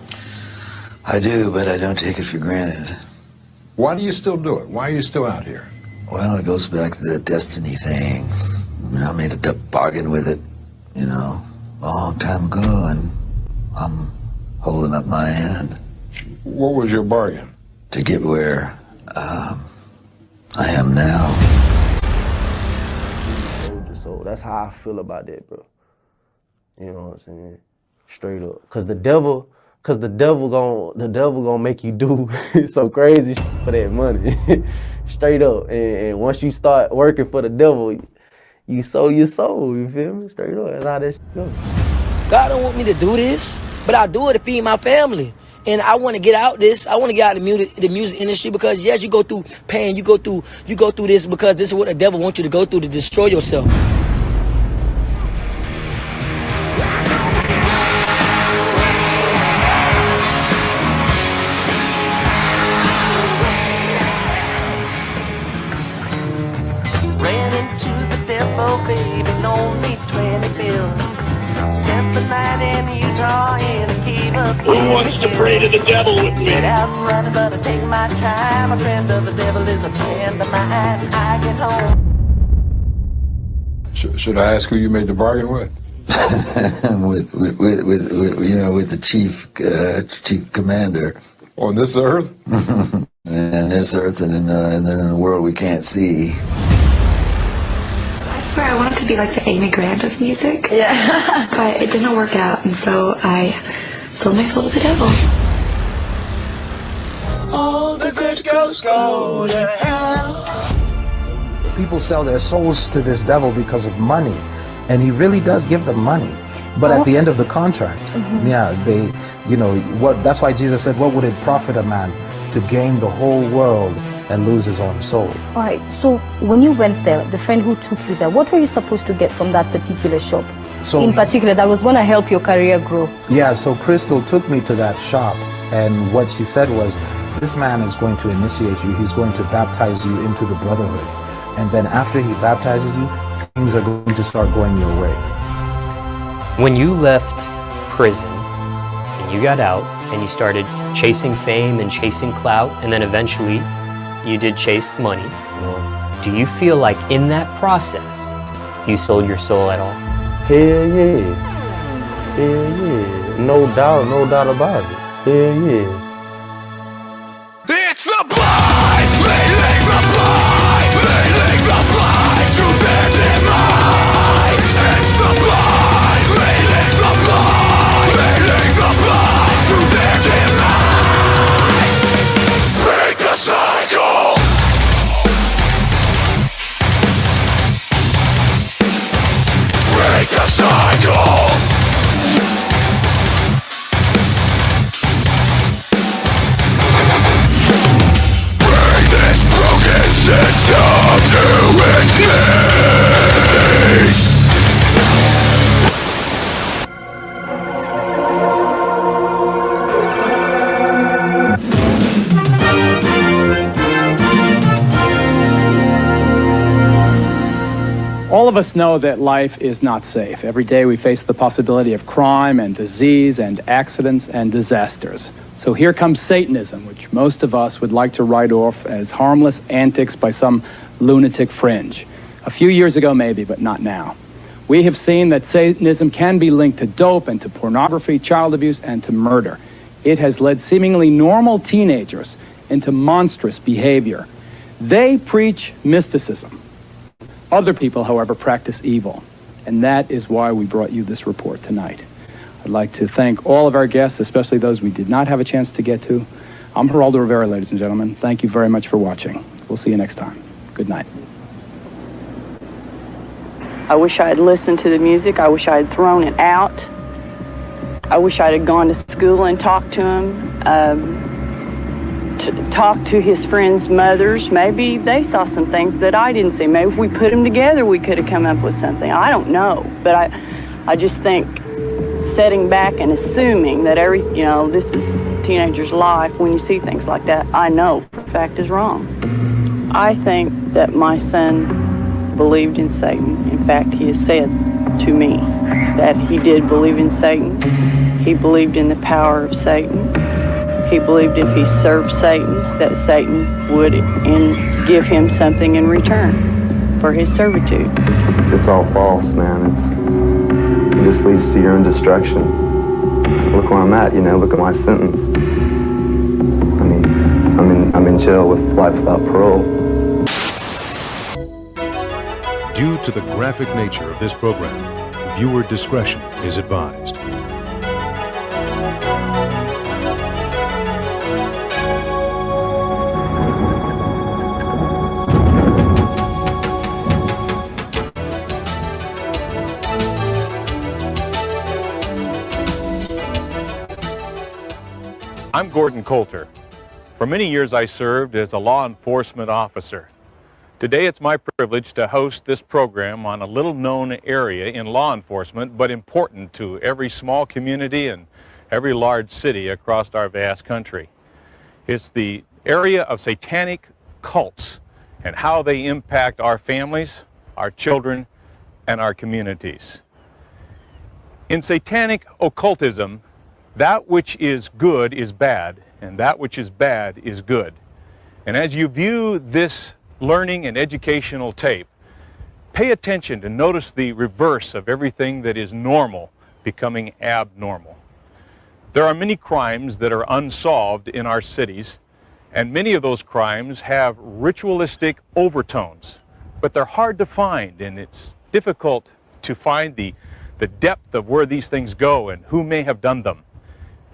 I do, but I don't take it for granted. Why do you still do it? Why are you still out here? Well, it goes back to the destiny thing. I mean, I made a bargain with it, you know, a long time ago, and I'm holding up my end. What was your bargain? To get where I am now. That's how I feel about that, bro. You know what I'm saying? Straight up. Cause the devil gonna make you do some crazy shit for that money. Straight up. And once you start working for the devil, you sow your soul, you feel me? Straight up. That's how that shit goes. God don't want me to do this, but I do it to feed my family. And I want to get out this. I want to get out of the music industry because yes, you go through pain. You go through this because this is what the devil wants you to go through to destroy yourself. Ran into the devil, baby, loaned me 20 bills. Spent the night in Utah in a cave up. Who wants to pray to the devil with me? Set out and running, but I take my time. A friend of the devil is a friend of mine. I get home. Should I ask who you made the bargain with? with the chief commander. On this earth? And this earth, and then in the world we can't see. I swear I wanted to be like the Amy Grant of music. Yeah. But it didn't work out, and so I sold my soul to the devil. All the good girls go to hell. People sell their souls to this devil because of money, and he really does give them money. But at the end of the contract, that's why Jesus said, what would it profit a man to gain the whole world and lose his own soul? All right, so when you went there, the friend who took you there, what were you supposed to get from that particular shop? So, in particular, that was going to help your career grow. Yeah, so Crystal took me to that shop, and what she said was, this man is going to initiate you, he's going to baptize you into the brotherhood. And then after he baptizes you, things are going to start going your way. When you left prison and you got out and you started chasing fame and chasing clout, and then eventually you did chase money, do you feel like in that process you sold your soul at all? Hell yeah. Hell yeah. No doubt about it. Hell yeah. It's the blind, leading the blind, leading the blind to their demise. It's the blind, leading the blind, leading the blind to their demise. Break the cycle. Break the cycle. System to its knees. All of us know that life is not safe. Every day we face the possibility of crime and disease and accidents and disasters. So here comes Satanism, which most of us would like to write off as harmless antics by some lunatic fringe. A few years ago maybe, but not now. We have seen that Satanism can be linked to dope and to pornography, child abuse, and to murder. It has led seemingly normal teenagers into monstrous behavior. They preach mysticism. Other people, however, practice evil. And that is why we brought you this report tonight. I'd like to thank all of our guests, especially those we did not have a chance to get to. I'm Geraldo Rivera, ladies and gentlemen. Thank you very much for watching. We'll see you next time. Good night. I wish I had listened to the music. I wish I had thrown it out. I wish I had gone to school and talked to him, talked to his friends' mothers. Maybe they saw some things that I didn't see. Maybe if we put them together, we could have come up with something. I don't know. But I just think setting back and assuming that this is a teenager's life, when you see things like that, I know for a fact is wrong. I think that my son believed in Satan. In fact, he has said to me that he did believe in Satan. He believed in the power of Satan. He believed if he served Satan, that Satan would give him something in return for his servitude. It's all false, man. It just leads to your own destruction. Look where I'm at, look at my sentence. I mean, I'm in jail with life without parole. Do Due to the graphic nature of this program, viewer discretion is advised. I'm Gordon Coulter. For many years I served as a law enforcement officer. Today it's my privilege to host this program on a little-known area in law enforcement, but important to every small community and every large city across our vast country. It's the area of satanic cults and how they impact our families, our children, and our communities. In satanic occultism, that which is good is bad, and that which is bad is good. And as you view this learning and educational tape, pay attention to notice the reverse of everything that is normal becoming abnormal. There are many crimes that are unsolved in our cities, and many of those crimes have ritualistic overtones, but they're hard to find, and it's difficult to find the depth of where these things go and who may have done them.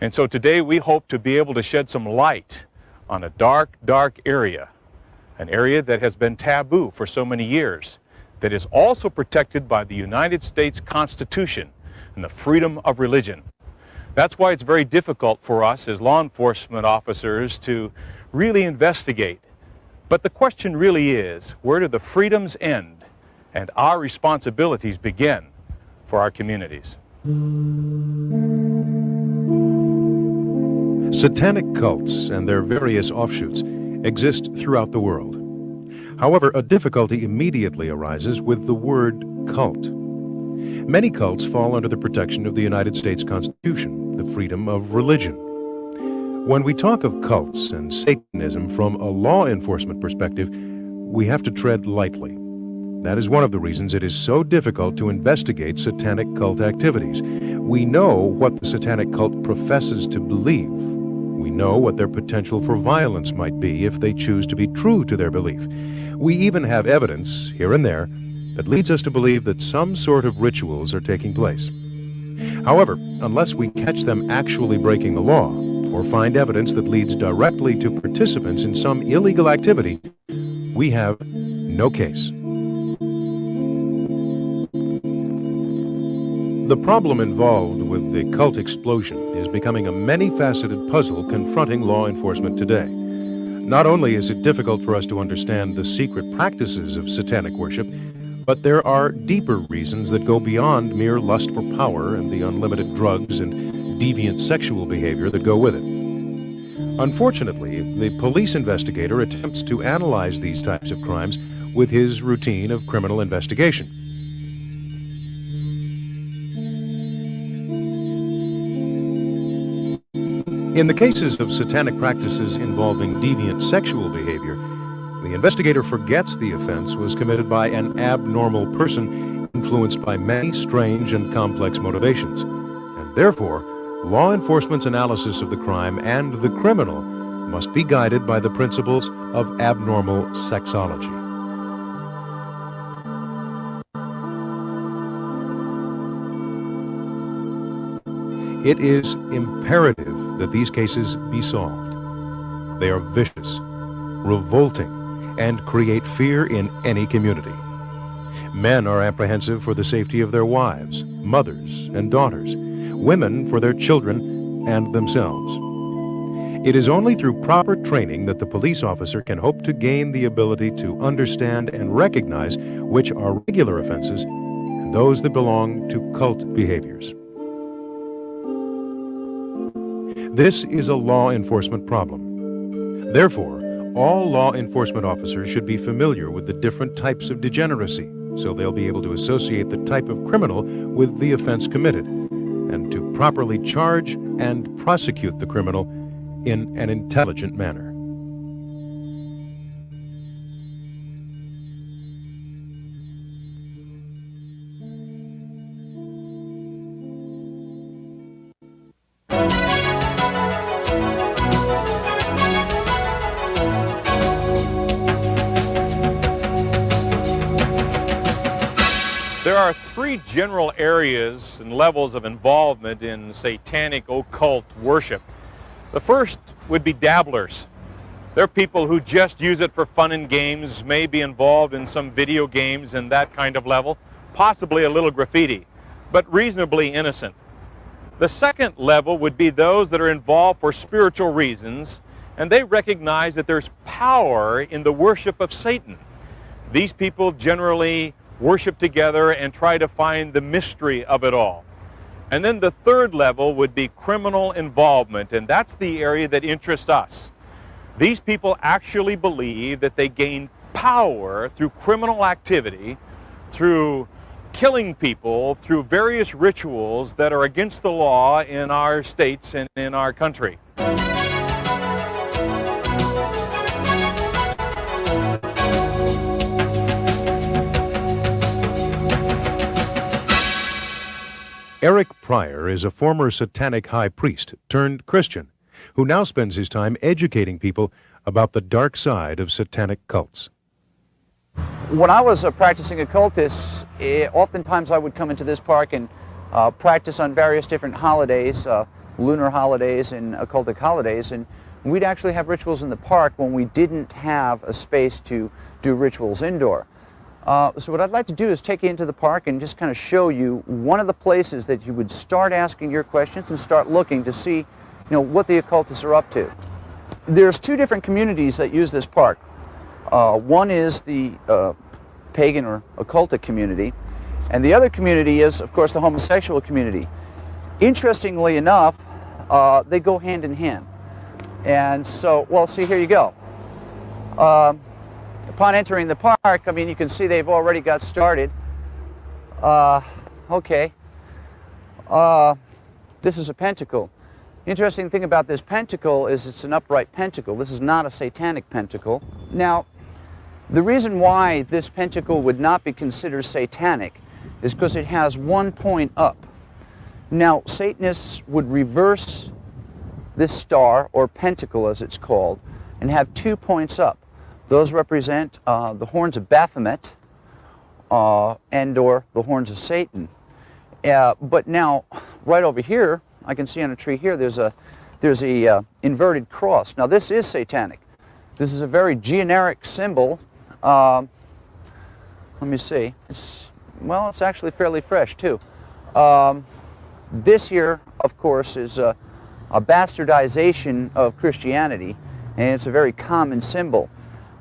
And so today we hope to be able to shed some light on a dark, dark area, an area that has been taboo for so many years, that is also protected by the United States Constitution and the freedom of religion. That's why it's very difficult for us as law enforcement officers to really investigate. But the question really is, where do the freedoms end and our responsibilities begin for our communities? Satanic cults and their various offshoots exist throughout the world. However, a difficulty immediately arises with the word cult. Many cults fall under the protection of the United States Constitution, the freedom of religion. When we talk of cults and Satanism from a law enforcement perspective, we have to tread lightly. That is one of the reasons it is so difficult to investigate satanic cult activities. We know what the satanic cult professes to believe. We know what their potential for violence might be if they choose to be true to their belief. We even have evidence, here and there, that leads us to believe that some sort of rituals are taking place. However, unless we catch them actually breaking the law, or find evidence that leads directly to participants in some illegal activity, we have no case. The problem involved with the cult explosion is becoming a many-faceted puzzle confronting law enforcement today. Not only is it difficult for us to understand the secret practices of satanic worship, but there are deeper reasons that go beyond mere lust for power and the unlimited drugs and deviant sexual behavior that go with it. Unfortunately, the police investigator attempts to analyze these types of crimes with his routine of criminal investigation. In the cases of satanic practices involving deviant sexual behavior, the investigator forgets the offense was committed by an abnormal person influenced by many strange and complex motivations, and therefore, law enforcement's analysis of the crime and the criminal must be guided by the principles of abnormal sexology. It is imperative that these cases be solved. They are vicious, revolting, and create fear in any community. Men are apprehensive for the safety of their wives, mothers, and daughters, women for their children and themselves. It is only through proper training that the police officer can hope to gain the ability to understand and recognize which are regular offenses and those that belong to cult behaviors. This is a law enforcement problem. Therefore, all law enforcement officers should be familiar with the different types of degeneracy, so they'll be able to associate the type of criminal with the offense committed, and to properly charge and prosecute the criminal in an intelligent manner. three general areas and levels of involvement in satanic occult worship. The first would be dabblers. They're people who just use it for fun and games, may be involved in some video games and that kind of level, possibly a little graffiti, but reasonably innocent. The second level would be those that are involved for spiritual reasons, and they recognize that there's power in the worship of Satan. These people generally worship together and try to find the mystery of it all. And then the third level would be criminal involvement, and that's the area that interests us. These people actually believe that they gain power through criminal activity, through killing people, through various rituals that are against the law in our states and in our country. Eric Pryor is a former Satanic high priest turned Christian who now spends his time educating people about the dark side of Satanic cults. When I was a practicing occultist, oftentimes I would come into this park and practice on various different holidays, lunar holidays and occultic holidays, and we'd actually have rituals in the park when we didn't have a space to do rituals indoor. So what I'd like to do is take you into the park and just kind of show you one of the places that you would start asking your questions and start looking to see, what the occultists are up to. There's two different communities that use this park. One is the pagan or occultic community, and the other community is, of course, the homosexual community. Interestingly enough, they go hand in hand. And so, well, see, here you go. Upon entering the park, you can see they've already got started. Okay. This is a pentacle. The interesting thing about this pentacle is it's an upright pentacle. This is not a satanic pentacle. Now, the reason why this pentacle would not be considered satanic is because it has one point up. Now, Satanists would reverse this star, or pentacle as it's called, and have 2 points up. Those represent the horns of Baphomet and or the horns of Satan. But now, right over here, I can see on a tree here, there's a inverted cross. Now this is satanic. This is a very generic symbol. Let me see. It's actually fairly fresh too. This here, of course, is a bastardization of Christianity, and it's a very common symbol.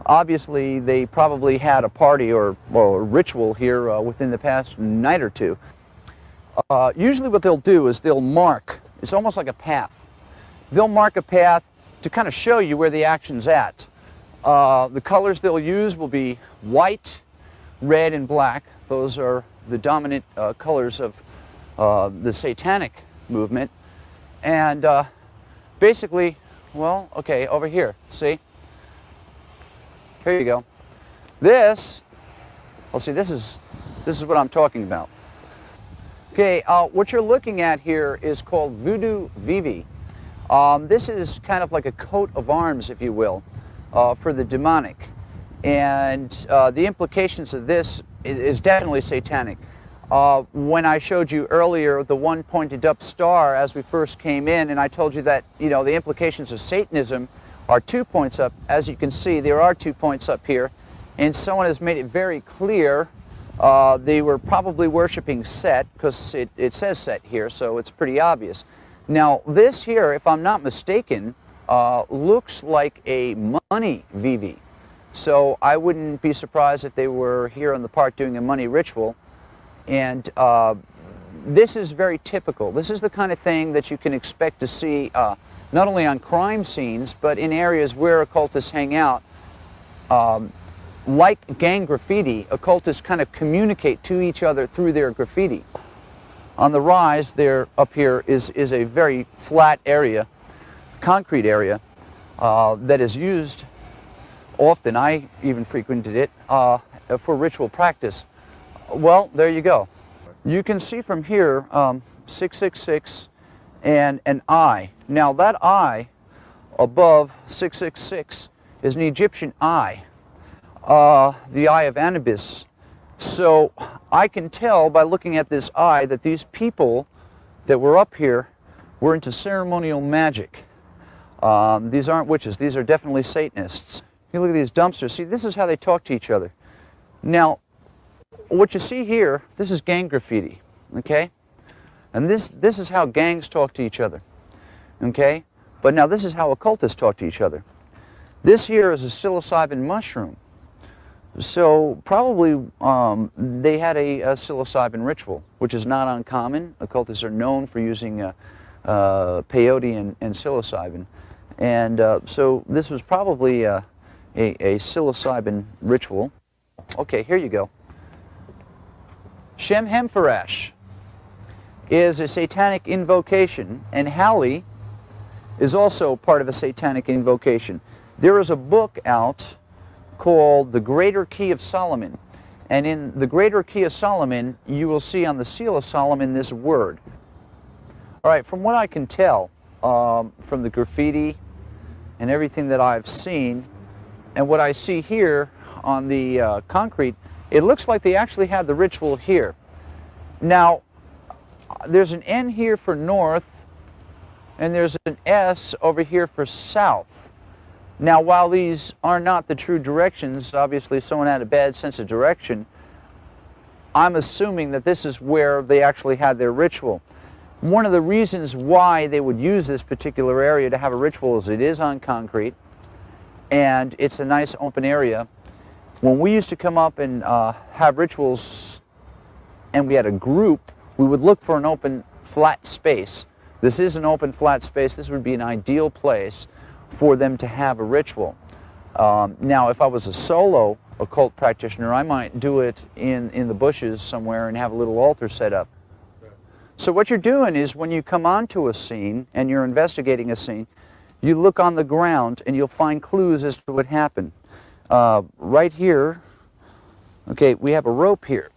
Obviously, they probably had a party or a ritual here within the past night or two. Usually what they'll do is they'll mark, it's almost like a path. They'll mark a path to kind of show you where the action's at. The colors they'll use will be white, red, and black. Those are the dominant colors of the satanic movement. And basically, well, okay, over here, see? Here you go. This, well, see, this is what I'm talking about. Okay, what you're looking at here is called Voodoo Vivi. This is kind of like a coat of arms, if you will, for the demonic. And the implications of this is definitely satanic. When I showed you earlier the one pointed up star as we first came in, and I told you that, the implications of Satanism are 2 points up. As you can see, there are 2 points up here, and someone has made it very clear they were probably worshiping Set, because it says Set here, so it's pretty obvious. Now, this here, if I'm not mistaken, looks like a money Vivi. So I wouldn't be surprised if they were here in the park doing a money ritual. And this is very typical. This is the kind of thing that you can expect to see not only on crime scenes, but in areas where occultists hang out. Like gang graffiti, occultists kind of communicate to each other through their graffiti. On the rise there, up here, is a very flat area, concrete area, that is used often. I even frequented it for ritual practice. Well, there you go. You can see from here 666 and an eye. Now that eye above 666 is an Egyptian eye. The eye of Anubis So I can tell by looking at this eye that these people that were up here were into ceremonial magic. These aren't witches. These are definitely Satanists. You look at these dumpsters. See, this is how they talk to each other. Now, what you see here, this is gang graffiti, okay? And this is how gangs talk to each other, okay? But now this is how occultists talk to each other. This here is a psilocybin mushroom. So probably they had a psilocybin ritual, which is not uncommon. Occultists are known for using peyote and psilocybin. And so this was probably a psilocybin ritual. Okay, here you go. Shem Hemfarash is a satanic invocation, and Halley is also part of a satanic invocation. There is a book out called The Greater Key of Solomon, and in The Greater Key of Solomon you will see on the seal of Solomon this word. All right, from what I can tell from the graffiti and everything that I've seen, and what I see here on the concrete, it looks like they actually had the ritual here. Now, there's an N here for north, and there's an S over here for south. Now, while these are not the true directions, obviously someone had a bad sense of direction, I'm assuming that this is where they actually had their ritual. One of the reasons why they would use this particular area to have a ritual is it is on concrete, and it's a nice open area. When we used to come up and have rituals and we had a group, we would look for an open flat space. This is an open flat space. This would be an ideal place for them to have a ritual. Now, if I was a solo occult practitioner, I might do it in the bushes somewhere and have a little altar set up. So what you're doing is when you come onto a scene and you're investigating a scene, you look on the ground and you'll find clues as to what happened. Right here, okay, we have a rope here.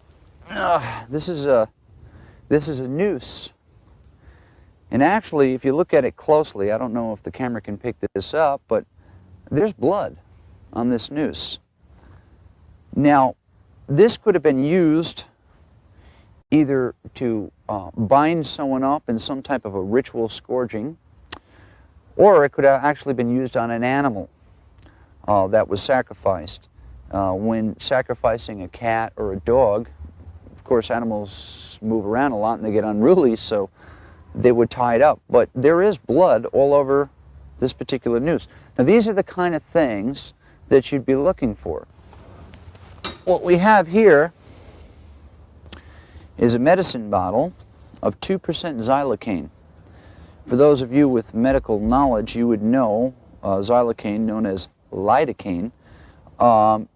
This is a noose. And actually, if you look at it closely, I don't know if the camera can pick this up, but there's blood on this noose. Now, this could have been used either to bind someone up in some type of a ritual scourging, or it could have actually been used on an animal that was sacrificed. When sacrificing a cat or a dog, of course animals move around a lot and they get unruly, so they would tie it up. But there is blood all over this particular noose. Now these are the kind of things that you'd be looking for. What we have here is a medicine bottle of 2% xylocaine. For those of you with medical knowledge, you would know xylocaine, known as lidocaine,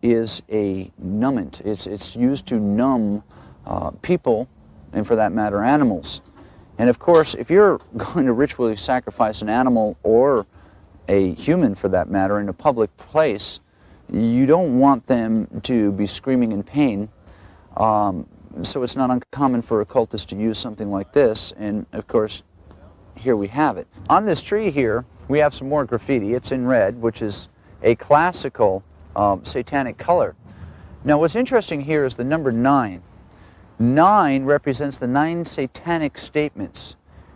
is a numbant. It's used to numb people, and for that matter, animals. And of course, if you're going to ritually sacrifice an animal or a human, for that matter, in a public place, you don't want them to be screaming in pain. So it's not uncommon for occultists to use something like this, and of course, here we have it. On this tree here, we have some more graffiti. It's in red, which is a classical satanic color. Now what's interesting here is the number 9. 9 represents the 9 satanic statements.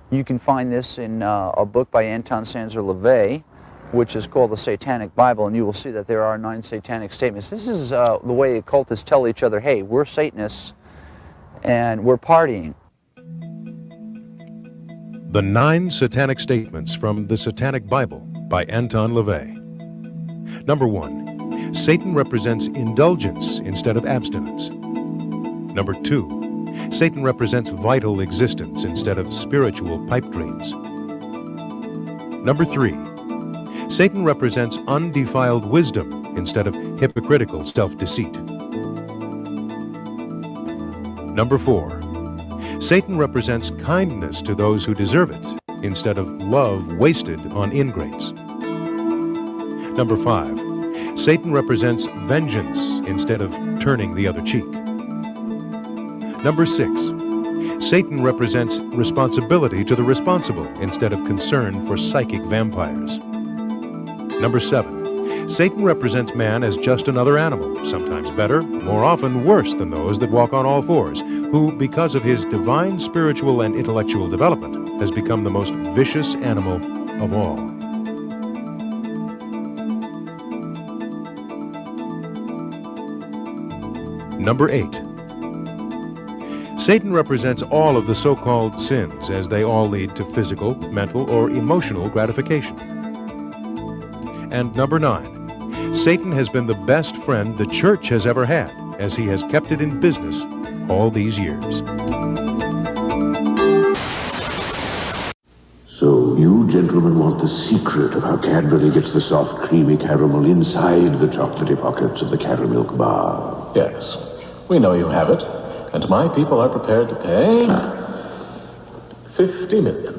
You can find this in a book by Anton Sanzer LaVey, which is called the Satanic Bible, and you will see that there are 9 satanic statements. This is the way occultists tell each other, hey, we're Satanists and we're partying. The 9 Satanic Statements from the Satanic Bible by Anton LaVey. Number 1, Satan represents indulgence instead of abstinence. Number 2, Satan represents vital existence instead of spiritual pipe dreams. Number 3, Satan represents undefiled wisdom instead of hypocritical self-deceit. Number 4, Satan represents kindness to those who deserve it instead of love wasted on ingrates. Number 5, Satan represents vengeance instead of turning the other cheek. Number 6, Satan represents responsibility to the responsible instead of concern for psychic vampires. Number 7, Satan represents man as just another animal, sometimes better, more often worse than those that walk on all fours, who, because of his divine spiritual and intellectual development, has become the most vicious animal of all. Number 8. Satan represents all of the so-called sins, as they all lead to physical, mental, or emotional gratification. And number 9. Satan has been the best friend the church has ever had, as he has kept it in business all these years. So you gentlemen want the secret of how Cadbury gets the soft, creamy caramel inside the chocolatey pockets of the Caramilk bar? Yes, we know you have it, and my people are prepared to pay 50 million.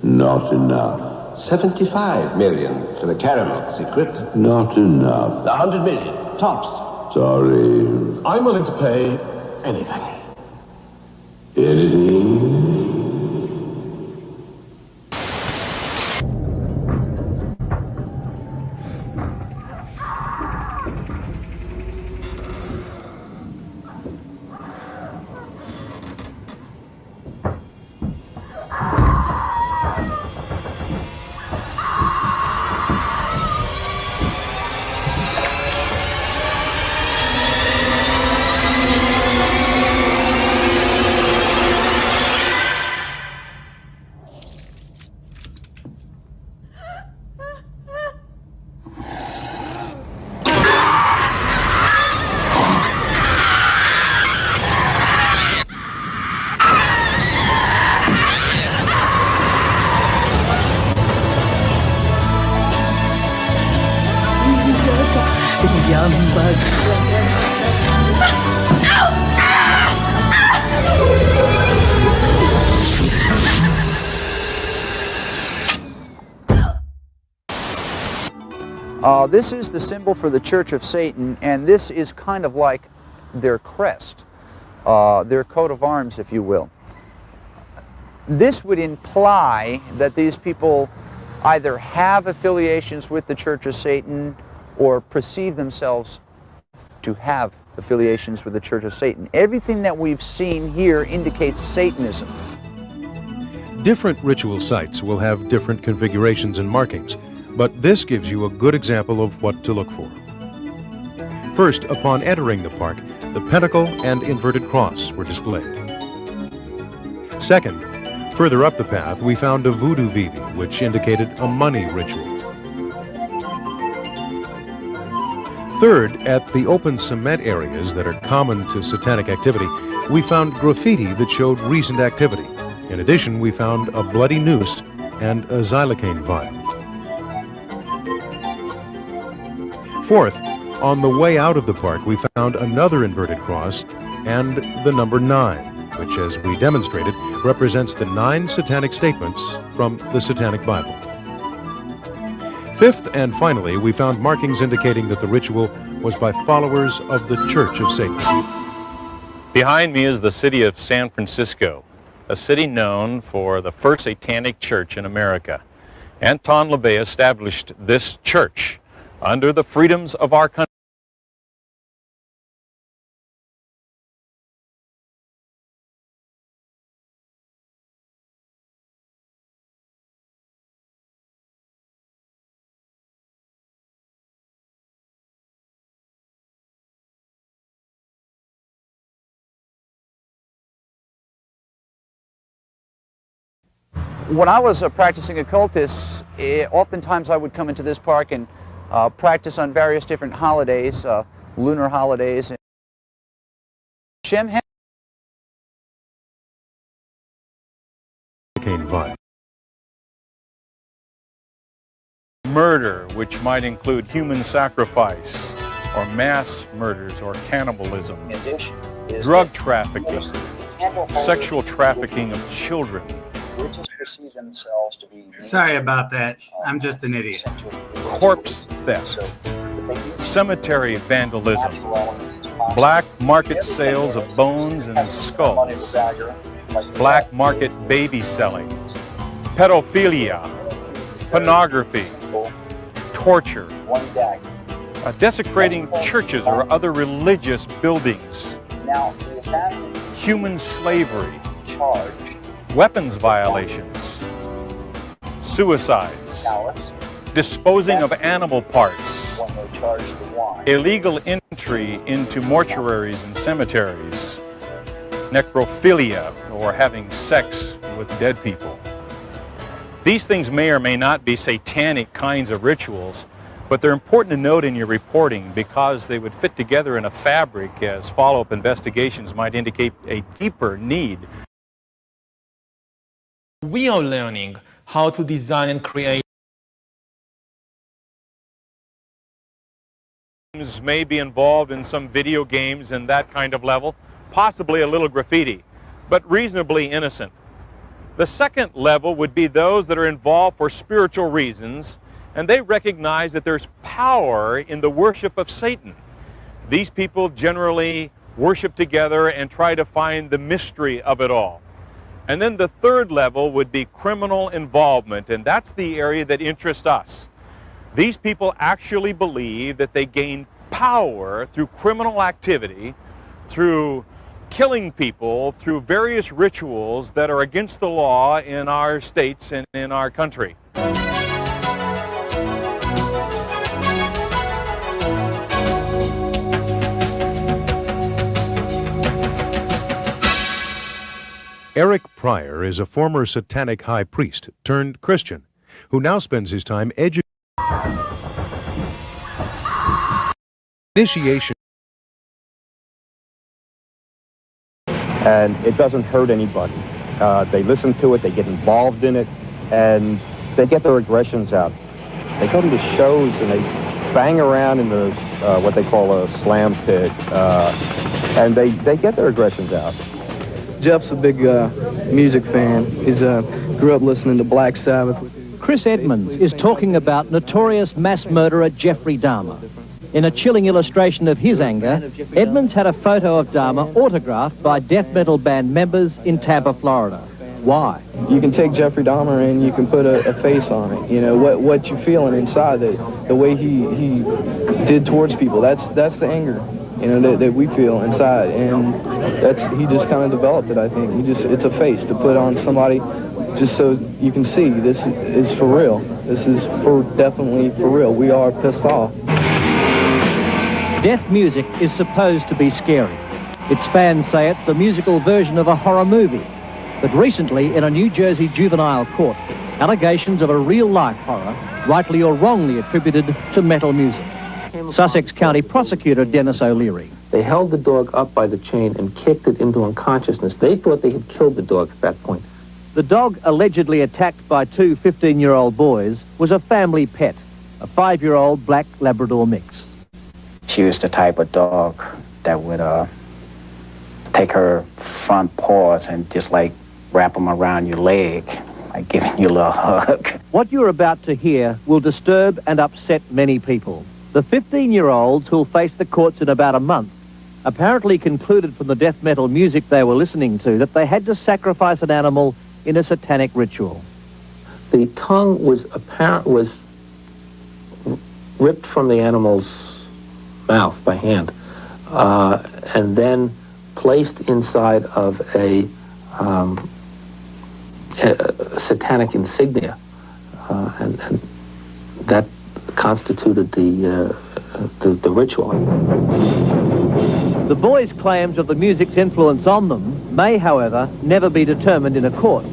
Not enough. 75 million for the caramel secret. Not enough. 100 million, tops. Sorry. I'm willing to pay anything. Anything? This is the symbol for the Church of Satan, and this is kind of like their crest, their coat of arms, if you will. This would imply that these people either have affiliations with the Church of Satan or perceive themselves to have affiliations with the Church of Satan. Everything that we've seen here indicates Satanism. Different ritual sites will have different configurations and markings, but this gives you a good example of what to look for. First, upon entering the park, the pentacle and inverted cross were displayed. Second, further up the path, we found a voodoo vivi, which indicated a money ritual. Third, at the open cement areas that are common to satanic activity, we found graffiti that showed recent activity. In addition, we found a bloody noose and a xylocaine vial. Fourth, on the way out of the park, we found another inverted cross and the number 9, which, as we demonstrated, represents the 9 satanic statements from the Satanic Bible. Fifth and finally, we found markings indicating that the ritual was by followers of the Church of Satan. Behind me is the city of San Francisco, a city known for the first satanic church in America. Anton LaVey established this church under the freedoms of our country. When I was a practicing occultist, oftentimes I would come into this park and practice on various different holidays, lunar holidays. Murder, which might include human sacrifice, or mass murders, or cannibalism, drug trafficking, sexual trafficking of children. Sorry about that. I'm just an idiot. Corpse theft, cemetery vandalism, black market sales of bones and skulls, black market baby selling, pedophilia, pornography, torture, desecrating churches or other religious buildings, human slavery, weapons violations, suicides, disposing of animal parts, illegal entry into mortuaries and cemeteries, necrophilia, or having sex with dead people. These things may or may not be satanic kinds of rituals, but they're important to note in your reporting because they would fit together in a fabric as follow-up investigations might indicate a deeper need. We are learning how to design and create. May be involved in some video games and that kind of level, possibly a little graffiti, but reasonably innocent. The second level would be those that are involved for spiritual reasons, and they recognize that there's power in the worship of Satan. These people generally worship together and try to find the mystery of it all. And then the third level would be criminal involvement, and that's the area that interests us. These people actually believe that they gain power through criminal activity, through killing people, through various rituals that are against the law in our states and in our country. Eric Pryor is a former Satanic high priest turned Christian who now spends his time educating. Initiation. And it doesn't hurt anybody. They listen to it, they get involved in it, and they get their aggressions out. They go to the shows and they bang around in the what they call a slam pit, and they get their aggressions out. Jeff's a big music fan. He's grew up listening to Black Sabbath. Chris Edmonds is talking about notorious mass murderer Jeffrey Dahmer. In a chilling illustration of his anger, Edmonds had a photo of Dahmer autographed by death metal band members in Tampa, Florida. Why? You can take Jeffrey Dahmer and you can put a face on it. You know, what you're feeling inside, the way he did towards people, that's the anger, you know, that we feel inside. And he just kind of developed it, I think. It's a face to put on somebody just so you can see this is for real. This is definitely for real. We are pissed off. Death music is supposed to be scary. Its fans say it's the musical version of a horror movie. But recently, in a New Jersey juvenile court, allegations of a real-life horror, rightly or wrongly attributed to metal music. Sussex County Prosecutor Dennis O'Leary. They held the dog up by the chain and kicked it into unconsciousness. They thought they had killed the dog at that point. The dog allegedly attacked by two 15-year-old boys was a family pet, a 5-year-old black Labrador mix. She was the type of dog that would take her front paws and just like wrap them around your leg, like giving you a little hug. What you're about to hear will disturb and upset many people. The 15-year-olds who'll face the courts in about a month apparently concluded from the death metal music they were listening to that they had to sacrifice an animal in a satanic ritual. The tongue was ripped from the animal's mouth by hand, and then placed inside of a satanic insignia, and that constituted the ritual. The boys' claims of the music's influence on them may, however, never be determined in a court.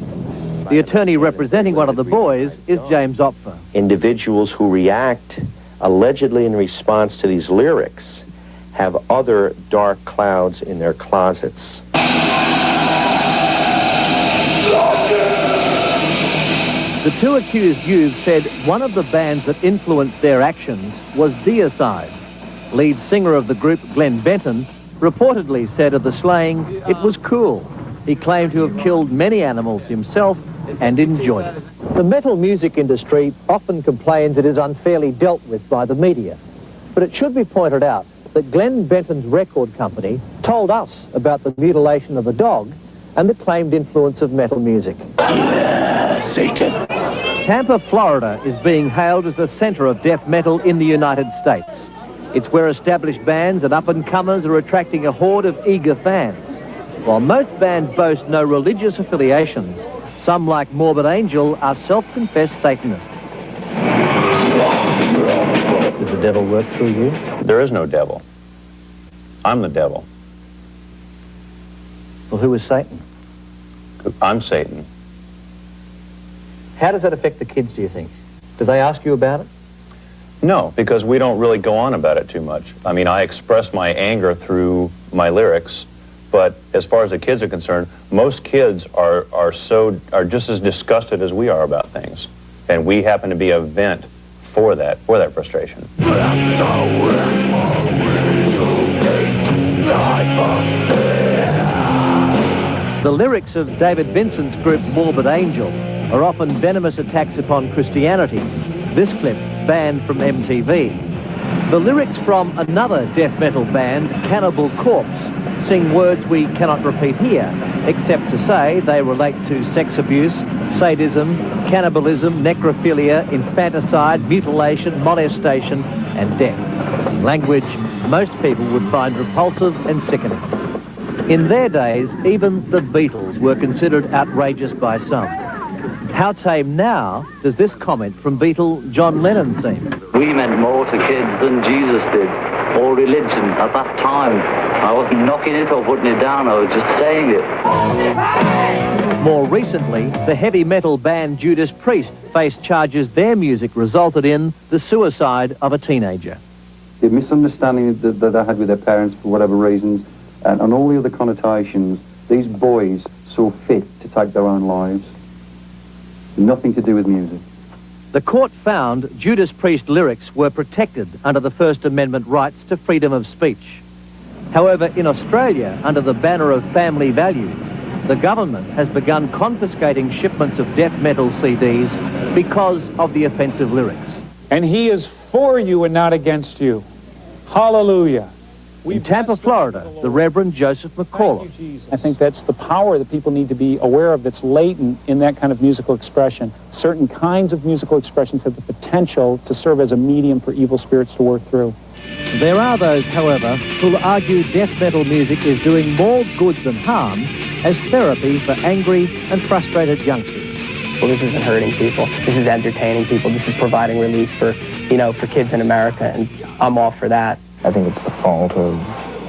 The attorney representing one of the boys is James Opfer. Individuals who react allegedly in response to these lyrics have other dark clouds in their closets. The two accused youths said one of the bands that influenced their actions was Deicide. Lead singer of the group, Glenn Benton, reportedly said of the slaying, it was cool. He claimed to have killed many animals himself and enjoyed it. The metal music industry often complains it is unfairly dealt with by the media. But it should be pointed out that Glenn Benton's record company told us about the mutilation of a dog and the claimed influence of metal music. Satan. Tampa, Florida is being hailed as the centre of death metal in the United States. It's where established bands and up-and-comers are attracting a horde of eager fans. While most bands boast no religious affiliations, some, like Morbid Angel, are self-confessed Satanists. Does the devil work through you? There is no devil. I'm the devil. Well, who is Satan? I'm Satan. How does that affect the kids, do you think? Do they ask you about it? No, because we don't really go on about it too much. I mean, I express my anger through my lyrics, but as far as the kids are concerned, most kids are just as disgusted as we are about things. And we happen to be a vent for that frustration. The lyrics of David Vincent's group Morbid Angel are often venomous attacks upon Christianity. This clip banned from MTV. The lyrics from another death metal band, Cannibal Corpse, sing words we cannot repeat here, except to say they relate to sex abuse, sadism, cannibalism, necrophilia, infanticide, mutilation, molestation, and death. Language most people would find repulsive and sickening. In their days, even the Beatles were considered outrageous by some. How tame now does this comment from Beatle John Lennon seem? We meant more to kids than Jesus did, or religion at that time. I wasn't knocking it or putting it down, I was just saying it. More recently, the heavy metal band Judas Priest faced charges their music resulted in the suicide of a teenager. The misunderstanding that they had with their parents for whatever reasons, and all the other connotations, these boys saw fit to take their own lives. Nothing to do with music. The court found Judas Priest lyrics were protected under the First Amendment rights to freedom of speech. However, in Australia, under the banner of family values, the government has begun confiscating shipments of death metal CDs because of the offensive lyrics. And he is for you and not against you. Hallelujah. In Tampa, Florida, the Reverend Joseph McCallum. I think that's the power that people need to be aware of that's latent in that kind of musical expression. Certain kinds of musical expressions have the potential to serve as a medium for evil spirits to work through. There are those, however, who argue death metal music is doing more good than harm as therapy for angry and frustrated youngsters. Well, this isn't hurting people. This is entertaining people. This is providing release for kids in America, and I'm all for that. I think it's the fault of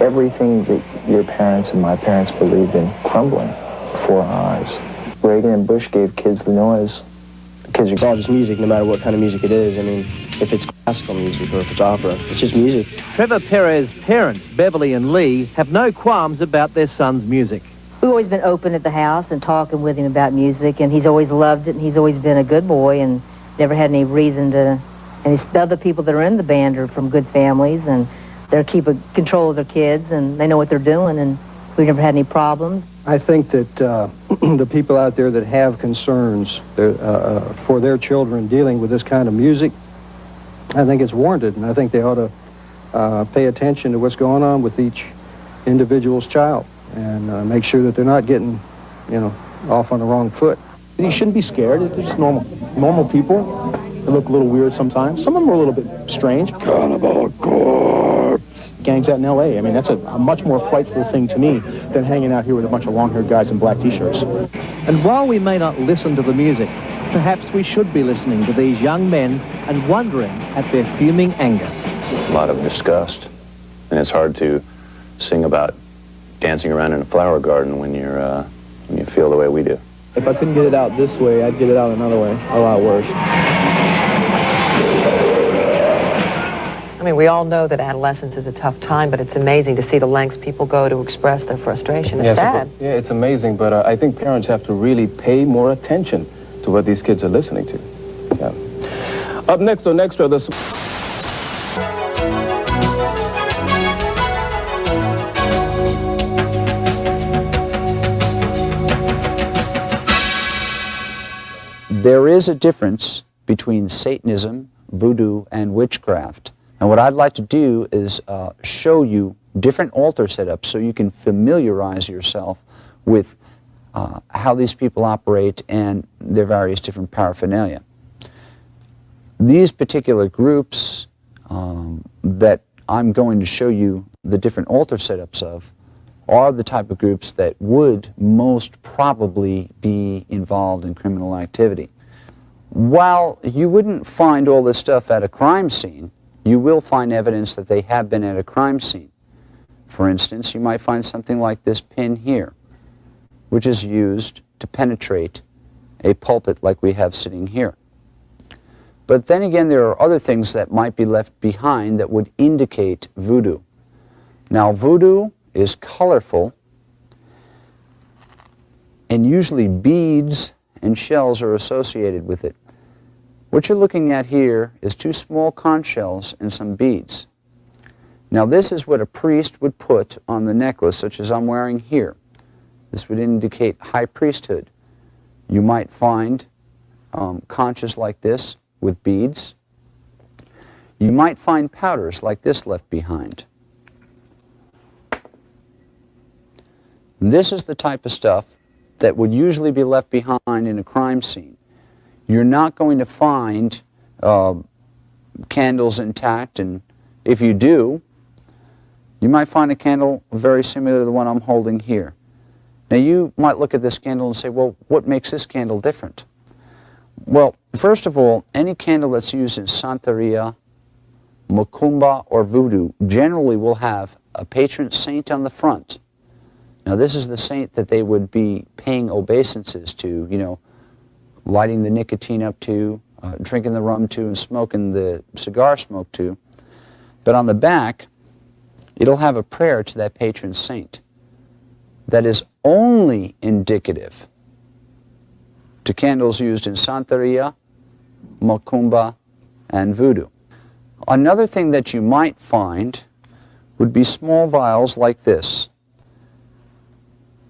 everything that your parents and my parents believed in crumbling before our eyes. Reagan and Bush gave kids the noise. The kids are... It's all just music, no matter what kind of music it is. I mean, if it's classical music or if it's opera, it's just music. Trevor Perez's parents, Beverly and Lee, have no qualms about their son's music. We've always been open at the house and talking with him about music, and he's always loved it, and he's always been a good boy and never had any reason to... And the other people that are in the band are from good families, and they're keeping control of their kids, and they know what they're doing, and we've never had any problems. I think that the people out there that have concerns for their children dealing with this kind of music, I think it's warranted, and I think they ought to pay attention to what's going on with each individual's child and make sure that they're not getting, off on the wrong foot. You shouldn't be scared. They're just normal people. They look a little weird sometimes. Some of them are a little bit strange. Cannibal Corpse. Gangs out in L.A. I mean, that's a much more frightful thing to me than hanging out here with a bunch of long-haired guys in black T-shirts. And while we may not listen to the music, perhaps we should be listening to these young men and wondering at their fuming anger. A lot of disgust. And it's hard to sing about dancing around in a flower garden when you feel the way we do. If I couldn't get it out this way, I'd get it out another way, a lot worse. I mean, we all know that adolescence is a tough time, but it's amazing to see the lengths people go to express their frustration. It's sad. Yeah, it's amazing, but I think parents have to really pay more attention to what these kids are listening to. Yeah. Up next on Extra, the... There is a difference between Satanism, voodoo, and witchcraft. And what I'd like to do is show you different altar setups so you can familiarize yourself with how these people operate and their various different paraphernalia. These particular groups that I'm going to show you the different altar setups of are the type of groups that would most probably be involved in criminal activity. While you wouldn't find all this stuff at a crime scene, you will find evidence that they have been at a crime scene. For instance, you might find something like this pin here, which is used to penetrate a pulpit like we have sitting here. But then again, there are other things that might be left behind that would indicate voodoo. Now, voodoo is colorful, and usually beads and shells are associated with it. What you're looking at here is 2 small conch shells and some beads. Now, this is what a priest would put on the necklace, such as I'm wearing here. This would indicate high priesthood. You might find conches like this with beads. You might find powders like this left behind. And this is the type of stuff that would usually be left behind in a crime scene. You're not going to find candles intact, and if you do, you might find a candle very similar to the one I'm holding here. Now, you might look at this candle and say, well, what makes this candle different? Well, first of all, any candle that's used in Santeria, Macumba, or Voodoo generally will have a patron saint on the front. Now, this is the saint that they would be paying obeisances to, you know, lighting the nicotine up to, drinking the rum to, and smoking the cigar smoke to. But on the back, it'll have a prayer to that patron saint that is only indicative to candles used in Santeria, Macumba, and Voodoo. Another thing that you might find would be small vials like this.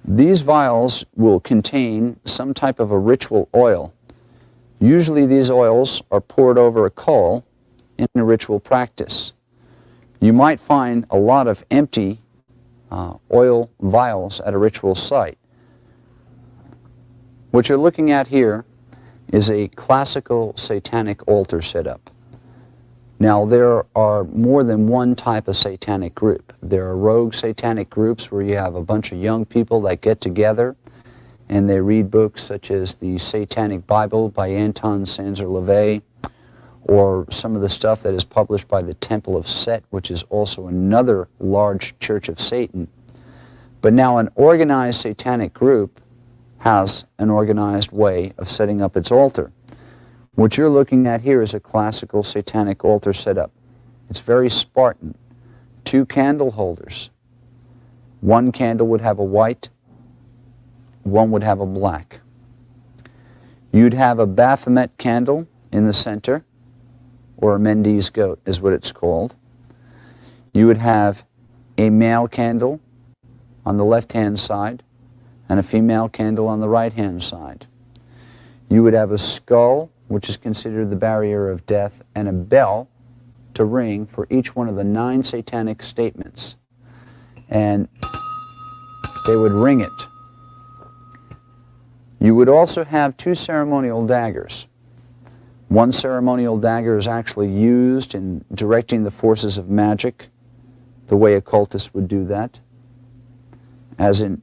These vials will contain some type of a ritual oil. Usually these oils are poured over a coal in a ritual practice. You might find a lot of empty oil vials at a ritual site. What you're looking at here is a classical satanic altar setup. Now, there are more than one type of satanic group. There are rogue satanic groups where you have a bunch of young people that get together and they read books such as the Satanic Bible by Anton Sanzer-LaVey, or some of the stuff that is published by the Temple of Set, which is also another large church of Satan. But now an organized satanic group has an organized way of setting up its altar. What you're looking at here is a classical satanic altar setup. It's very Spartan. 2 candle holders. One candle would have a white, one would have a black. You'd have a Baphomet candle in the center, or a Mendes goat is what it's called. You would have a male candle on the left-hand side and a female candle on the right-hand side. You would have a skull, which is considered the barrier of death, and a bell to ring for each one of the 9 satanic statements. And they would ring it. You would also have 2 ceremonial daggers. One ceremonial dagger is actually used in directing the forces of magic, the way occultists would do that, as in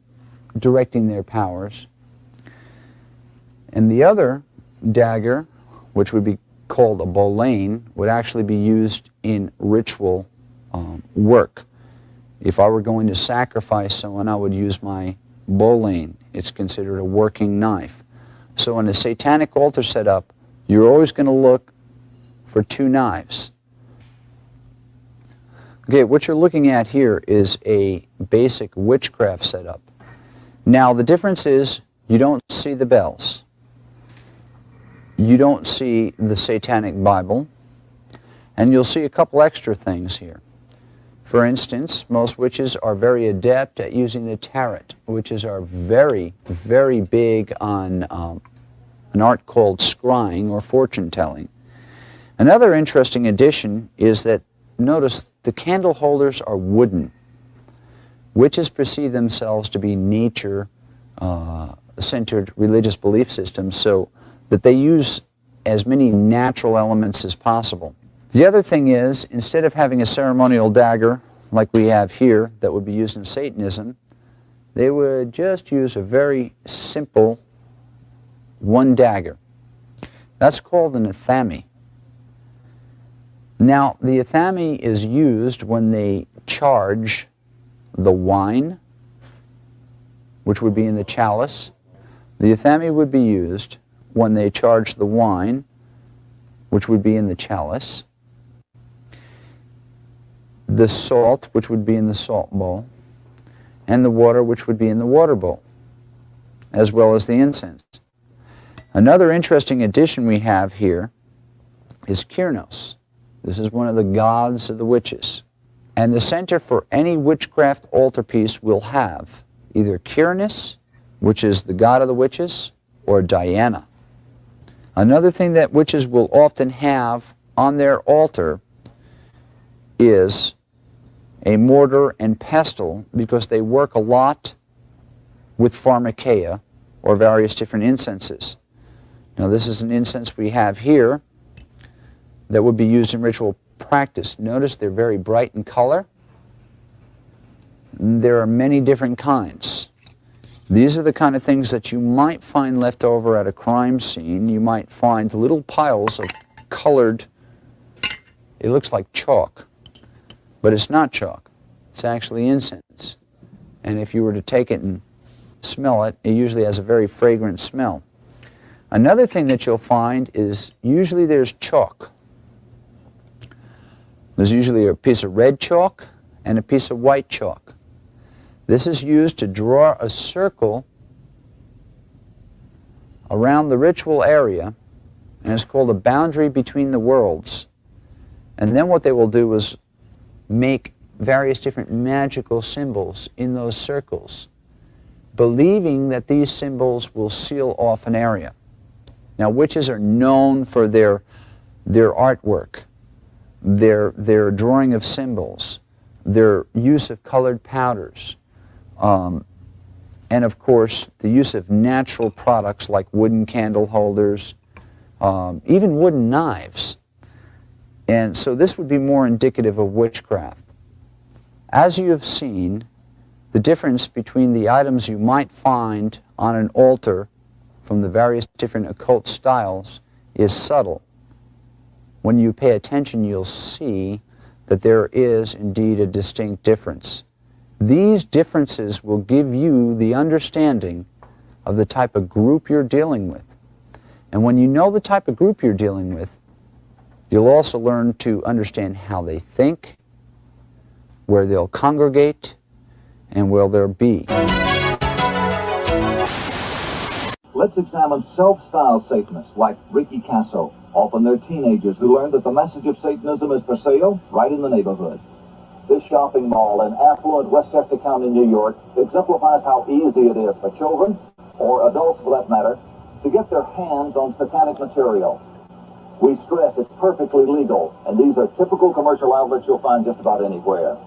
directing their powers. And the other dagger, which would be called a bolane, would actually be used in ritual work. If I were going to sacrifice someone, I would use my bolane. It's considered a working knife. So in a satanic altar setup, you're always going to look for 2 knives. Okay, what you're looking at here is a basic witchcraft setup. Now, the difference is you don't see the bells. You don't see the Satanic Bible. And you'll see a couple extra things here. For instance, most witches are very adept at using the tarot. Witches are very, very big on an art called scrying or fortune telling. Another interesting addition is that, notice, the candle holders are wooden. Witches perceive themselves to be nature-centered religious belief systems, so that they use as many natural elements as possible. The other thing is, instead of having a ceremonial dagger like we have here that would be used in Satanism, they would just use a very simple one dagger. That's called an athame. Now, the athame is used when they charge the wine, which would be in the chalice. The athame would be used when they charge the wine, which would be in the chalice. The salt, which would be in the salt bowl, and the water, which would be in the water bowl, as well as the incense. Another interesting addition we have here is Kyrnos. This is one of the gods of the witches. And the center for any witchcraft altarpiece will have either Kyrnos, which is the god of the witches, or Diana. Another thing that witches will often have on their altar is a mortar and pestle, because they work a lot with pharmakeia, or various different incenses. Now, this is an incense we have here that would be used in ritual practice. Notice they're very bright in color. There are many different kinds. These are the kind of things that you might find left over at a crime scene. You might find little piles of colored, it looks like chalk, but it's not chalk. It's actually incense. And if you were to take it and smell it, it usually has a very fragrant smell. Another thing that you'll find is usually there's chalk. There's usually a piece of red chalk and a piece of white chalk. This is used to draw a circle around the ritual area, and it's called a boundary between the worlds. And then what they will do is make various different magical symbols in those circles, believing that these symbols will seal off an area. Now, witches are known for their artwork, their drawing of symbols, their use of colored powders, and of course the use of natural products like wooden candle holders, even wooden knives. And so this would be more indicative of witchcraft. As you have seen, the difference between the items you might find on an altar from the various different occult styles is subtle. When you pay attention, you'll see that there is indeed a distinct difference. These differences will give you the understanding of the type of group you're dealing with. And when you know the type of group you're dealing with, you'll also learn to understand how they think, where they'll congregate, and where they'll be. Let's examine self-styled Satanists like Ricky Casso. Often they're teenagers who learn that the message of Satanism is for sale right in the neighborhood. This shopping mall in affluent Westchester County, New York, exemplifies how easy it is for children, or adults for that matter, to get their hands on satanic material. We stress it's perfectly legal, and these are typical commercial outlets you'll find just about anywhere.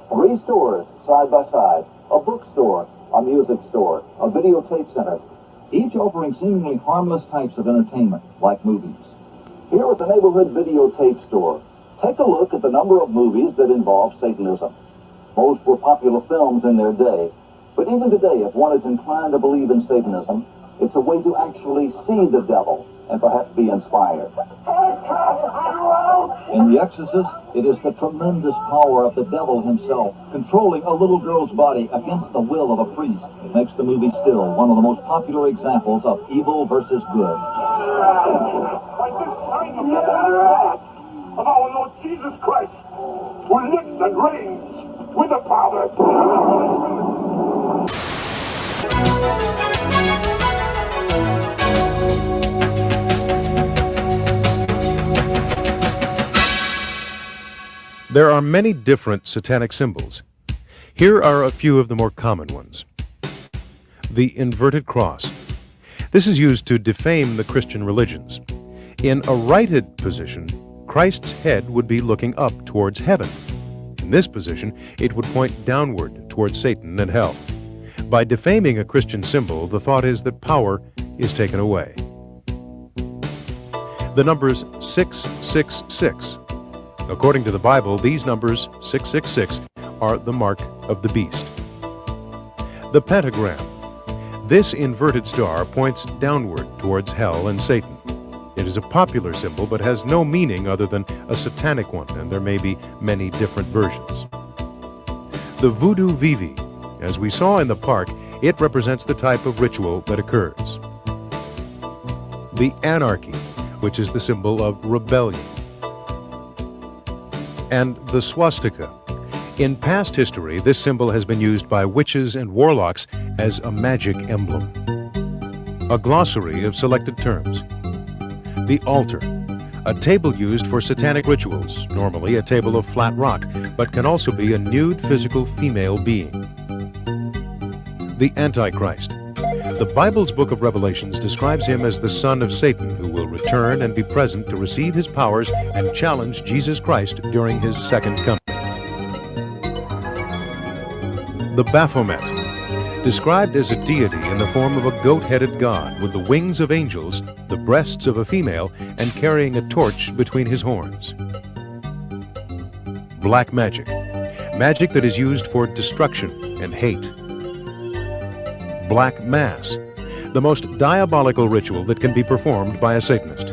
3 stores side by side, a bookstore, a music store, a videotape center, each offering seemingly harmless types of entertainment, like movies. Here at the neighborhood videotape store, take a look at the number of movies that involve Satanism. Most were popular films in their day, but even today, if one is inclined to believe in Satanism, it's a way to actually see the devil and perhaps be inspired. In The Exorcist, it is the tremendous power of the devil himself controlling a little girl's body against the will of a priest. It makes the movie still one of the most popular examples of evil versus good. By this sign of the wrath of our Lord Jesus Christ, who lives and reigns with the Father. There are many different satanic symbols. Here are a few of the more common ones. The inverted cross. This is used to defame the Christian religions. In a righted position, Christ's head would be looking up towards heaven. In this position, it would point downward towards Satan and hell. By defaming a Christian symbol, the thought is that power is taken away. The numbers 666. According to the Bible, these numbers, 666, are the mark of the beast. The pentagram. This inverted star points downward towards hell and Satan. It is a popular symbol but has no meaning other than a satanic one, and there may be many different versions. The voodoo vivi. As we saw in the park, it represents the type of ritual that occurs. The anarchy, which is the symbol of rebellion. And the swastika. In past history, this symbol has been used by witches and warlocks as a magic emblem. A glossary of selected terms. The altar, a table used for satanic rituals, normally a table of flat rock, but can also be a nude physical female being. The Antichrist. The Bible's book of Revelations describes him as the son of Satan, who will return and be present to receive his powers and challenge Jesus Christ during his second coming. The Baphomet, described as a deity in the form of a goat-headed god with the wings of angels, the breasts of a female, and carrying a torch between his horns. Black magic, magic that is used for destruction and hate. Black Mass, the most diabolical ritual that can be performed by a Satanist.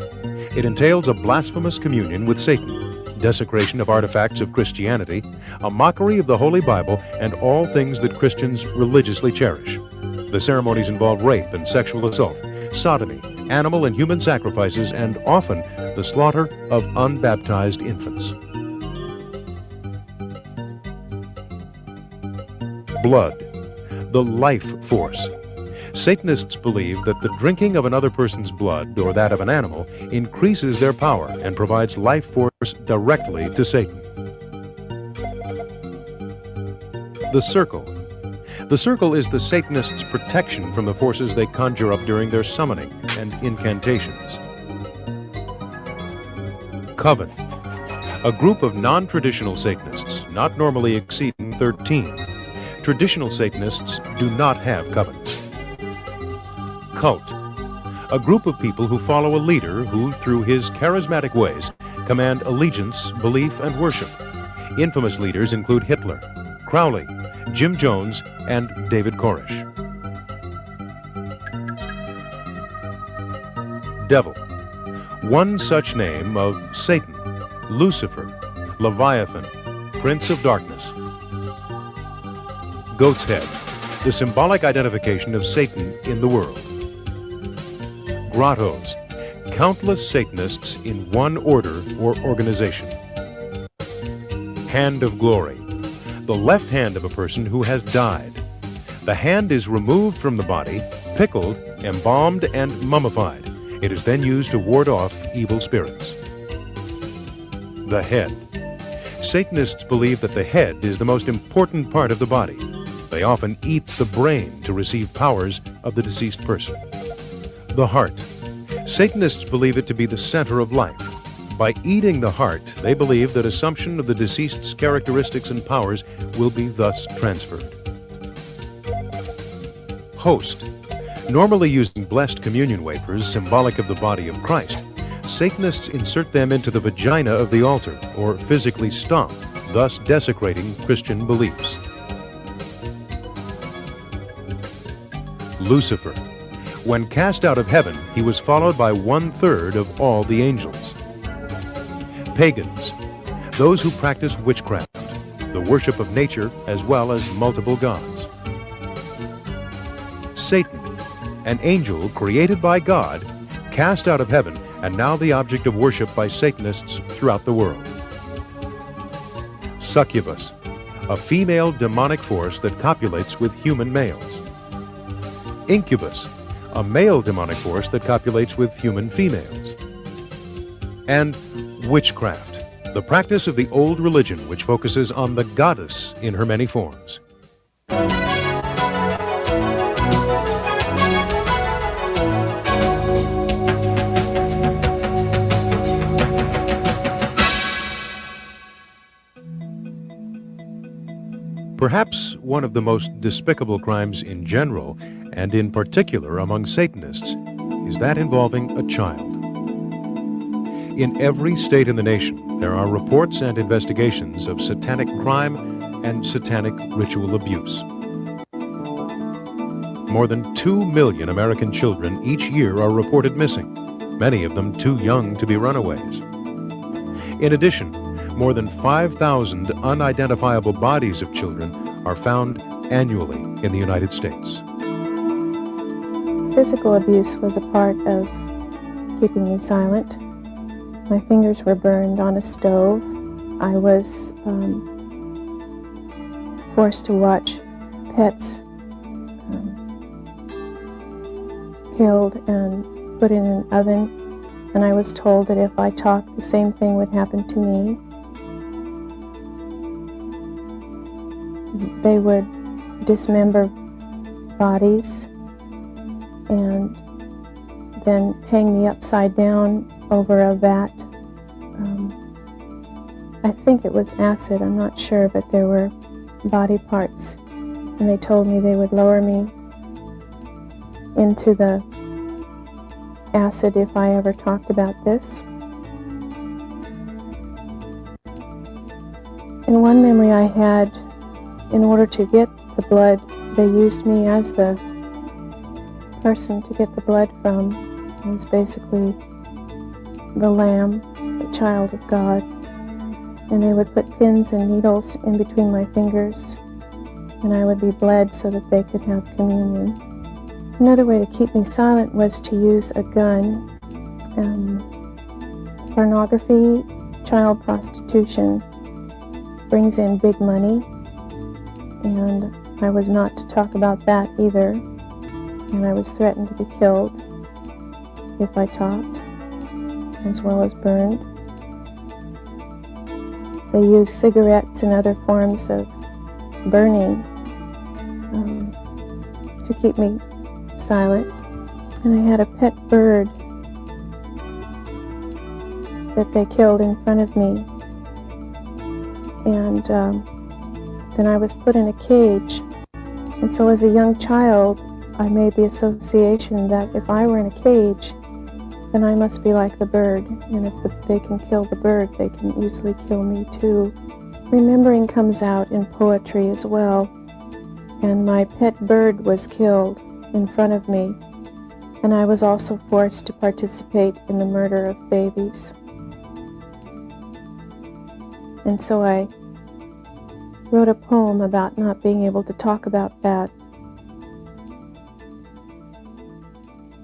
It entails a blasphemous communion with Satan, desecration of artifacts of Christianity, a mockery of the Holy Bible, and all things that Christians religiously cherish. The ceremonies involve rape and sexual assault, sodomy, animal and human sacrifices, and often the slaughter of unbaptized infants. Blood, the life force. Satanists believe that the drinking of another person's blood, or that of an animal, increases their power and provides life force directly to Satan. The circle. The circle is the Satanists' protection from the forces they conjure up during their summoning and incantations. Coven. A group of non-traditional Satanists, not normally exceeding 13. Traditional Satanists do not have covens. Cult. A group of people who follow a leader who, through his charismatic ways, command allegiance, belief, and worship. Infamous leaders include Hitler, Crowley, Jim Jones, and David Koresh. Devil. One such name of Satan, Lucifer, Leviathan, Prince of Darkness. Goat's head, the symbolic identification of Satan in the world. Grottos, countless Satanists in one order or organization. Hand of glory, the left hand of a person who has died. The hand is removed from the body, pickled, embalmed, and mummified. It is then used to ward off evil spirits. The head. Satanists believe that the head is the most important part of the body. They often eat the brain to receive powers of the deceased person. The heart. Satanists believe it to be the center of life. By eating the heart, they believe that assumption of the deceased's characteristics and powers will be thus transferred. Host. Normally using blessed communion wafers, symbolic of the body of Christ, Satanists insert them into the vagina of the altar, or physically stomp, thus desecrating Christian beliefs. Lucifer. When cast out of heaven, he was followed by 1/3 of all the angels. Pagans. Those who practice witchcraft, the worship of nature as well as multiple gods. Satan. An angel created by God, cast out of heaven, and now the object of worship by Satanists throughout the world. Succubus. A female demonic force that copulates with human males. Incubus, a male demonic force that copulates with human females. And witchcraft, the practice of the old religion which focuses on the goddess in her many forms. Perhaps one of the most despicable crimes in general, and in particular among Satanists, is that involving a child. In every state in the nation, there are reports and investigations of satanic crime and satanic ritual abuse. More than 2 million American children each year are reported missing, many of them too young to be runaways. In addition, more than 5,000 unidentifiable bodies of children are found annually in the United States. Physical abuse was a part of keeping me silent. My fingers were burned on a stove. I was forced to watch pets killed and put in an oven, and I was told that if I talked, the same thing would happen to me. They would dismember bodies and then hang me upside down over a vat. I think it was acid, I'm not sure, but there were body parts, and they told me they would lower me into the acid if I ever talked about this. In one memory I had, in order to get the blood, they used me as the person to get the blood from. I was basically the lamb, the child of God, and they would put pins and needles in between my fingers, and I would be bled so that they could have communion. Another way to keep me silent was to use a gun. Pornography, child prostitution brings in big money, and I was not to talk about that either, and I was threatened to be killed if I talked, as well as burned. They used cigarettes and other forms of burning to keep me silent. And I had a pet bird that they killed in front of me. And then I was put in a cage. And so as a young child, I made the association that if I were in a cage, then I must be like the bird. And if they can kill the bird, they can easily kill me too. Remembering comes out in poetry as well. And my pet bird was killed in front of me, and I was also forced to participate in the murder of babies. And so I wrote a poem about not being able to talk about that.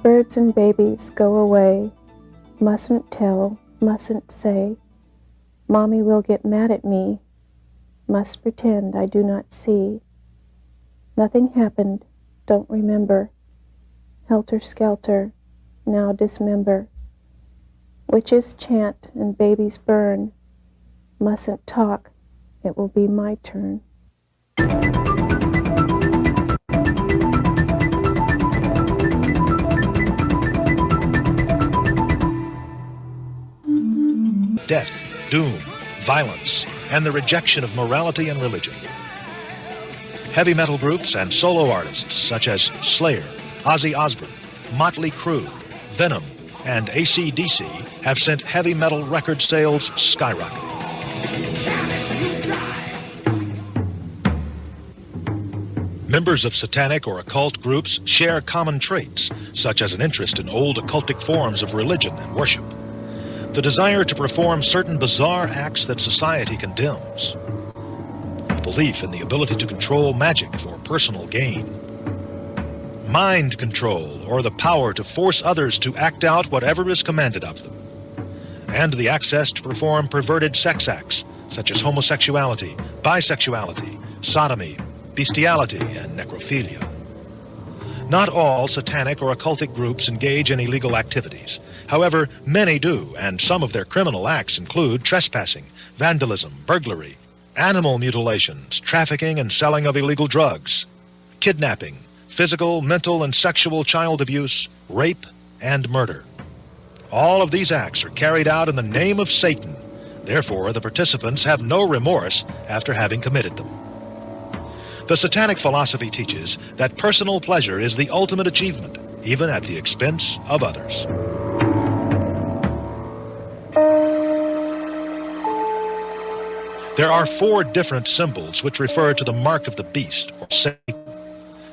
Birds and babies go away, mustn't tell, mustn't say. Mommy will get mad at me, must pretend I do not see. Nothing happened, don't remember. Helter-skelter, now dismember. Witches chant and babies burn. Mustn't talk, it will be my turn. Death, doom, violence, and the rejection of morality and religion. Heavy metal groups and solo artists such as Slayer, Ozzy Osbourne, Motley Crue, Venom, and AC/DC have sent heavy metal record sales skyrocketing. Members of satanic or occult groups share common traits, such as an interest in old occultic forms of religion and worship, the desire to perform certain bizarre acts that society condemns, belief in the ability to control magic for personal gain, mind control, or the power to force others to act out whatever is commanded of them, and the access to perform perverted sex acts such as homosexuality, bisexuality, sodomy, bestiality, and necrophilia. Not all satanic or occultic groups engage in illegal activities. However, many do, and some of their criminal acts include trespassing, vandalism, burglary, animal mutilations, trafficking and selling of illegal drugs, kidnapping, physical, mental, and sexual child abuse, rape, and murder. All of these acts are carried out in the name of Satan. Therefore, the participants have no remorse after having committed them. The Satanic philosophy teaches that personal pleasure is the ultimate achievement, even at the expense of others. There are 4 different symbols which refer to the mark of the beast, or Satan.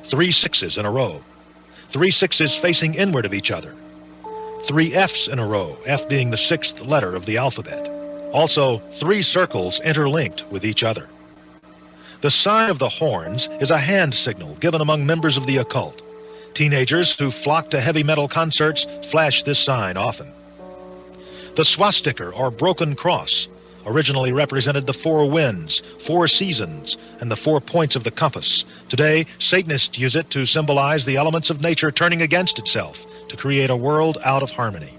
3 6s in a row. 3 6s facing inward of each other. 3 Fs in a row, F being the 6th letter of the alphabet. Also, 3 circles interlinked with each other. The sign of the horns is a hand signal given among members of the occult. Teenagers who flock to heavy metal concerts flash this sign often. The swastika, or broken cross, originally represented the 4 winds, 4 seasons, and the 4 points of the compass. Today, Satanists use it to symbolize the elements of nature turning against itself to create a world out of harmony.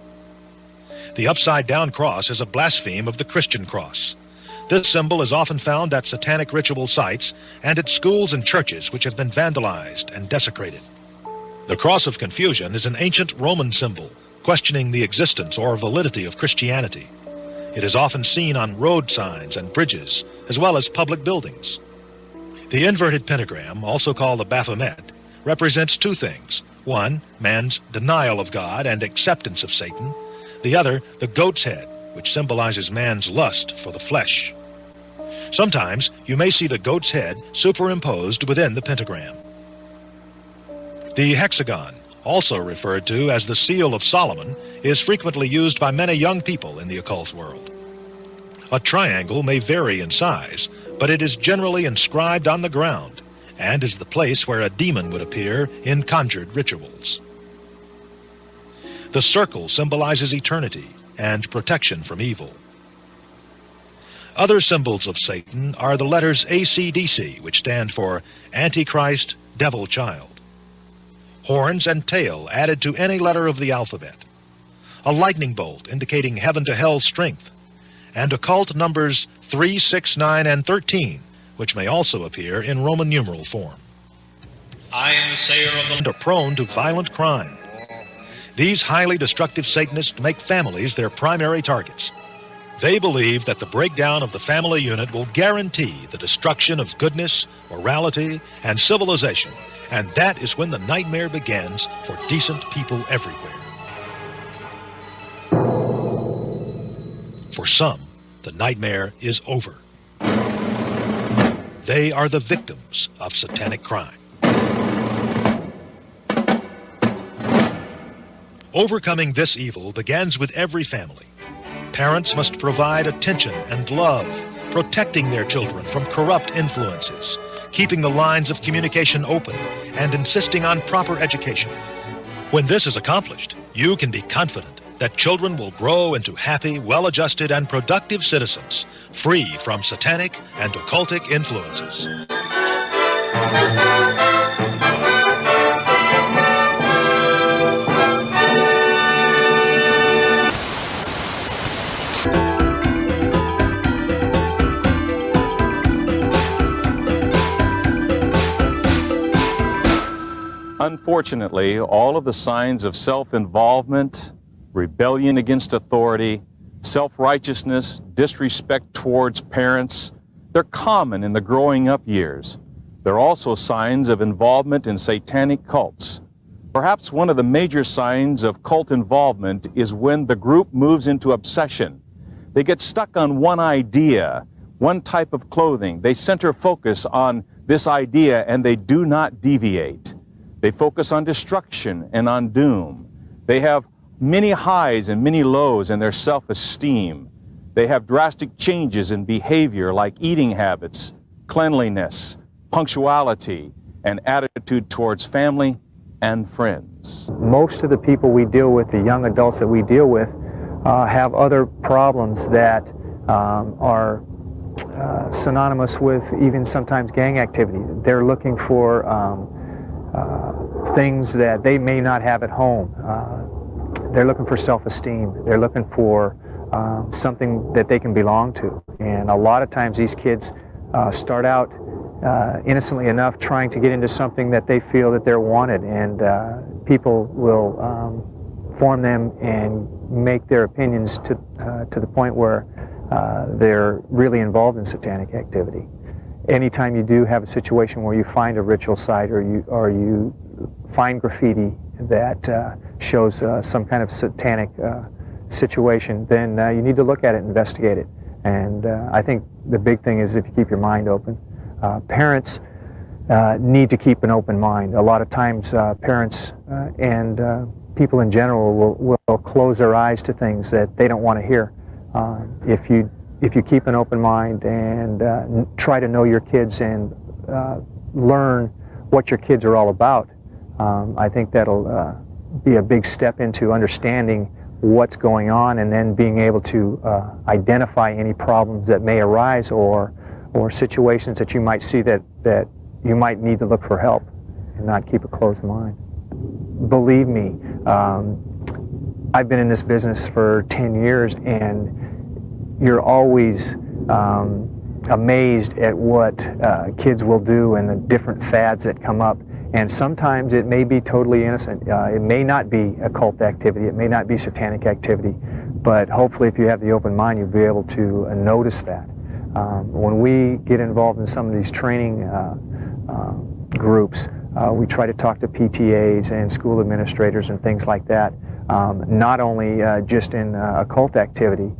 The upside-down cross is a blaspheme of the Christian cross. This symbol is often found at satanic ritual sites and at schools and churches which have been vandalized and desecrated. The cross of confusion is an ancient Roman symbol, questioning the existence or validity of Christianity. It is often seen on road signs and bridges, as well as public buildings. The inverted pentagram, also called the Baphomet, represents 2 things. 1, man's denial of God and acceptance of Satan. The other, the goat's head, which symbolizes man's lust for the flesh. Sometimes you may see the goat's head superimposed within the pentagram. The hexagon, also referred to as the Seal of Solomon, is frequently used by many young people in the occult world. A triangle may vary in size, but it is generally inscribed on the ground and is the place where a demon would appear in conjured rituals. The circle symbolizes eternity and protection from evil. Other symbols of Satan are the letters ACDC, which stand for Antichrist, Devil Child. Horns and tail added to any letter of the alphabet. A lightning bolt indicating heaven to hell strength. And occult numbers 3, 6, 9, and 13, which may also appear in Roman numeral form. I am the sayer of the land, are prone to violent crime. These highly destructive Satanists make families their primary targets. They believe that the breakdown of the family unit will guarantee the destruction of goodness, morality, and civilization, and that is when the nightmare begins for decent people everywhere. For some, the nightmare is over. They are the victims of satanic crime. Overcoming this evil begins with every family. Parents must provide attention and love, protecting their children from corrupt influences, keeping the lines of communication open, and insisting on proper education. When this is accomplished, you can be confident that children will grow into happy, well-adjusted, and productive citizens, free from satanic and occultic influences. Unfortunately, all of the signs of self-involvement, rebellion against authority, self-righteousness, disrespect towards parents, they're common in the growing up years. They're also signs of involvement in satanic cults. Perhaps one of the major signs of cult involvement is when the group moves into obsession. They get stuck on one idea, one type of clothing. They center focus on this idea and they do not deviate. They focus on destruction and on doom. They have many highs and many lows in their self-esteem. They have drastic changes in behavior like eating habits, cleanliness, punctuality, and attitude towards family and friends. Most of the people we deal with, the young adults that we deal with, have other problems that are synonymous with even sometimes gang activity. They're looking for things that they may not have at home. They're looking for self-esteem. They're looking for something that they can belong to. And a lot of times these kids start out innocently enough trying to get into something that they feel that they're wanted, and people will form them and make their opinions to the point where they're really involved in satanic activity. Anytime you do have a situation where you find a ritual site or you find graffiti that shows some kind of satanic situation, then you need to look at it, investigate it. And I think the big thing is if you keep your mind open. Parents need to keep an open mind. A lot of times parents and people in general will close their eyes to things that they don't want to hear. If you keep an open mind and try to know your kids and learn what your kids are all about, I think that'll be a big step into understanding what's going on and then being able to identify any problems that may arise or situations that you might see that you might need to look for help and not keep a closed mind. Believe me, I've been in this business for 10 years and you're always amazed at what kids will do and the different fads that come up. And sometimes it may be totally innocent. It may not be occult activity. It may not be satanic activity. But hopefully if you have the open mind, you'll be able to notice that. When we get involved in some of these training groups, we try to talk to PTAs and school administrators and things like that, not only just in occult activity,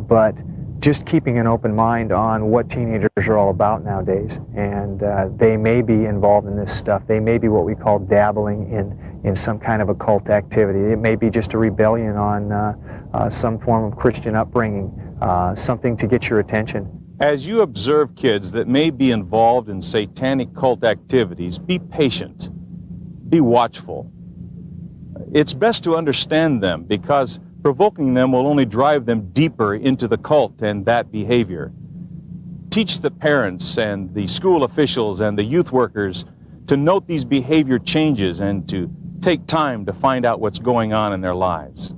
but just keeping an open mind on what teenagers are all about nowadays. And they may be involved in this stuff. They may be what we call dabbling in some kind of occult activity. It may be just a rebellion on some form of Christian upbringing, something to get your attention. As you observe kids that may be involved in satanic cult activities, be patient, be watchful. It's best to understand them because provoking them will only drive them deeper into the cult and that behavior. Teach the parents and the school officials and the youth workers to note these behavior changes and to take time to find out what's going on in their lives.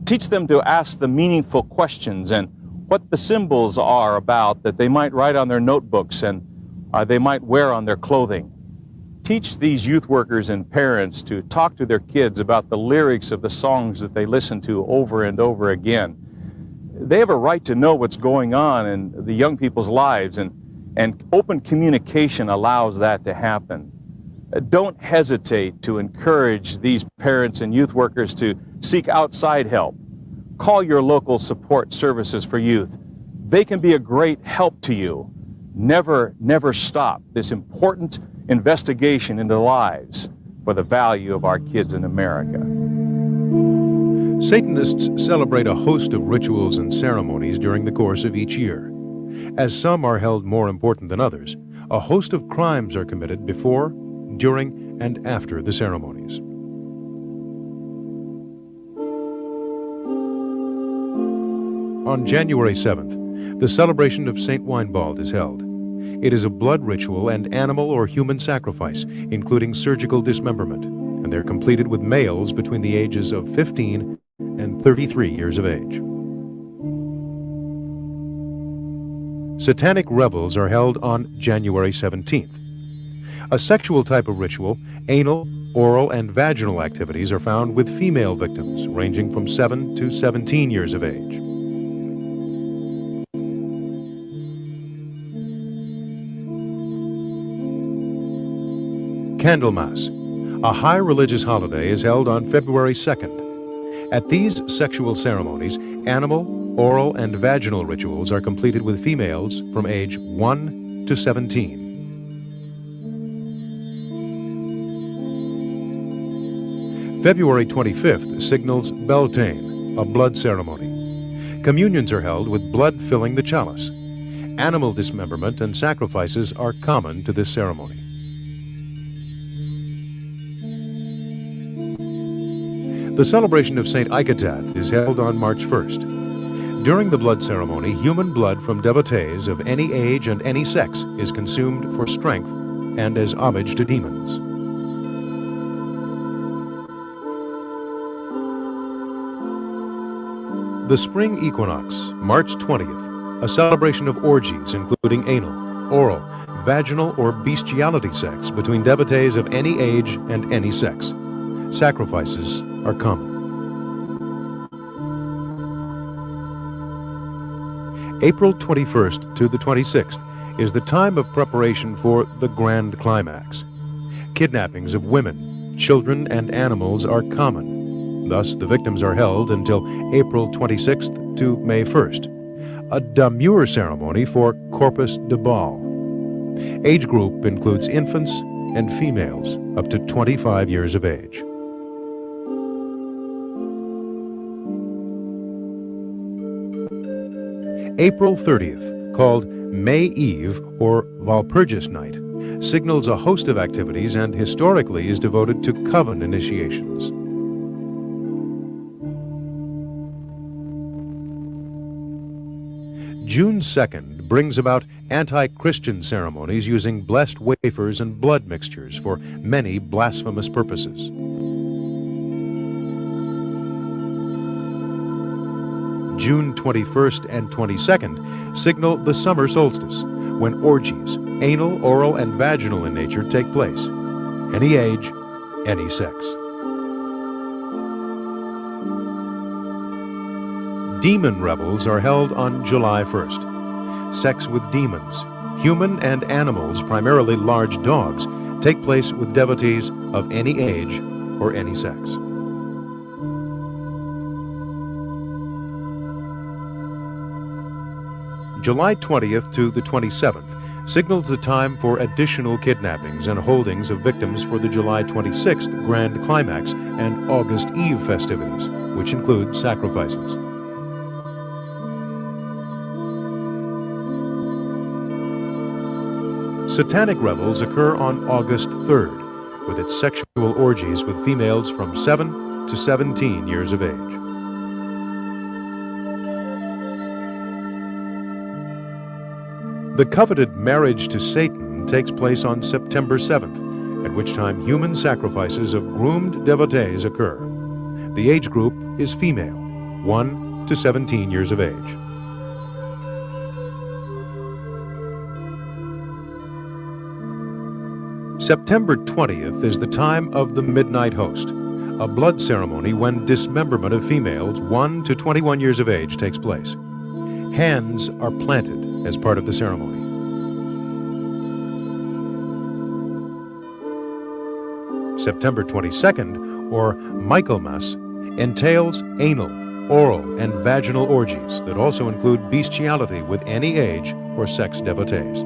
Teach them to ask the meaningful questions and what the symbols are about that they might write on their notebooks and they might wear on their clothing. Teach these youth workers and parents to talk to their kids about the lyrics of the songs that they listen to over and over again. They have a right to know what's going on in the young people's lives, and open communication allows that to happen. Don't hesitate to encourage these parents and youth workers to seek outside help. Call your local support services for youth. They can be a great help to you. Never, never stop this important investigation into lives for the value of our kids in America. Satanists celebrate a host of rituals and ceremonies during the course of each year. As some are held more important than others, a host of crimes are committed before, during, and after the ceremonies. On January 7th, the celebration of St. Weinbald is held. It is a blood ritual and animal or human sacrifice, including surgical dismemberment, and they're completed with males between the ages of 15 and 33 years of age. Satanic revels are held on January 17th. A sexual type of ritual, anal, oral, and vaginal activities are found with female victims ranging from 7 to 17 years of age. Candlemas, a high religious holiday, is held on February 2nd. At these sexual ceremonies, animal, oral, and vaginal rituals are completed with females from age 1 to 17. February 25th signals Beltane, a blood ceremony. Communions are held with blood filling the chalice. Animal dismemberment and sacrifices are common to this ceremony. The celebration of St. Iketat is held on March 1st. During the blood ceremony, human blood from devotees of any age and any sex is consumed for strength and as homage to demons. The spring equinox, March 20th, a celebration of orgies including anal, oral, vaginal, or bestiality sex between devotees of any age and any sex. Sacrifices are common. April 21st to the 26th is the time of preparation for the grand climax. Kidnappings of women, children, and animals are common. Thus, the victims are held until April 26th to May 1st. a demure ceremony for Corpus de Ball. Age group includes infants and females up to 25 years of age. April 30th, called May Eve or Walpurgis Night, signals a host of activities and historically is devoted to coven initiations. June 2nd brings about anti-Christian ceremonies using blessed wafers and blood mixtures for many blasphemous purposes. June 21st and 22nd signal the summer solstice, when orgies, anal, oral, and vaginal in nature, take place. Any age, any sex. Demon revels are held on July 1st. Sex with demons, human and animals, primarily large dogs, take place with devotees of any age or any sex. July 20th to the 27th signals the time for additional kidnappings and holdings of victims for the July 26th Grand Climax and August Eve festivities, which include sacrifices. Satanic revels occur on August 3rd, with its sexual orgies with females from 7 to 17 years of age. The coveted marriage to Satan takes place on September 7th, at which time human sacrifices of groomed devotees occur. The age group is female, 1 to 17 years of age. September 20th is the time of the Midnight Host, a blood ceremony when dismemberment of females 1 to 21 years of age takes place. Hands are planted as part of the ceremony. September 22nd, or Michaelmas, entails anal, oral, and vaginal orgies that also include bestiality with any age or sex devotees.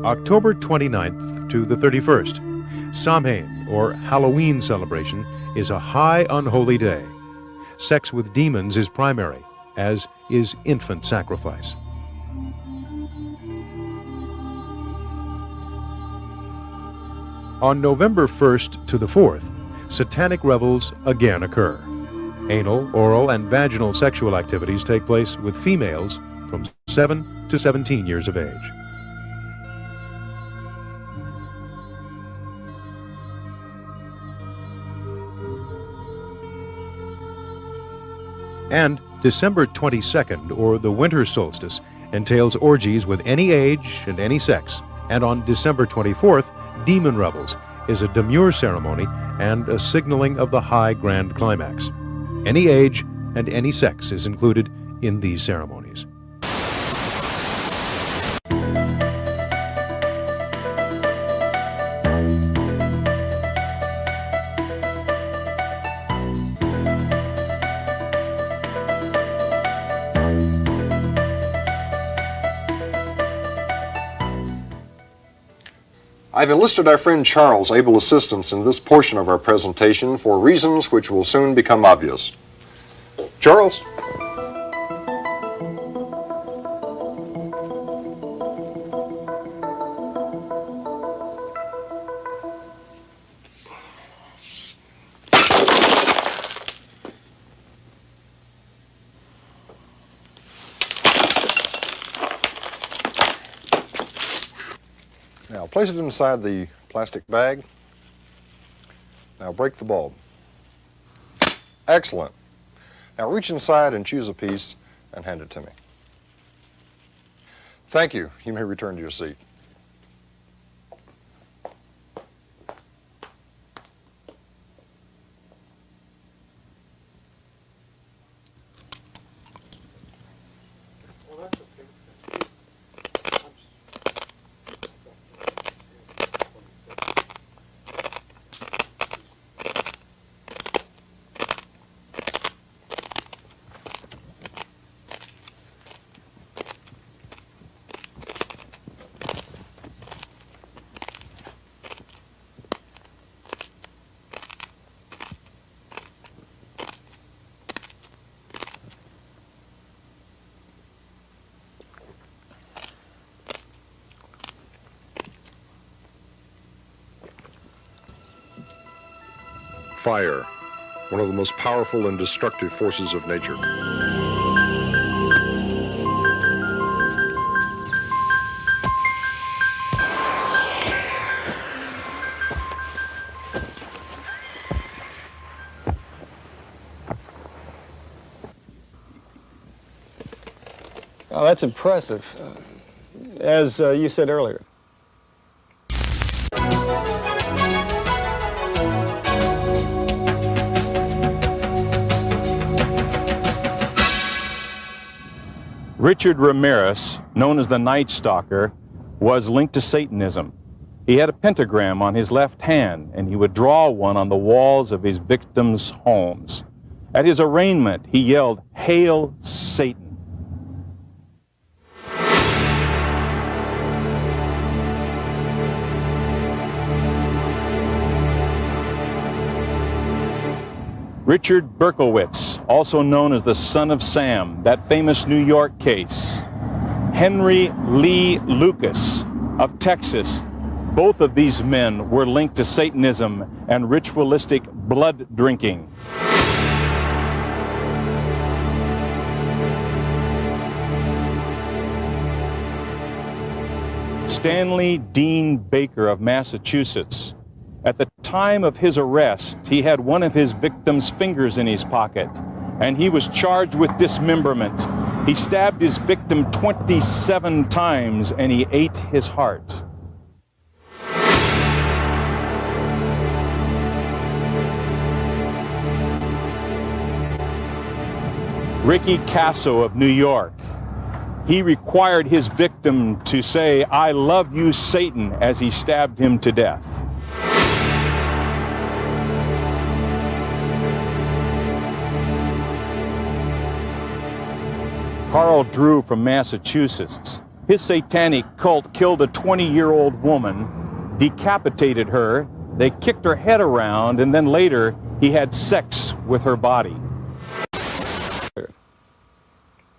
October 29th to the 31st, Samhain, or Halloween celebration, is a high unholy day. Sex with demons is primary, as is infant sacrifice. On November 1st to the 4th, Satanic revels again occur. Anal, oral, and vaginal sexual activities take place with females from 7 to 17 years of age. And December 22nd, or the winter solstice, entails orgies with any age and any sex. And on December 24th, Demon Revels is a demure ceremony and a signaling of the high grand climax. Any age and any sex is included in these ceremonies. I've enlisted our friend Charles' able assistance in this portion of our presentation for reasons which will soon become obvious. Charles? Now place it inside the plastic bag. Now break the bulb. Excellent. Now reach inside and choose a piece and hand it to me. Thank you. You may return to your seat. fire, one of the most powerful and destructive forces of nature. Oh, that's impressive, as you said earlier. Richard Ramirez, known as the Night Stalker, was linked to Satanism. He had a pentagram on his left hand, and he would draw one on the walls of his victims' homes. At his arraignment, he yelled, "Hail Satan!" Richard Berkowitz, also known as the Son of Sam, that famous New York case. Henry Lee Lucas of Texas. Both of these men were linked to Satanism and ritualistic blood drinking. Stanley Dean Baker of Massachusetts. At the time of his arrest, he had one of his victim's fingers in his pocket, and he was charged with dismemberment. He stabbed his victim 27 times, and he ate his heart. Ricky Casso of New York. He required his victim to say, "I love you, Satan," as he stabbed him to death. Carl Drew from Massachusetts. His satanic cult killed a 20-year-old woman, decapitated her, they kicked her head around, and then later he had sex with her body.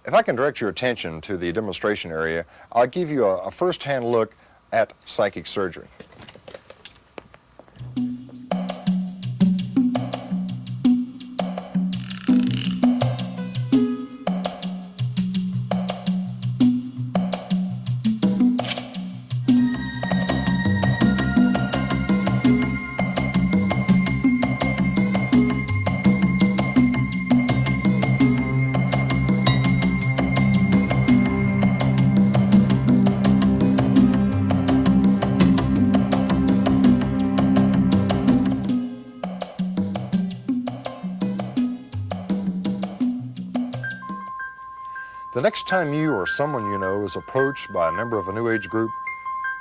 If I can direct your attention to the demonstration area, I'll give you a first-hand look at psychic surgery. The next time you or someone you know is approached by a member of a New Age group,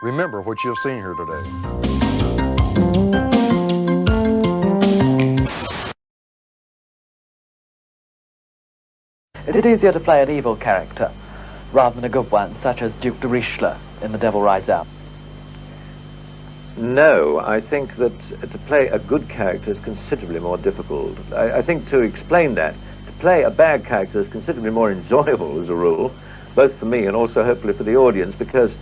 remember what you have seen here today. It is easier to play an evil character rather than a good one, such as Duke de Richelieu in The Devil Rides Out. No, I think that to play a good character is considerably more difficult. I think to explain that, to play a bad character is considerably more enjoyable as a rule, both for me and also hopefully for the audience, because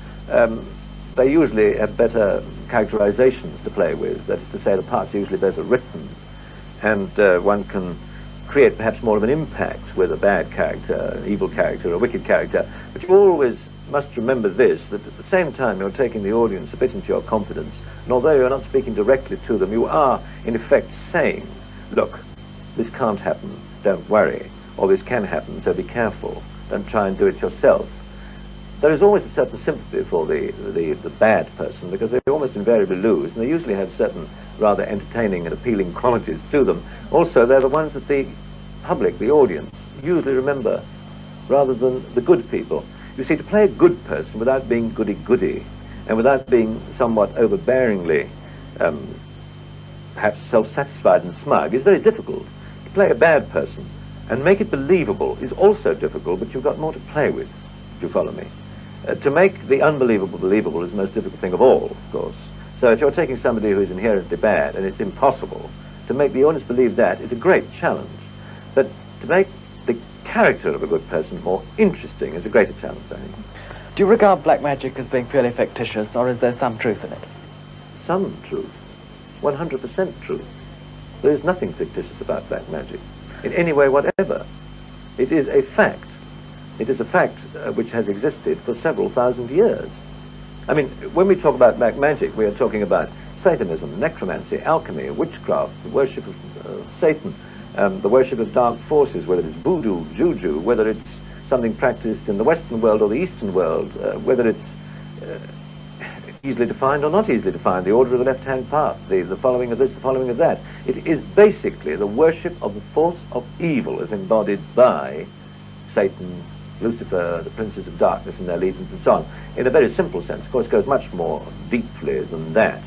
they usually have better characterizations to play with. That is to say, the parts are usually better written, and one can create perhaps more of an impact with a bad character, an evil character, a wicked character. But you always must remember this, that at the same time you're taking the audience a bit into your confidence, and although you're not speaking directly to them, you are in effect saying, look, this can't happen, don't worry, or this can happen, so be careful, don't try and do it yourself. There is always a certain sympathy for the bad person, because they almost invariably lose, and they usually have certain rather entertaining and appealing qualities to them. Also, they're the ones that the public, the audience, usually remember, rather than the good people. You see, to play a good person without being goody-goody, and without being somewhat overbearingly, perhaps self-satisfied and smug, is very difficult. To play a bad person and make it believable is also difficult, but you've got more to play with, if you follow me. To make the unbelievable believable is the most difficult thing of all, of course. So if you're taking somebody who is inherently bad, and it's impossible, to make the audience believe that is a great challenge. But to make the character of a good person more interesting is a greater challenge, I think. Do you regard black magic as being purely fictitious, or is there some truth in it? Some truth. 100% truth. There is nothing fictitious about black magic in any way whatever. It is a fact. It is a fact which has existed for several thousand years. I mean, when we talk about black magic, we are talking about Satanism, necromancy, alchemy, witchcraft, the worship of Satan, the worship of dark forces, whether it's voodoo, juju, whether it's something practiced in the Western world or the Eastern world, whether it's easily defined or not easily defined, the order of the left-hand path, the following of this, the following of that. It is basically the worship of the force of evil as embodied by Satan, Lucifer, the princes of darkness and their legions and so on. In a very simple sense, of course, it goes much more deeply than that.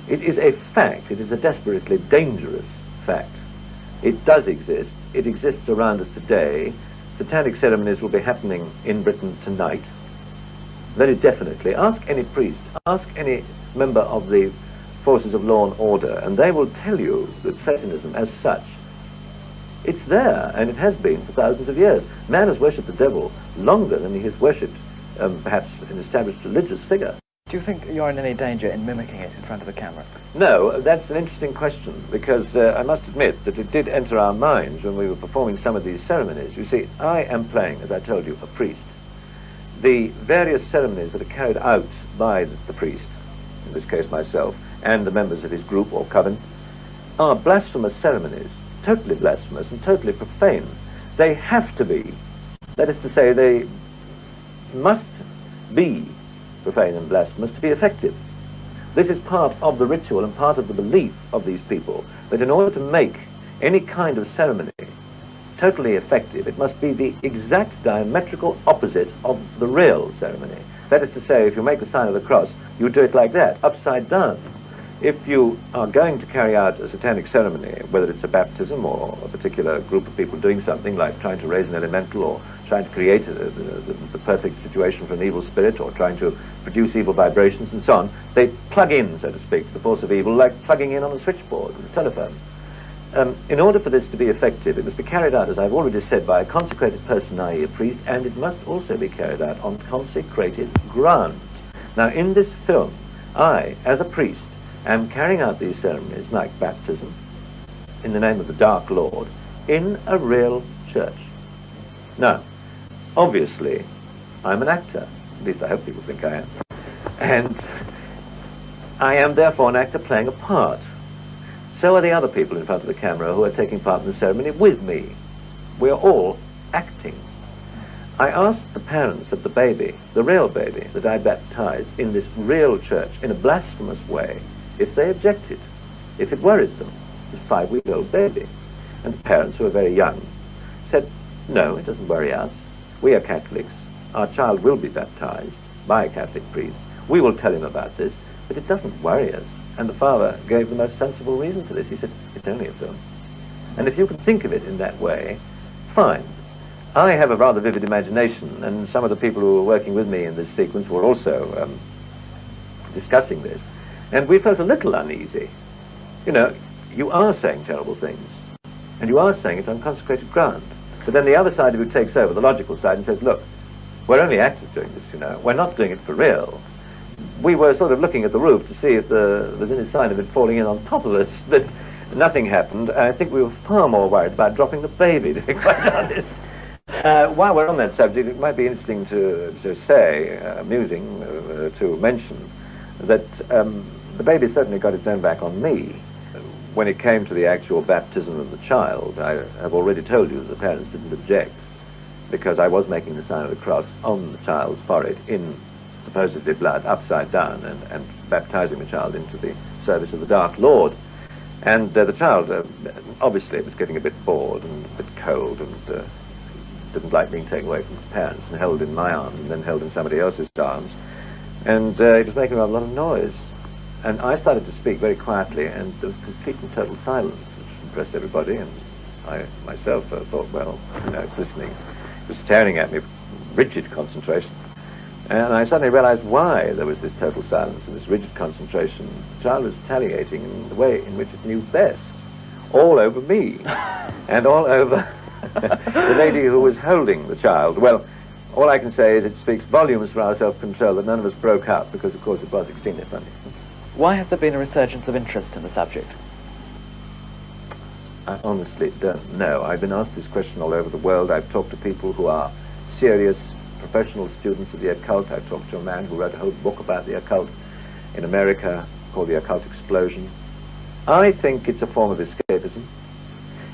It is a fact. It is a desperately dangerous fact. It does exist. It exists around us today. Satanic ceremonies will be happening in Britain tonight. Very definitely. Ask any priest, ask any member of the forces of law and order, and they will tell you that Satanism as such, it's there, and it has been for thousands of years. Man has worshipped the devil longer than he has worshipped perhaps an established religious figure. Do you think you're in any danger in mimicking it in front of the camera? No, that's an interesting question, because I must admit that it did enter our minds when we were performing some of these ceremonies. You see, I am playing, as I told you, a priest. The various ceremonies that are carried out by the priest, in this case myself, and the members of his group or coven, are blasphemous ceremonies, totally blasphemous and totally profane. They have to be. That is to say, they must be profane and blasphemous to be effective. This is part of the ritual and part of the belief of these people, that in order to make any kind of ceremony totally effective, it must be the exact diametrical opposite of the real ceremony. That is to say, if you make the sign of the cross, you do it like that, upside down. If you are going to carry out a satanic ceremony, whether it's a baptism or a particular group of people doing something like trying to raise an elemental or trying to create the perfect situation for an evil spirit or trying to produce evil vibrations and so on, they plug in, so to speak, the force of evil like plugging in on a switchboard with a telephone. In order for this to be effective, it must be carried out, as I've already said, by a consecrated person, i.e. a priest, and it must also be carried out on consecrated ground. Now, in this film, I, as a priest, am carrying out these ceremonies, like baptism, in the name of the Dark Lord, in a real church. Now, obviously, I'm an actor. At least I hope people think I am. And I am therefore an actor playing a part. So are the other people in front of the camera who are taking part in the ceremony with me. We are all acting. I asked the parents of the baby, the real baby that I baptized in this real church in a blasphemous way, if they objected, if it worried them, this 5-week-old baby. And the parents, who are very young, said, no, it doesn't worry us. We are Catholics. Our child will be baptized by a Catholic priest. We will tell him about this, but it doesn't worry us. And the father gave the most sensible reason for this. He said, it's only a film. And if you can think of it in that way, fine. I have a rather vivid imagination, and some of the people who were working with me in this sequence were also discussing this. And we felt a little uneasy. You know, you are saying terrible things, and you are saying it on consecrated ground. But then the other side of you takes over, the logical side, and says, look, we're only actors doing this, you know. We're not doing it for real. We were sort of looking at the roof to see if there was any sign of it falling in on top of us, but nothing happened. I think we were far more worried about dropping the baby, to be quite honest. While we're on that subject, it might be interesting to say, amusing to mention, that the baby certainly got its own back on me. When it came to the actual baptism of the child, I have already told you that the parents didn't object, because I was making the sign of the cross on the child's forehead in supposedly blood, upside down, and baptizing the child into the service of the Dark Lord. And the child, obviously, was getting a bit bored and a bit cold and didn't like being taken away from his parents and held in my arms and then held in somebody else's arms. And it was making a lot of noise. And I started to speak very quietly, and there was complete and total silence, which impressed everybody. And I myself thought, well, you know, it's listening. It was staring at me with rigid concentration. And I suddenly realized why there was this total silence and this rigid concentration. The child was retaliating in the way in which it knew best, all over me, and all over the lady who was holding the child. Well, all I can say is it speaks volumes for our self-control that none of us broke up, because, of course, it was extremely funny. Why has there been a resurgence of interest in the subject? I honestly don't know. I've been asked this question all over the world. I've talked to people who are serious professional students of the occult. I've talked to a man who wrote a whole book about the occult in America called The Occult Explosion. I think it's a form of escapism.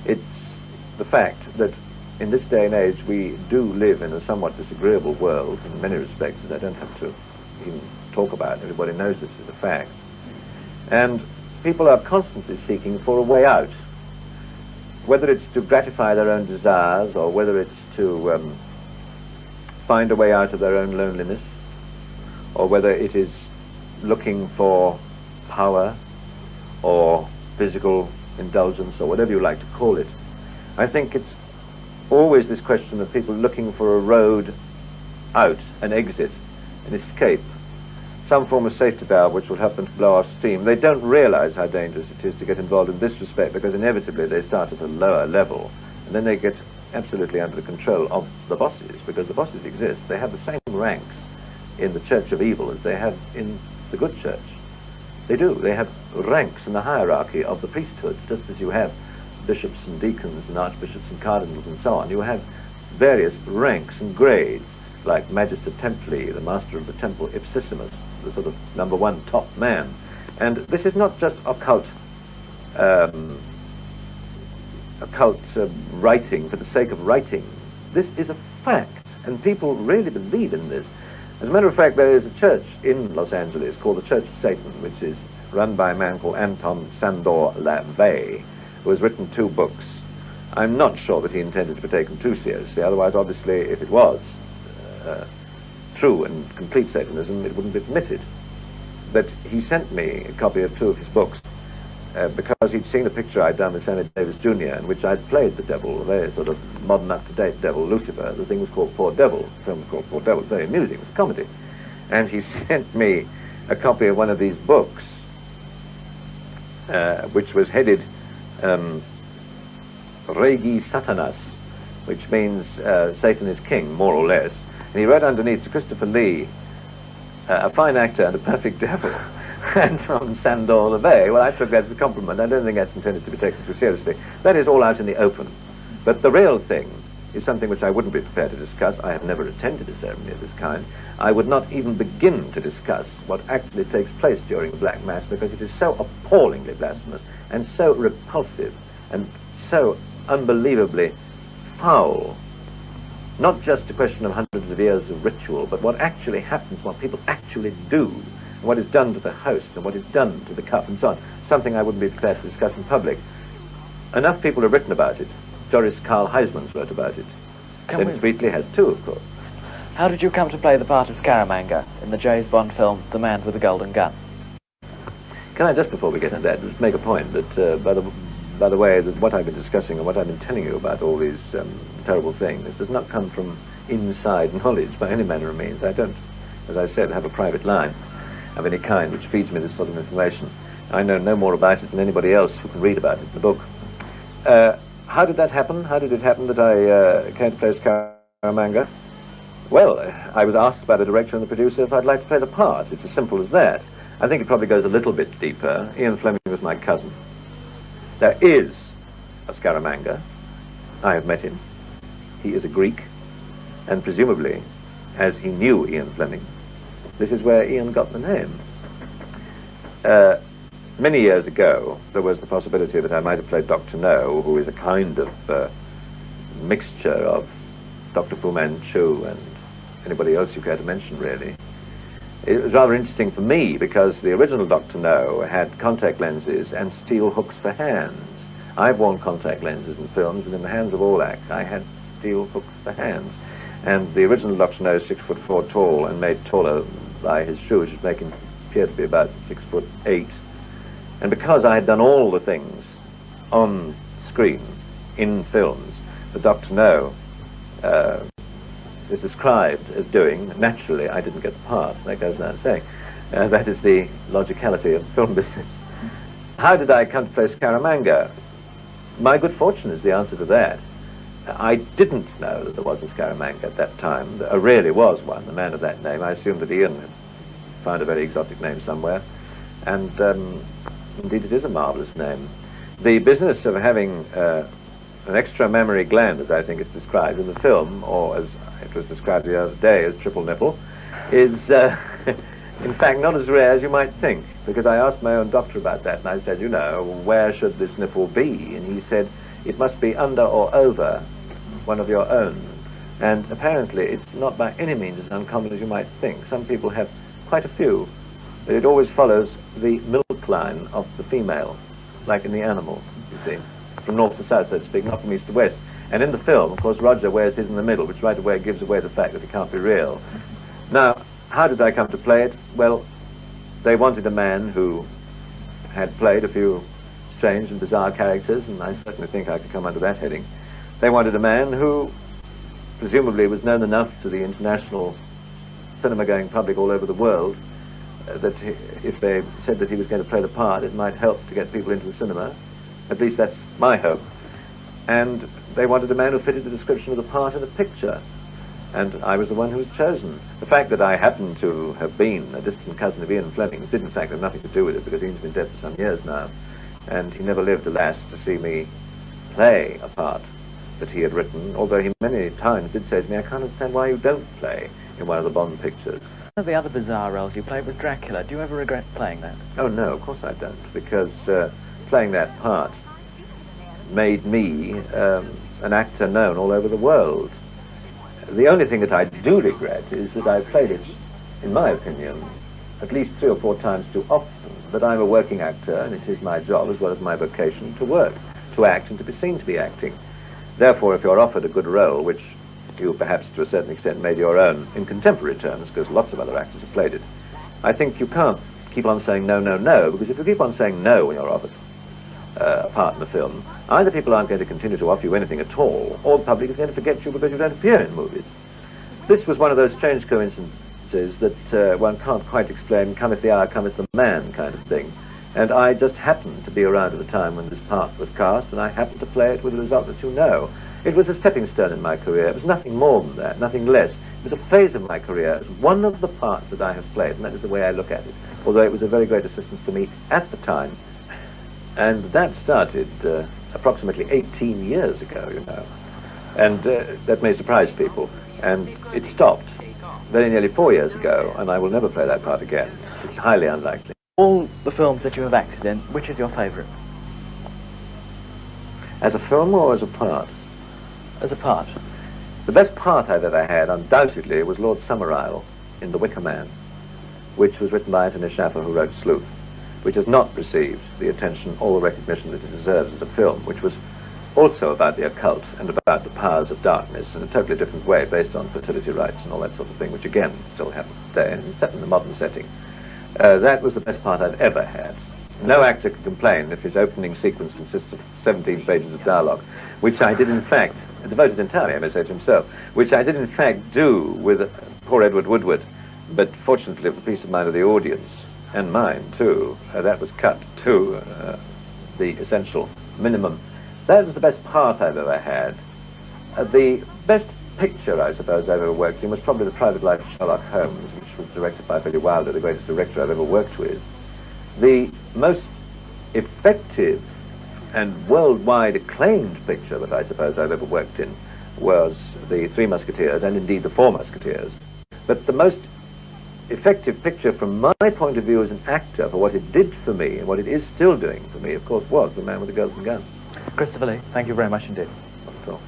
It's the fact that in this day and age we do live in a somewhat disagreeable world in many respects that I don't have to even talk about. Everybody knows this is a fact. And people are constantly seeking for a way out, whether it's to gratify their own desires or whether it's to find a way out of their own loneliness, or whether it is looking for power or physical indulgence or whatever you like to call it. I think it's always this question of people looking for a road out, an exit, an escape, some form of safety valve which will help them to blow off steam. They don't realize how dangerous it is to get involved in this respect, because inevitably they start at a lower level and then they get absolutely under the control of the bosses, because the bosses exist. They have the same ranks in the Church of Evil as they have in the good church. They do. They have ranks in the hierarchy of the priesthood, just as you have bishops and deacons and archbishops and cardinals and so on. You have various ranks and grades, like Magister Templi, the master of the temple, Ipsissimus, the sort of number one top man. And this is not just occult writing for the sake of writing. This is a fact, and people really believe in this. As a matter of fact, there is a church in Los Angeles called the Church of Satan, which is run by a man called Anton Sandor LaVey, who has written 2 books. I'm not sure that he intended to be taken too seriously, otherwise, obviously, if it was true and complete Satanism, it wouldn't be admitted. But he sent me a copy of 2 of his books because he'd seen a picture I'd done with Sammy Davis Jr. in which I'd played the devil, a very sort of modern, up-to-date devil, Lucifer. The thing was called Poor Devil. The film was called Poor Devil. It was very amusing. It was a comedy. And he sent me a copy of one of these books, which was headed Regi Satanas, which means Satan is king, more or less. And he wrote underneath to Christopher Lee, a fine actor and a perfect devil. And from Sandor LaVey. Well, I took that as a compliment. I don't think that's intended to be taken too seriously. That is all out in the open. But the real thing is something which I wouldn't be prepared to discuss. I have never attended a ceremony of this kind. I would not even begin to discuss what actually takes place during the Black Mass, because it is so appallingly blasphemous and so repulsive and so unbelievably foul. Not just a question of hundreds of years of ritual, but what actually happens, what people actually do, and what is done to the host, and what is done to the cup, and so on. Something I wouldn't be prepared to discuss in public. Enough people have written about it. Doris Carl Heisman's wrote about it. Dennis Wheatley has too, of course. How did you come to play the part of Scaramanga in the James Bond film The Man with the Golden Gun? Can I, just before we get into that, just make a point that, by the way, that what I've been discussing and what I've been telling you about all these terrible things, it does not come from inside knowledge by any manner of means. I don't, as I said, have a private line of any kind which feeds me this sort of information. I know no more about it than anybody else who can read about it in the book. How did that happen? How did it happen that I came to play Scaramanga? Well, I was asked by the director and the producer if I'd like to play the part. It's as simple as that. I think it probably goes a little bit deeper. Ian Fleming was my cousin. There is a Scaramanga. I have met him. He is a Greek, and presumably, as he knew Ian Fleming, this is where Ian got the name. Many years ago, there was the possibility that I might have played Dr. No, who is a kind of mixture of Dr. Fu Manchu and anybody else you care to mention, really. It was rather interesting for me because the original Dr. No had contact lenses and steel hooks for hands. I've worn contact lenses in films, and in the hands of Orlak, I had steel hooks for hands. And the original Dr. No is 6'4" tall and made taller by his shoes, which make him appear to be about 6'8". And because I had done all the things on screen, in films, that Dr. No is described as doing, naturally I didn't get the part. That goes without saying. That is the logicality of the film business. How did I come to play Scaramanga? My good fortune is the answer to that. I didn't know that there was a Scaramanga at that time. There really was one, a man of that name. I assumed that Ian had found a very exotic name somewhere. And indeed it is a marvelous name. The business of having an extra mammary gland, as I think it's described in the film, or as it was described the other day as triple nipple, is in fact not as rare as you might think, because I asked my own doctor about that, and I said, you know, where should this nipple be? And he said, it must be under or over one of your own. And apparently it's not by any means as uncommon as you might think. Some people have quite a few, but it always follows the milk line of the female, like in the animal, you see, from north to south, so to speak, not from east to west. And in the film, of course, Roger wears his in the middle, which right away gives away the fact that it can't be real. Now, how did I come to play it? Well, they wanted a man who had played a few strange and bizarre characters, and I certainly think I could come under that heading. They wanted a man who presumably was known enough to the international cinema-going public all over the world that if they said that he was going to play the part, it might help to get people into the cinema. At least that's my hope. And they wanted a man who fitted the description of the part in the picture. And I was the one who was chosen. The fact that I happened to have been a distant cousin of Ian Fleming's did in fact have nothing to do with it, because Ian's been dead for some years now. And he never lived, alas, to see me play a part that he had written, although he many times did say to me, I can't understand why you don't play in one of the Bond pictures. One of the other bizarre roles you played was Dracula. Do you ever regret playing that? Oh no, of course I don't, because playing that part made me an actor known all over the world. The only thing that I do regret is that I played it, in my opinion, at least 3 or 4 times too often. But I'm a working actor, and it is my job as well as my vocation to work, to act, and to be seen to be acting. Therefore, if you're offered a good role, which you perhaps to a certain extent made your own in contemporary terms, because lots of other actors have played it, I think you can't keep on saying no, no, no, because if you keep on saying no when you're offered a part in the film, either people aren't going to continue to offer you anything at all, or the public is going to forget you because you don't appear in movies. This was one of those strange coincidences that one can't quite explain, cometh the hour, cometh the man kind of thing. And I just happened to be around at the time when this part was cast, and I happened to play it with the result that you know. It was a stepping stone in my career. It was nothing more than that, nothing less. It was a phase of my career. It was one of the parts that I have played, and that is the way I look at it, although it was a very great assistance to me at the time. And that started approximately 18 years ago, you know. And that may surprise people. And it stopped very nearly 4 years ago, and I will never play that part again. It's highly unlikely. All the films that you have acted in, which is your favourite? As a film or as a part? As a part. The best part I've ever had, undoubtedly, was Lord Summerisle in The Wicker Man, which was written by Anthony Schaffer, who wrote Sleuth, which has not received the attention or the recognition that it deserves as a film, which was also about the occult and about the powers of darkness in a totally different way, based on fertility rights and all that sort of thing, which again still happens today, and set in the modern setting. That was the best part I've ever had. No actor can complain if his opening sequence consists of 17 pages of dialogue, which I did in fact, devoted entirely, I may say, to himself, which I did in fact do with poor Edward Woodward, but fortunately for the peace of mind of the audience, and mine too, that was cut to the essential minimum. That was the best part I've ever had. The best picture, I suppose, I've ever worked in was probably The Private Life of Sherlock Holmes, which was directed by Billy Wilder, the greatest director I've ever worked with. The most effective and worldwide acclaimed picture that I suppose I've ever worked in was The Three Musketeers, and indeed The Four Musketeers. But the most effective picture from my point of view as an actor, for what it did for me and what it is still doing for me, of course, was The Man with the Golden Gun. Christopher Lee, thank you very much indeed. Not at all.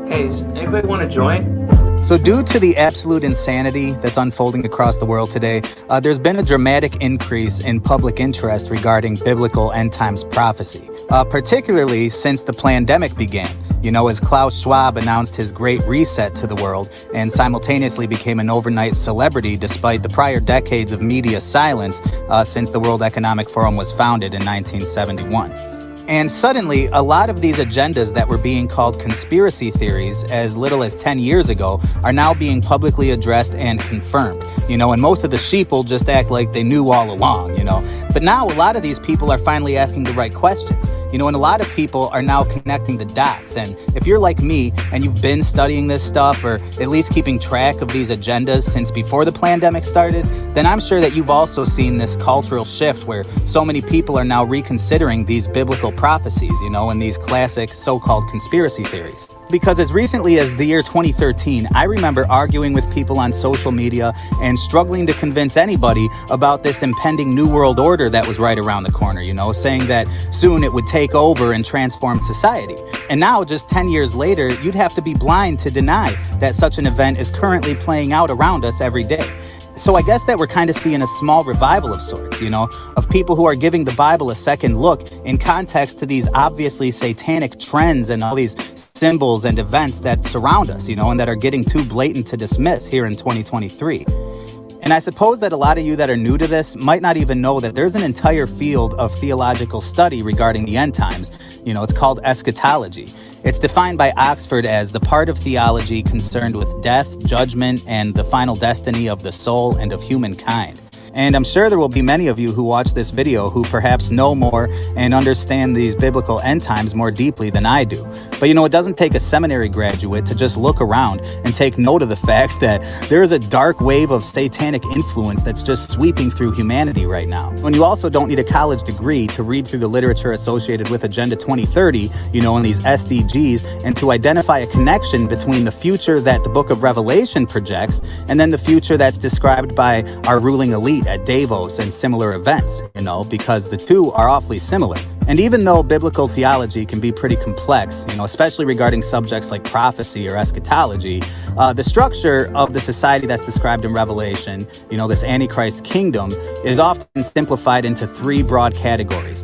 Hey, does anybody want to join? So due to the absolute insanity that's unfolding across the world today, there's been a dramatic increase in public interest regarding biblical end times prophecy, particularly since the pandemic began. You know, as Klaus Schwab announced his great reset to the world and simultaneously became an overnight celebrity despite the prior decades of media silence since the World Economic Forum was founded in 1971. And suddenly, a lot of these agendas that were being called conspiracy theories as little as 10 years ago are now being publicly addressed and confirmed. You know, and most of the sheeple just act like they knew all along, you know. But now a lot of these people are finally asking the right questions. You know, and a lot of people are now connecting the dots. And if you're like me and you've been studying this stuff, or at least keeping track of these agendas since before the pandemic started, then I'm sure that you've also seen this cultural shift where so many people are now reconsidering these biblical prophecies, you know, and these classic so-called conspiracy theories. Because as recently as the year 2013, I remember arguing with people on social media and struggling to convince anybody about this impending New World Order that was right around the corner, you know, saying that soon it would take over and transform society. And now, just 10 years later, you'd have to be blind to deny that such an event is currently playing out around us every day. So I guess that we're kind of seeing a small revival of sorts, you know, of people who are giving the Bible a second look in context to these obviously satanic trends and all these symbols and events that surround us, you know, and that are getting too blatant to dismiss here in 2023. And I suppose that a lot of you that are new to this might not even know that there's an entire field of theological study regarding the end times. You know, it's called eschatology. It's defined by Oxford as the part of theology concerned with death, judgment, and the final destiny of the soul and of humankind. And I'm sure there will be many of you who watch this video who perhaps know more and understand these biblical end times more deeply than I do. But you know, it doesn't take a seminary graduate to just look around and take note of the fact that there is a dark wave of satanic influence that's just sweeping through humanity right now. And you also don't need a college degree to read through the literature associated with Agenda 2030, you know, and these SDGs, and to identify a connection between the future that the book of Revelation projects and then the future that's described by our ruling elite at Davos and similar events, you know, because the two are awfully similar. And even though biblical theology can be pretty complex, you know, especially regarding subjects like prophecy or eschatology, the structure of the society that's described in Revelation, you know, this Antichrist kingdom, is often simplified into three broad categories: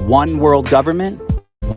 one world government,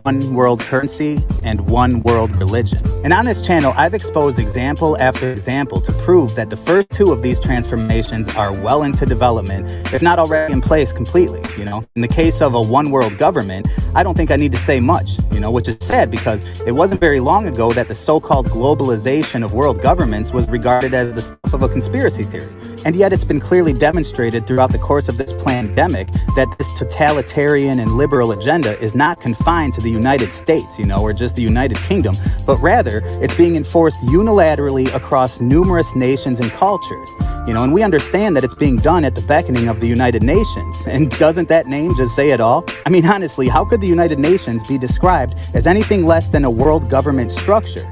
one world currency, and one world religion. And on this channel, I've exposed example after example to prove that the first two of these transformations are well into development, if not already in place completely, you know. In the case of a one world government, I don't think I need to say much, you know, which is sad because it wasn't very long ago that the so-called globalization of world governments was regarded as the stuff of a conspiracy theory. And yet it's been clearly demonstrated throughout the course of this pandemic that this totalitarian and liberal agenda is not confined to the United States, you know, or just the United Kingdom, but rather it's being enforced unilaterally across numerous nations and cultures, you know, and we understand that it's being done at the beckoning of the United Nations. And doesn't that name just say it all? I mean, honestly, how could the United Nations be described as anything less than a world government structure?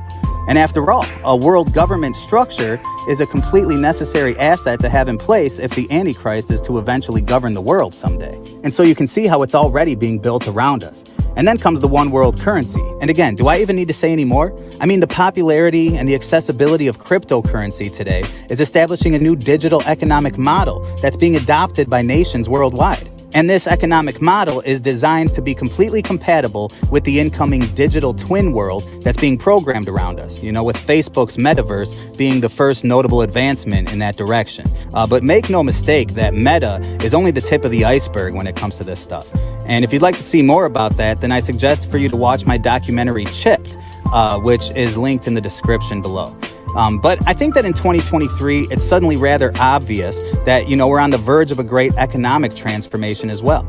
And after all, a world government structure is a completely necessary asset to have in place if the Antichrist is to eventually govern the world someday. And so you can see how it's already being built around us. And then comes the one world currency. And again, do I even need to say any more? I mean, the popularity and the accessibility of cryptocurrency today is establishing a new digital economic model that's being adopted by nations worldwide. And this economic model is designed to be completely compatible with the incoming digital twin world that's being programmed around us, you know, with Facebook's metaverse being the first notable advancement in that direction. But make no mistake that Meta is only the tip of the iceberg when it comes to this stuff. And if you'd like to see more about that, then I suggest for you to watch my documentary Chipped, which is linked in the description below. But I think that in 2023, it's suddenly rather obvious that, you know, we're on the verge of a great economic transformation as well.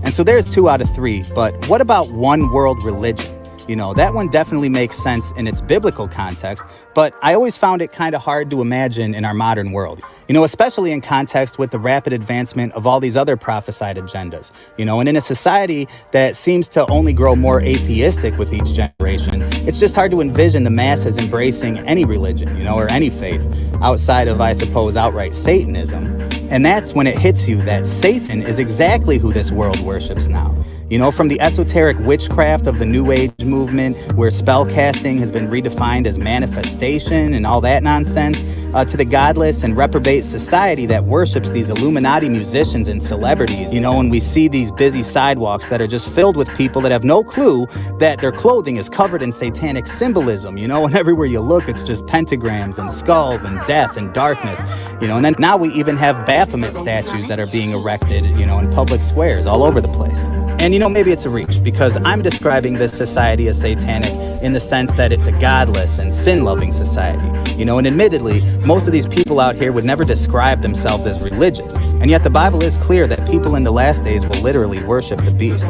And so there's 2 out of 3. But what about one world religion? You know, that one definitely makes sense in its biblical context, but I always found it kind of hard to imagine in our modern world. You know, especially in context with the rapid advancement of all these other prophesied agendas, you know, and in a society that seems to only grow more atheistic with each generation, it's just hard to envision the masses embracing any religion, you know, or any faith outside of, I suppose, outright Satanism. And that's when it hits you that Satan is exactly who this world worships now. You know, from the esoteric witchcraft of the New Age movement, where spell casting has been redefined as manifestation and all that nonsense, to the godless and reprobate society that worships these Illuminati musicians and celebrities, you know, and we see these busy sidewalks that are just filled with people that have no clue that their clothing is covered in satanic symbolism, you know, and everywhere you look, it's just pentagrams and skulls and death and darkness, you know, and then now we even have Baphomet statues that are being erected, you know, in public squares all over the place. And you know, maybe it's a reach, because I'm describing this society as satanic in the sense that it's a godless and sin-loving society. You know, and admittedly, most of these people out here would never describe themselves as religious. And yet the Bible is clear that people in the last days will literally worship the beast.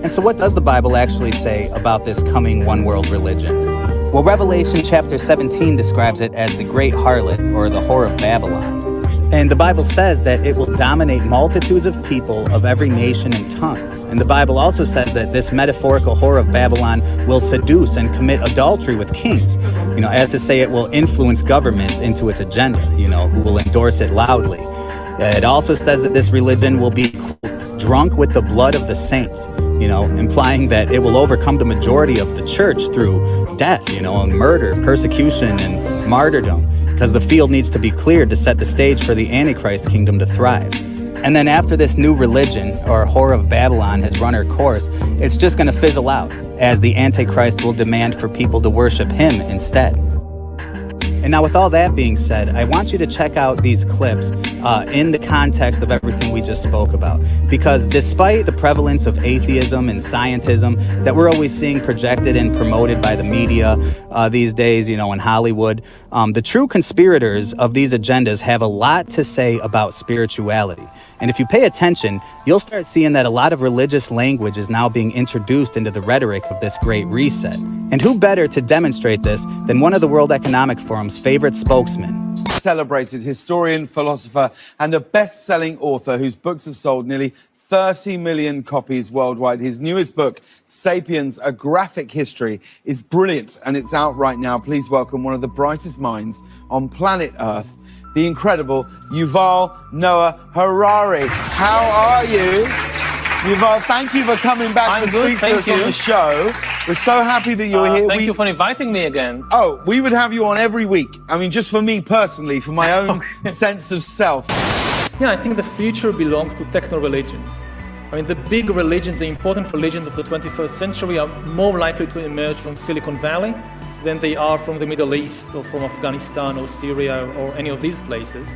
And so what does the Bible actually say about this coming one-world religion? Well, Revelation chapter 17 describes it as the great harlot, or the whore of Babylon. And the Bible says that it will dominate multitudes of people of every nation and tongue. And the Bible also says that this metaphorical whore of Babylon will seduce and commit adultery with kings. As to say it will influence governments into its agenda, who will endorse it loudly. It also says that this religion will be drunk with the blood of the saints, implying that it will overcome the majority of the church through death, and murder, persecution, and martyrdom, because the field needs to be cleared to set the stage for the Antichrist kingdom to thrive. And then after this new religion, or whore of Babylon, has run her course, it's just going to fizzle out, as the Antichrist will demand for people to worship him instead. And now with all that being said, I want you to check out these clips in the context of everything we just spoke about. Because despite the prevalence of atheism and scientism that we're always seeing projected and promoted by the media these days, in Hollywood, the true conspirators of these agendas have a lot to say about spirituality. And if you pay attention, you'll start seeing that a lot of religious language is now being introduced into the rhetoric of this great reset. And who better to demonstrate this than one of the World Economic Forum's favorite spokesmen? Celebrated historian, philosopher, and a best-selling author whose books have sold nearly 30 million copies worldwide. His newest book, Sapiens, A Graphic History, is brilliant, and it's out right now. Please welcome one of the brightest minds on planet Earth, the incredible Yuval Noah Harari. How are you? Yuval, thank you for coming back to speak to us on the show. We're so happy that you were here. Thank you for inviting me again. Oh, we would have you on every week. I mean, just for me personally, for my own sense of self. Yeah, I think the future belongs to techno-religions. I mean, the big religions, the important religions of the 21st century are more likely to emerge from Silicon Valley than they are from the Middle East or from Afghanistan or Syria or any of these places.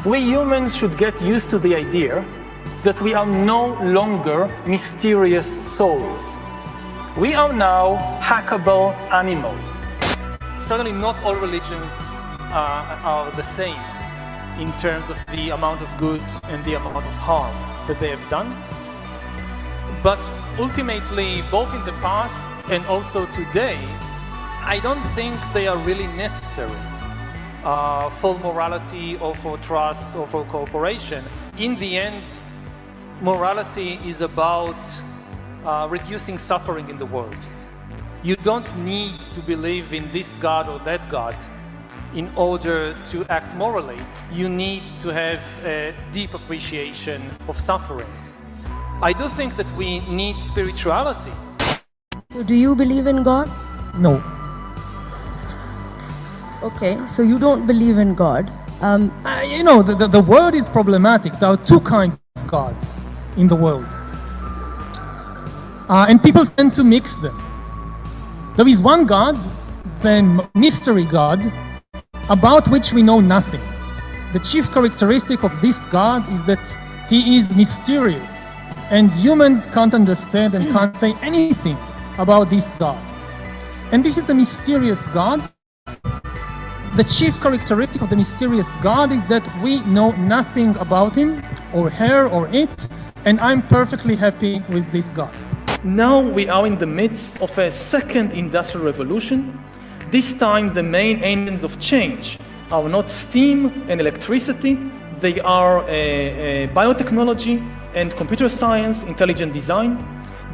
We humans should get used to the idea that we are no longer mysterious souls. We are now hackable animals. Certainly not all religions are the same in terms of the amount of good and the amount of harm that they have done. But ultimately, both in the past and also today, I don't think they are really necessary for morality or for trust or for cooperation. In the end, morality is about reducing suffering in the world. You don't need to believe in this God or that God in order to act morally. You need to have a deep appreciation of suffering. I do think that we need spirituality. So do you believe in God? No. Okay, so you don't believe in God. The word is problematic. There are two kinds of gods in the world. And people tend to mix them. There is one God, the mystery God, about which we know nothing. The chief characteristic of this God is that he is mysterious, and humans can't understand and can't say anything about this God. And this is a mysterious God. The chief characteristic of the mysterious God is that we know nothing about him, or her, or it, and I'm perfectly happy with this God. Now we are in the midst of a second industrial revolution. This time the main engines of change are not steam and electricity, they are biotechnology and computer science, intelligent design.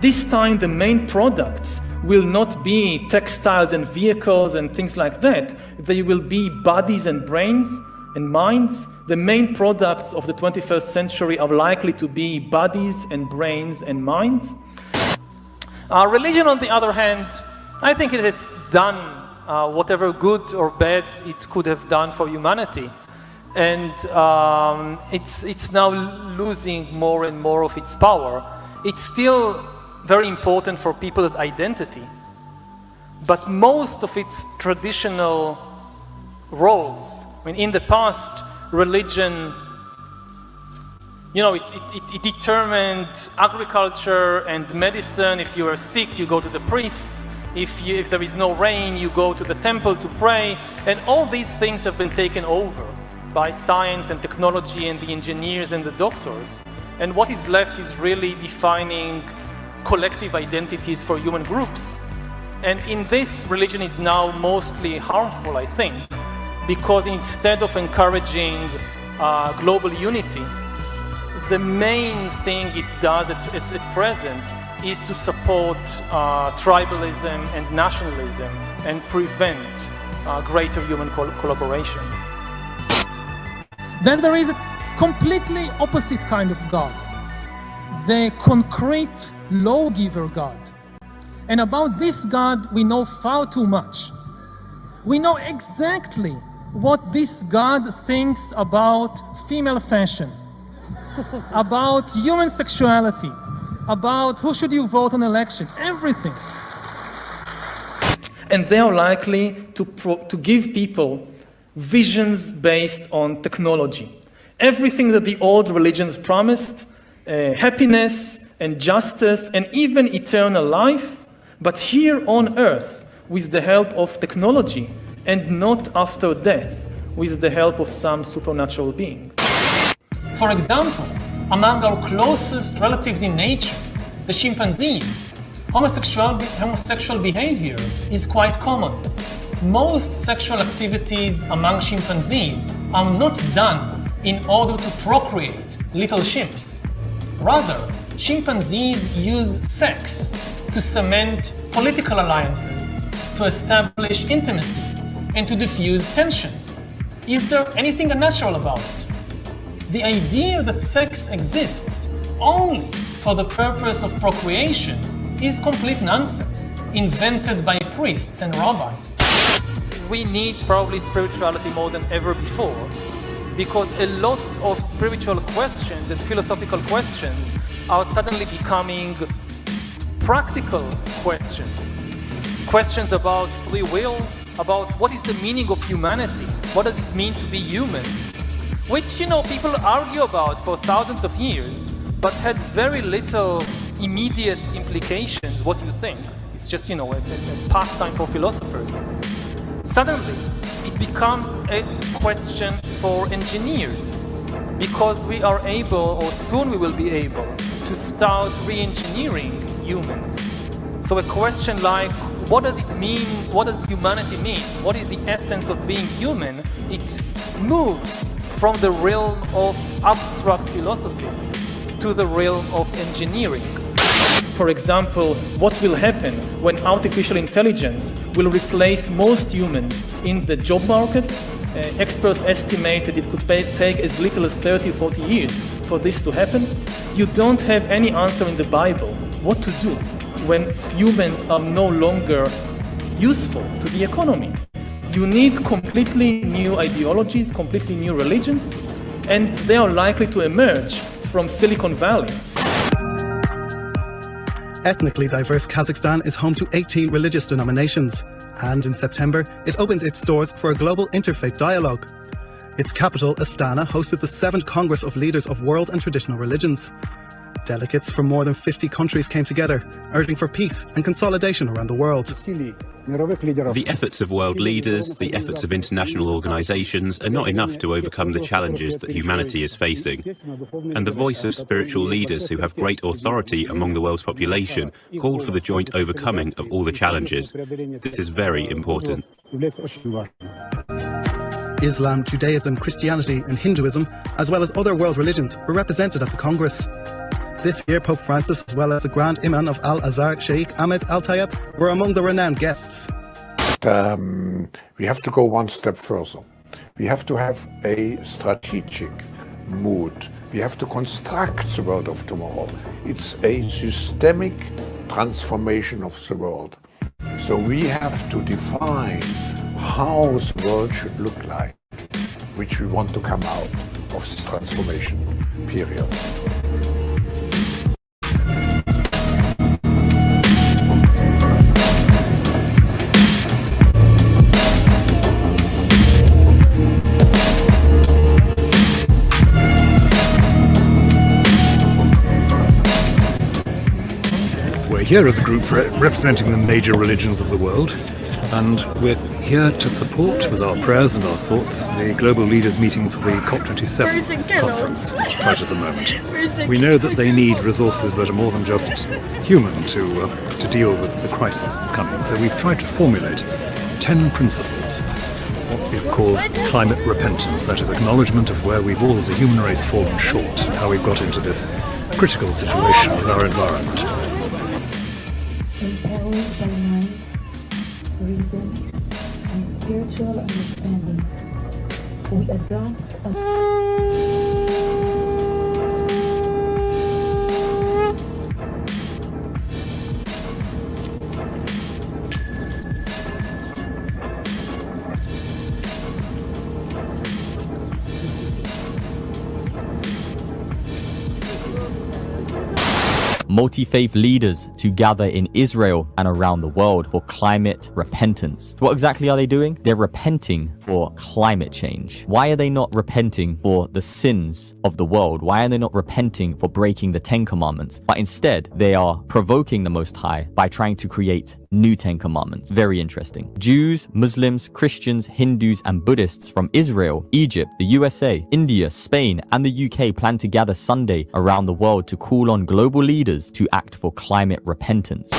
This time the main products will not be textiles and vehicles and things like that. They will be bodies and brains and minds. The main products of the 21st century are likely to be bodies and brains and minds. Religion, on the other hand, I think it has done whatever good or bad it could have done for humanity. And it's now losing more and more of its power. It's still very important for people's identity, but most of its traditional roles, I mean, in the past, religion, it determined agriculture and medicine. If you are sick, you go to the priests. If there is no rain, you go to the temple to pray. And all these things have been taken over by science and technology and the engineers and the doctors. and what is left is really defining collective identities for human groups. And in this, religion is now mostly harmful, I think, because instead of encouraging global unity, the main thing it does at present is to support tribalism and nationalism and prevent greater human collaboration. Then there is a completely opposite kind of God, the concrete lawgiver God. And about this God, we know far too much. We know exactly what this God thinks about female fashion, about human sexuality, about who should you vote on elections, everything. And they are likely to give people visions based on technology. Everything that the old religions promised, happiness and justice and even eternal life, but here on earth with the help of technology and not after death with the help of some supernatural being. For example, among our closest relatives in nature, the chimpanzees, homosexual behavior is quite common. Most sexual activities among chimpanzees are not done in order to procreate little chimps. Rather, chimpanzees use sex to cement political alliances, to establish intimacy, and to diffuse tensions. Is there anything unnatural about it? The idea that sex exists only for the purpose of procreation is complete nonsense, invented by priests and rabbis. We need probably spirituality more than ever before, because a lot of spiritual questions and philosophical questions are suddenly becoming practical questions. Questions about free will, about what is the meaning of humanity, what does it mean to be human, which, people argue about for thousands of years, but had very little immediate implications. What you think? It's just, a pastime for philosophers. Suddenly, it becomes a question for engineers, because we are able, or soon we will be able, to start re-engineering humans. So a question like, what does it mean? What does humanity mean? What is the essence of being human? It moves from the realm of abstract philosophy to the realm of engineering. For example, what will happen when artificial intelligence will replace most humans in the job market? Experts estimate that it could take as little as 30 or 40 years for this to happen. You don't have any answer in the Bible what to do when humans are no longer useful to the economy. You need completely new ideologies, completely new religions, and they are likely to emerge from Silicon Valley. Ethnically diverse Kazakhstan is home to 18 religious denominations, and in September it opens its doors for a global interfaith dialogue. Its capital, Astana, hosted the 7th Congress of Leaders of World and Traditional Religions. Delegates from more than 50 countries came together, urging for peace and consolidation around the world. The efforts of world leaders, the efforts of international organisations are not enough to overcome the challenges that humanity is facing. And the voice of spiritual leaders who have great authority among the world's population called for the joint overcoming of all the challenges. This is very important. Islam, Judaism, Christianity and Hinduism, as well as other world religions, were represented at the Congress. This year, Pope Francis, as well as the Grand Imam of Al-Azhar, Sheikh Ahmed Al-Tayyab, were among the renowned guests. We have to go one step further. We have to have a strategic mood. We have to construct the world of tomorrow. It's a systemic transformation of the world. So we have to define how the world should look like, which we want to come out of this transformation period. We're here as a group representing the major religions of the world. And we're here to support, with our prayers and our thoughts, the global leaders meeting for the COP27 conference right at the moment. We know that they need resources that are more than just human to deal with the crisis that's coming. So we've tried to formulate 10 principles, what we call climate repentance, that is acknowledgement of where we've all as a human race fallen short, and how we've got into this critical situation with our environment. Empowered by mind, reason, and spiritual understanding, we adopt a multi-faith leaders to gather in Israel and around the world for climate repentance. What exactly are they doing? They're repenting for climate change. Why are they not repenting for the sins of the world? Why are they not repenting for breaking the 10 commandments? But instead, they are provoking the Most High by trying to create new 10 commandments. Very interesting. Jews, Muslims, Christians, Hindus, and Buddhists from Israel, Egypt, the USA, India, Spain, and the UK plan to gather Sunday around the world to call on global leaders to act for climate repentance.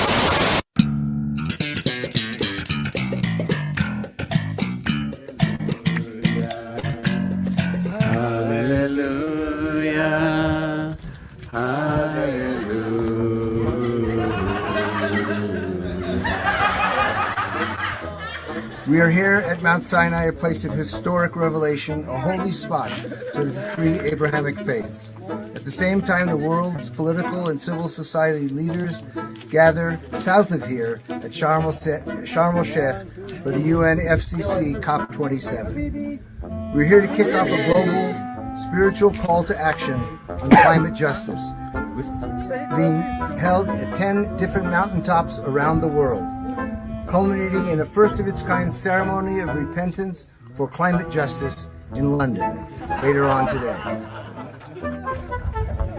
Hallelujah, hallelujah. We are here at Mount Sinai, a place of historic revelation, a holy spot for the three Abrahamic faiths. At the same time, the world's political and civil society leaders gather south of here at Sharm el-Sheikh for the UNFCCC COP27. We're here to kick off a global spiritual call to action on climate justice, with being held at 10 different mountaintops around the world, culminating in a first-of-its-kind ceremony of repentance for climate justice in London later on today.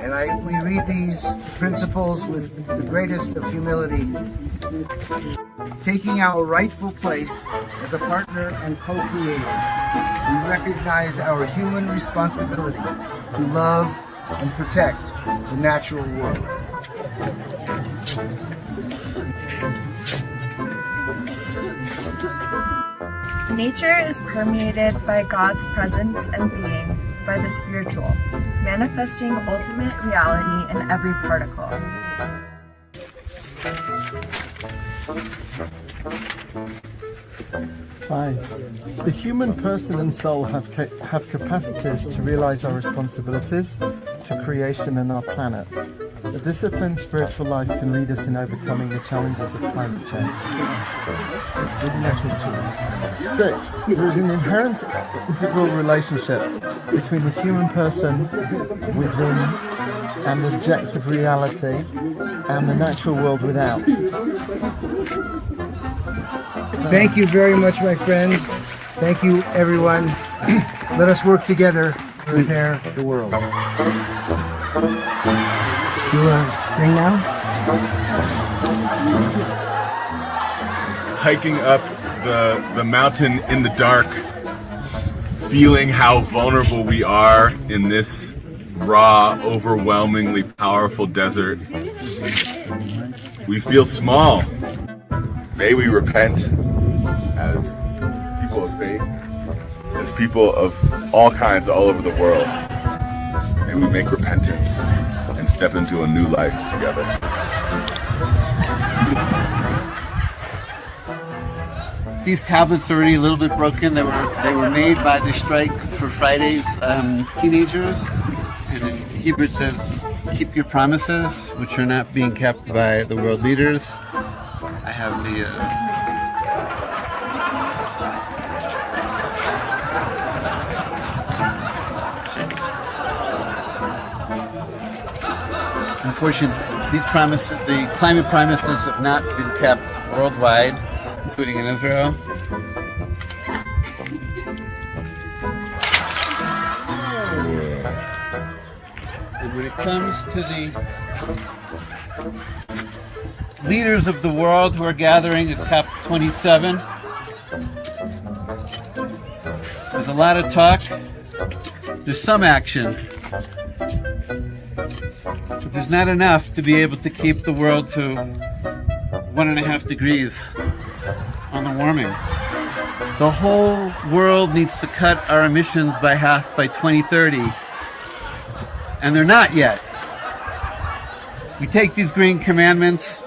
And we read these principles with the greatest of humility, taking our rightful place as a partner and co-creator. We recognize our human responsibility to love and protect the natural world. Nature is permeated by God's presence and being, by the spiritual, manifesting ultimate reality in every particle. The human person and soul have capacities to realize our responsibilities to creation and our planet. A disciplined spiritual life can lead us in overcoming the challenges of climate change. 6. There is an inherent integral relationship between the human person within and objective reality and the natural world without. Thank you very much, my friends. Thank you, everyone. Let us work together to repair the world. You drink now? Hiking up the mountain in the dark, feeling how vulnerable we are in this raw, overwhelmingly powerful desert. We feel small. May we repent as people of faith, as people of all kinds all over the world. May we make repentance and step into a new life together. These tablets are already a little bit broken. They were made by the Strike for Friday's teenagers. And in Hebrew it says, keep your promises, which are not being kept by the world leaders. I have the... Unfortunately, these promises, the climate promises, have not been kept worldwide, including in Israel. And when it comes to the leaders of the world who are gathering at COP27, There's a lot of talk. There's some action. But there's not enough to be able to keep the world to 1.5 degrees on the warming. The whole world needs to cut our emissions by half by 2030. And they're not yet. We take these green commandments,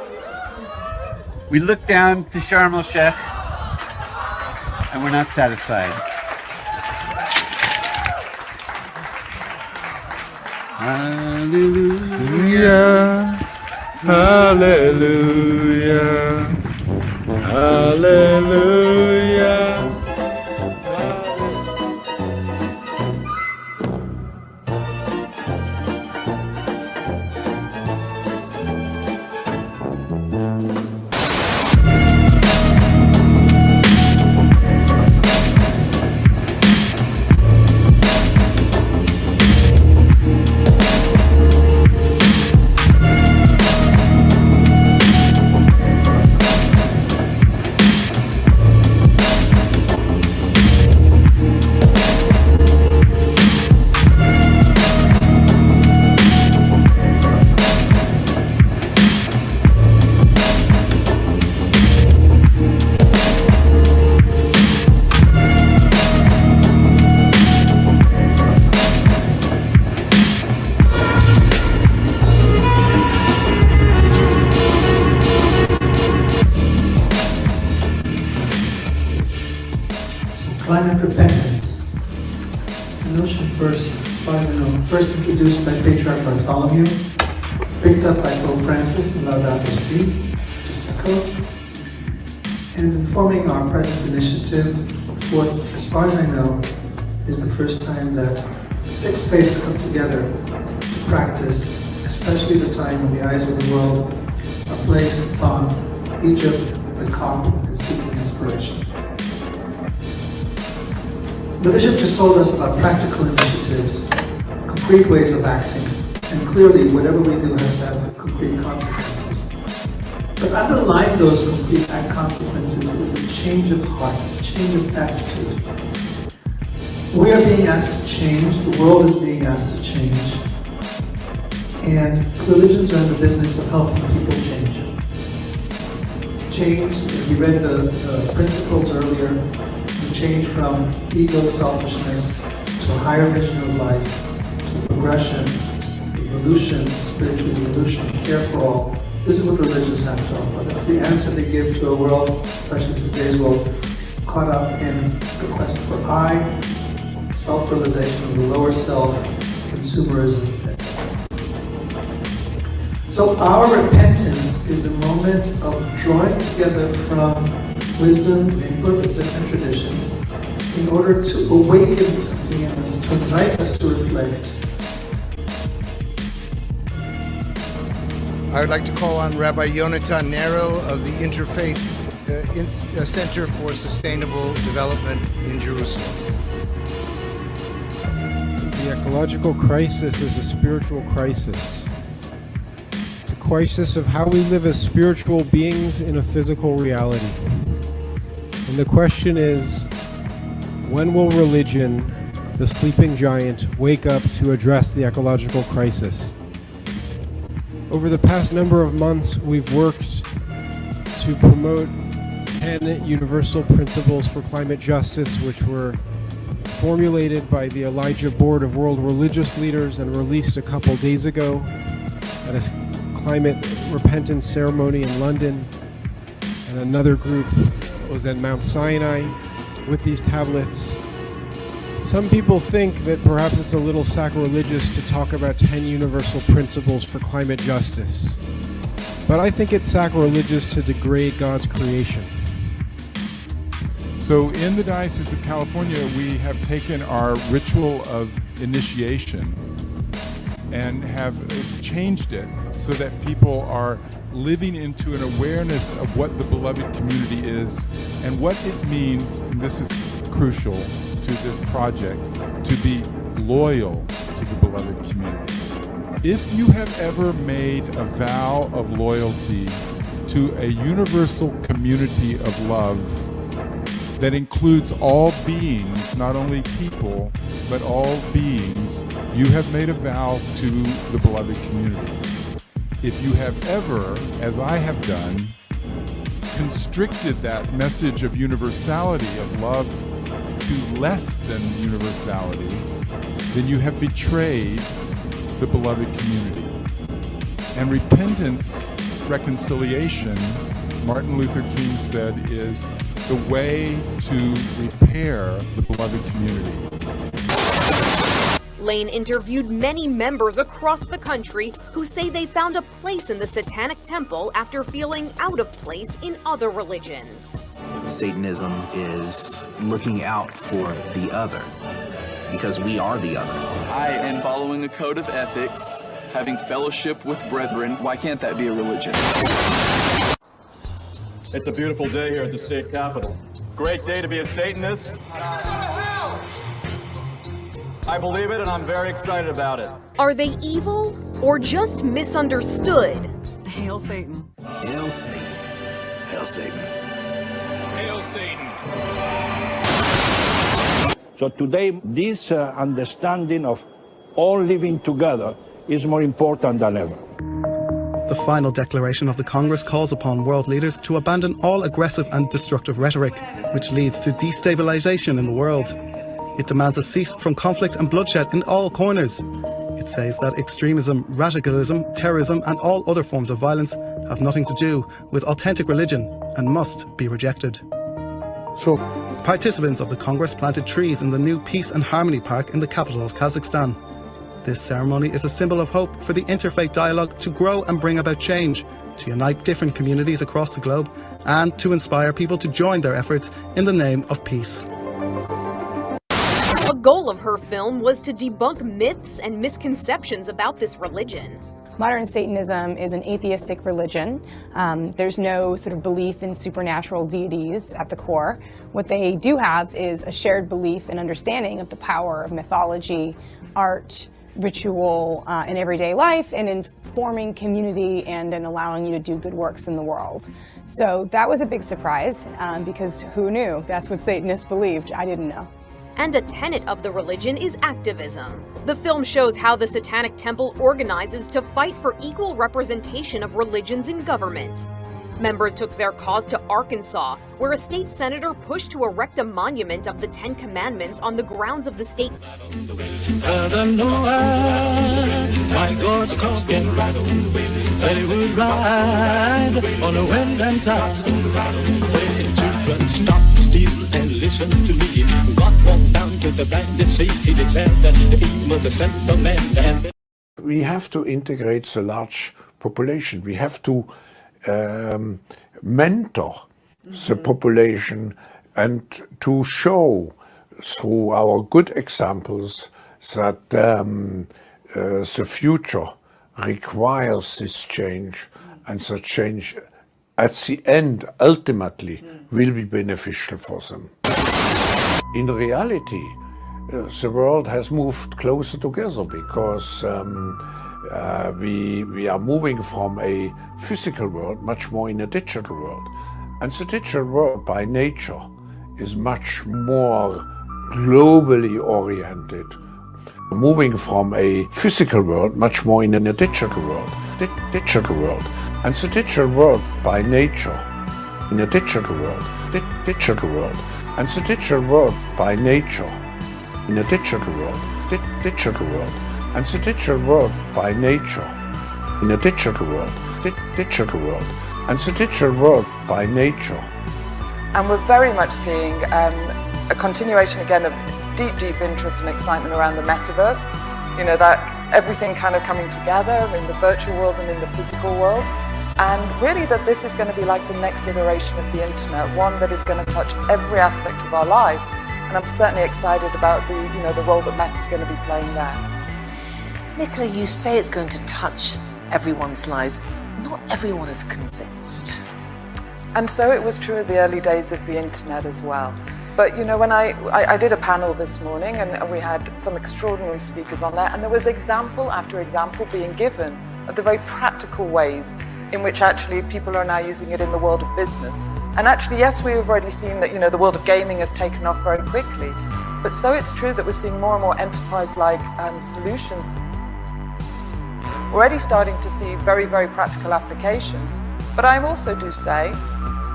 we look down to Sharm el-Sheikh, and we're not satisfied. Hallelujah, hallelujah, hallelujah. Climate repentance. The notion first, as far as I know, first introduced by Patriarch Bartholomew, picked up by Pope Francis in Laudato Si, just echo, and informing our present initiative, what, as far as I know, is the first time that 6 faiths come together to practice, especially the time when the eyes of the world are placed upon Egypt, the Cop, and seeking inspiration. The Bishop just told us about practical initiatives, concrete ways of acting, and clearly whatever we do has to have concrete consequences. But underlying those concrete consequences is a change of heart, a change of attitude. We are being asked to change, the world is being asked to change, and religions are in the business of helping people change. Change, we read the principles earlier, change from ego selfishness to a higher vision of life, to progression, evolution, spiritual evolution, care for all. This is what religions have to offer. That's the answer they give to a world, especially today's world, caught up in the quest for I, self-realization of the lower self, consumerism, etc. So our repentance is a moment of drawing together from wisdom, input of different traditions, in order to awaken something in us, to invite us to reflect. I would like to call on Rabbi Yonatan Nero of the Interfaith Center for Sustainable Development in Jerusalem. The ecological crisis is a spiritual crisis. It's a crisis of how we live as spiritual beings in a physical reality. And the question is, when will religion, the sleeping giant, wake up to address the ecological crisis? Over the past number of months, we've worked to promote 10 universal principles for climate justice, which were formulated by the Elijah Board of World Religious Leaders and released a couple days ago at a climate repentance ceremony in London. And another group was at Mount Sinai with these tablets. Some people think that perhaps it's a little sacrilegious to talk about 10 universal principles for climate justice. But I think it's sacrilegious to degrade God's creation. So in the Diocese of California, we have taken our ritual of initiation and have changed it so that people are living into an awareness of what the beloved community is and what it means, and this is crucial to this project, to be loyal to the beloved community. If you have ever made a vow of loyalty to a universal community of love, that includes all beings, not only people, but all beings, you have made a vow to the beloved community. If you have ever, as I have done, constricted that message of universality, of love, to less than universality, then you have betrayed the beloved community. And repentance, reconciliation, Martin Luther King said, is the way to repair the beloved community. Lane interviewed many members across the country who say they found a place in the Satanic temple after feeling out of place in other religions. Satanism is looking out for the other, because we are the other. I am following a code of ethics, having fellowship with brethren. Why can't that be a religion? It's a beautiful day here at the state capitol. Great day to be a Satanist. I believe it, and I'm very excited about it. Are they evil or just misunderstood? Hail Satan. Hail Satan. Hail Satan. Hail Satan. So today, this understanding of all living together is more important than ever. The final declaration of the Congress calls upon world leaders to abandon all aggressive and destructive rhetoric, which leads to destabilization in the world. It demands a cease from conflict and bloodshed in all corners. It says that extremism, radicalism, terrorism and all other forms of violence have nothing to do with authentic religion and must be rejected. So, participants of the Congress planted trees in the new Peace and Harmony Park in the capital of Kazakhstan. This ceremony is a symbol of hope for the interfaith dialogue to grow and bring about change, to unite different communities across the globe, and to inspire people to join their efforts in the name of peace. A goal of her film was to debunk myths and misconceptions about this religion. Modern Satanism is an atheistic religion. There's no sort of belief in supernatural deities at the core. What they do have is a shared belief and understanding of the power of mythology, art, ritual in everyday life, and in forming community and in allowing you to do good works in the world. So that was a big surprise because who knew? That's what Satanists believed. I didn't know. And a tenet of the religion is activism. The film shows how the Satanic Temple organizes to fight for equal representation of religions in government. Members took their cause to Arkansas, where a state senator pushed to erect a monument of the Ten Commandments on the grounds of the state. Brother Noah, my God's cock and rattle, said he would ride on a wind and tide. Children, stop, steal, and listen to me. God walked down to the blinded sea. He declared that he was the son of man. And we have to integrate the large population. We have to mentor the population and to show through our good examples that the future requires this change, and the change at the end ultimately will be beneficial for them. In reality, the world has moved closer together because we are moving from a physical world much more in a digital world. And the digital world by nature is much more globally oriented. Moving from a physical world much more in a digital world. Digital world. And the digital world by nature in a digital world. Digital world. And the digital world by nature in a digital world. Digital world. And the digital world by nature in a digital world. Digital world. And the digital world by nature. And we're very much seeing a continuation again of deep interest and excitement around the metaverse. You know, that everything kind of coming together in the virtual world and in the physical world. And really that this is going to be like the next iteration of the internet, one that is going to touch every aspect of our life. And I'm certainly excited about the role that Meta's going to be playing there. Nicola, you say it's going to touch everyone's lives. Not everyone is convinced. And so it was true in the early days of the internet as well. But you know, when I did a panel this morning and we had some extraordinary speakers on there, and there was example after example being given of the very practical ways in which actually people are now using it in the world of business. And actually, yes, we've already seen that, the world of gaming has taken off very quickly. But so it's true that we're seeing more and more enterprise-like solutions. We're already starting to see very, very practical applications. But I also do say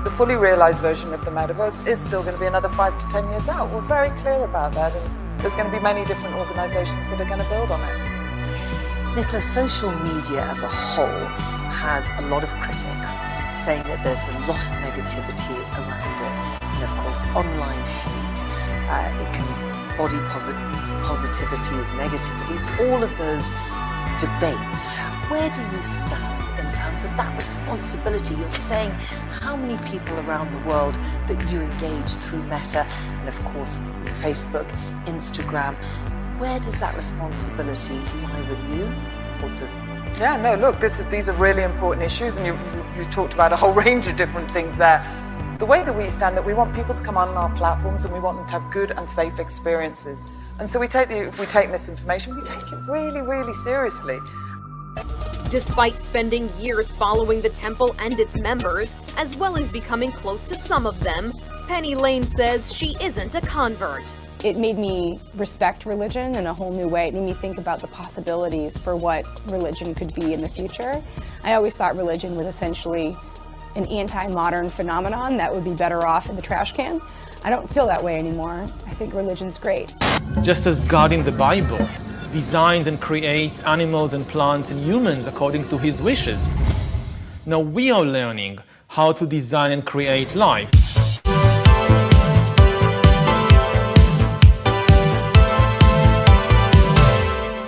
the fully realized version of the metaverse is still going to be another 5 to 10 years out. We're very clear about that, and there's going to be many different organizations that are going to build on it. Nicola, social media as a whole has a lot of critics saying that there's a lot of negativity around it. And of course, online hate, it can body positivities, negativities, all of those debates. Where do you stand in terms of that responsibility? You're saying how many people around the world that you engage through Meta, and of course Facebook, Instagram. Where does that responsibility lie with you? Or does... Yeah, no, look, these are really important issues, and you talked about a whole range of different things there. The way that we stand, that we want people to come on our platforms and we want them to have good and safe experiences. And so if we take this information, we take it really, really seriously. Despite spending years following the temple and its members, as well as becoming close to some of them, Penny Lane says she isn't a convert. It made me respect religion in a whole new way. It made me think about the possibilities for what religion could be in the future. I always thought religion was essentially an anti-modern phenomenon that would be better off in the trash can. I don't feel that way anymore. I think religion's great. Just as God in the Bible designs and creates animals and plants and humans according to his wishes, now we are learning how to design and create life.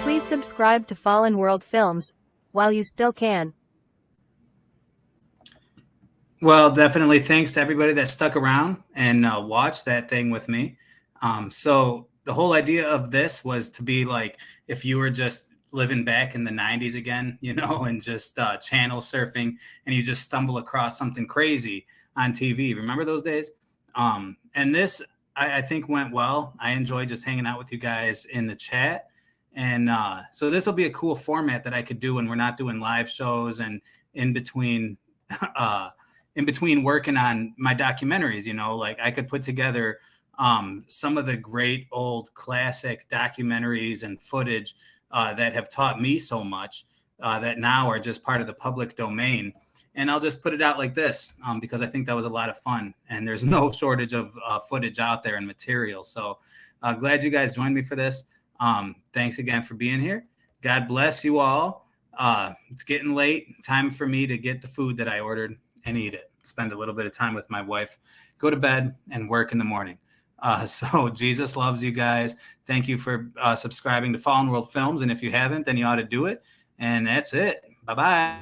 Please subscribe to Fallen World Films while you still can. Well, definitely thanks to everybody that stuck around and watched that thing with me. So the whole idea of this was to be like, if you were just living back in the 90s again, and just channel surfing, and you just stumble across something crazy on TV. Remember those days? And this, I think, went well. I enjoyed just hanging out with you guys in the chat. And so this will be a cool format that I could do when we're not doing live shows and in between working on my documentaries, like I could put together some of the great old classic documentaries and footage that have taught me so much that now are just part of the public domain. And I'll just put it out like this because I think that was a lot of fun, and there's no shortage of footage out there and material. So glad you guys joined me for this. Thanks again for being here. God bless you all. It's getting late. Time for me to get the food that I ordered and eat it. Spend a little bit of time with my wife, go to bed, and work in the morning. So Jesus loves you guys. Thank you for subscribing to Fallen World Films. And if you haven't, then you ought to do it. And that's it. Bye-bye.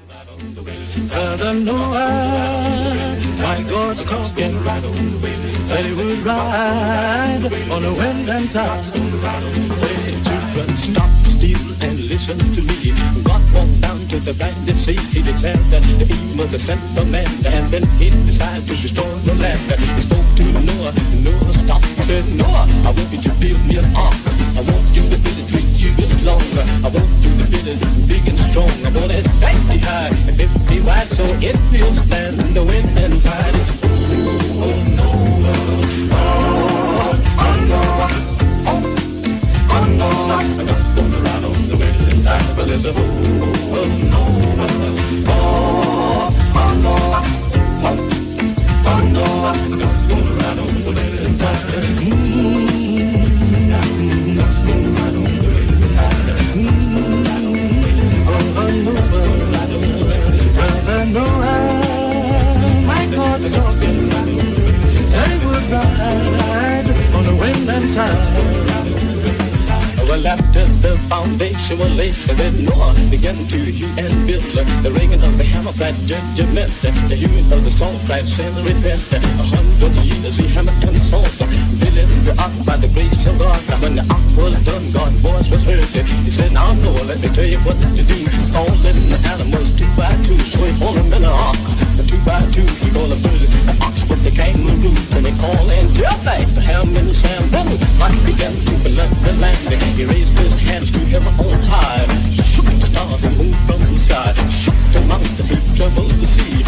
Brother Noah, my God's talking, said he would ride on the wind and tide. Hey, children, stop, steal, and listen to me. God walked down to the bandit sea. He declared that the evil was sent for man, and then he decided to restore the land. He spoke to Noah. Noah stopped and said, Noah, I want you to build me an ark. I want you to build it 3 cubits longer. I want you to build it big and strong. I want it 50 high and 50 wide, so it will stand the wind and tide. Oh Noah, oh Noah, oh Noah, I'm not gonna ride on the wind and tide, but there's a oh Noah, oh Noah, oh Noah, I'm not gonna ride on the wind and tide. My God's talking, say would ride on the wind and tide. Well, after the foundation was laid, then Noah began to hew and build. The ringing of the hammer that judgment, the hewing of the salt that sin repent. 100 years he hammered and sawed, building the ark by the grace of God. When the ark was done, God's voice was heard. He said, now Noah, let me tell you what to do. Calling the animals 2 by 2, so he called them in the ark. The 2 by 2, he called a bird, the ox with the kangaroo. And they call in Interfaith, the ham and the Sam. Then life began to flood the land. He raised his hands to heaven on high, shook the stars and moved from the sky, shook the mountains, he troubled the sea.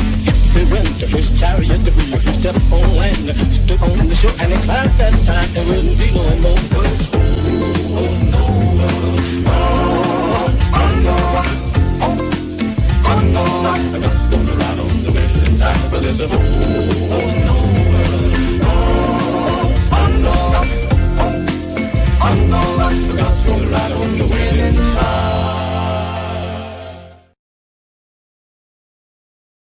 He went to his chariot, he stepped the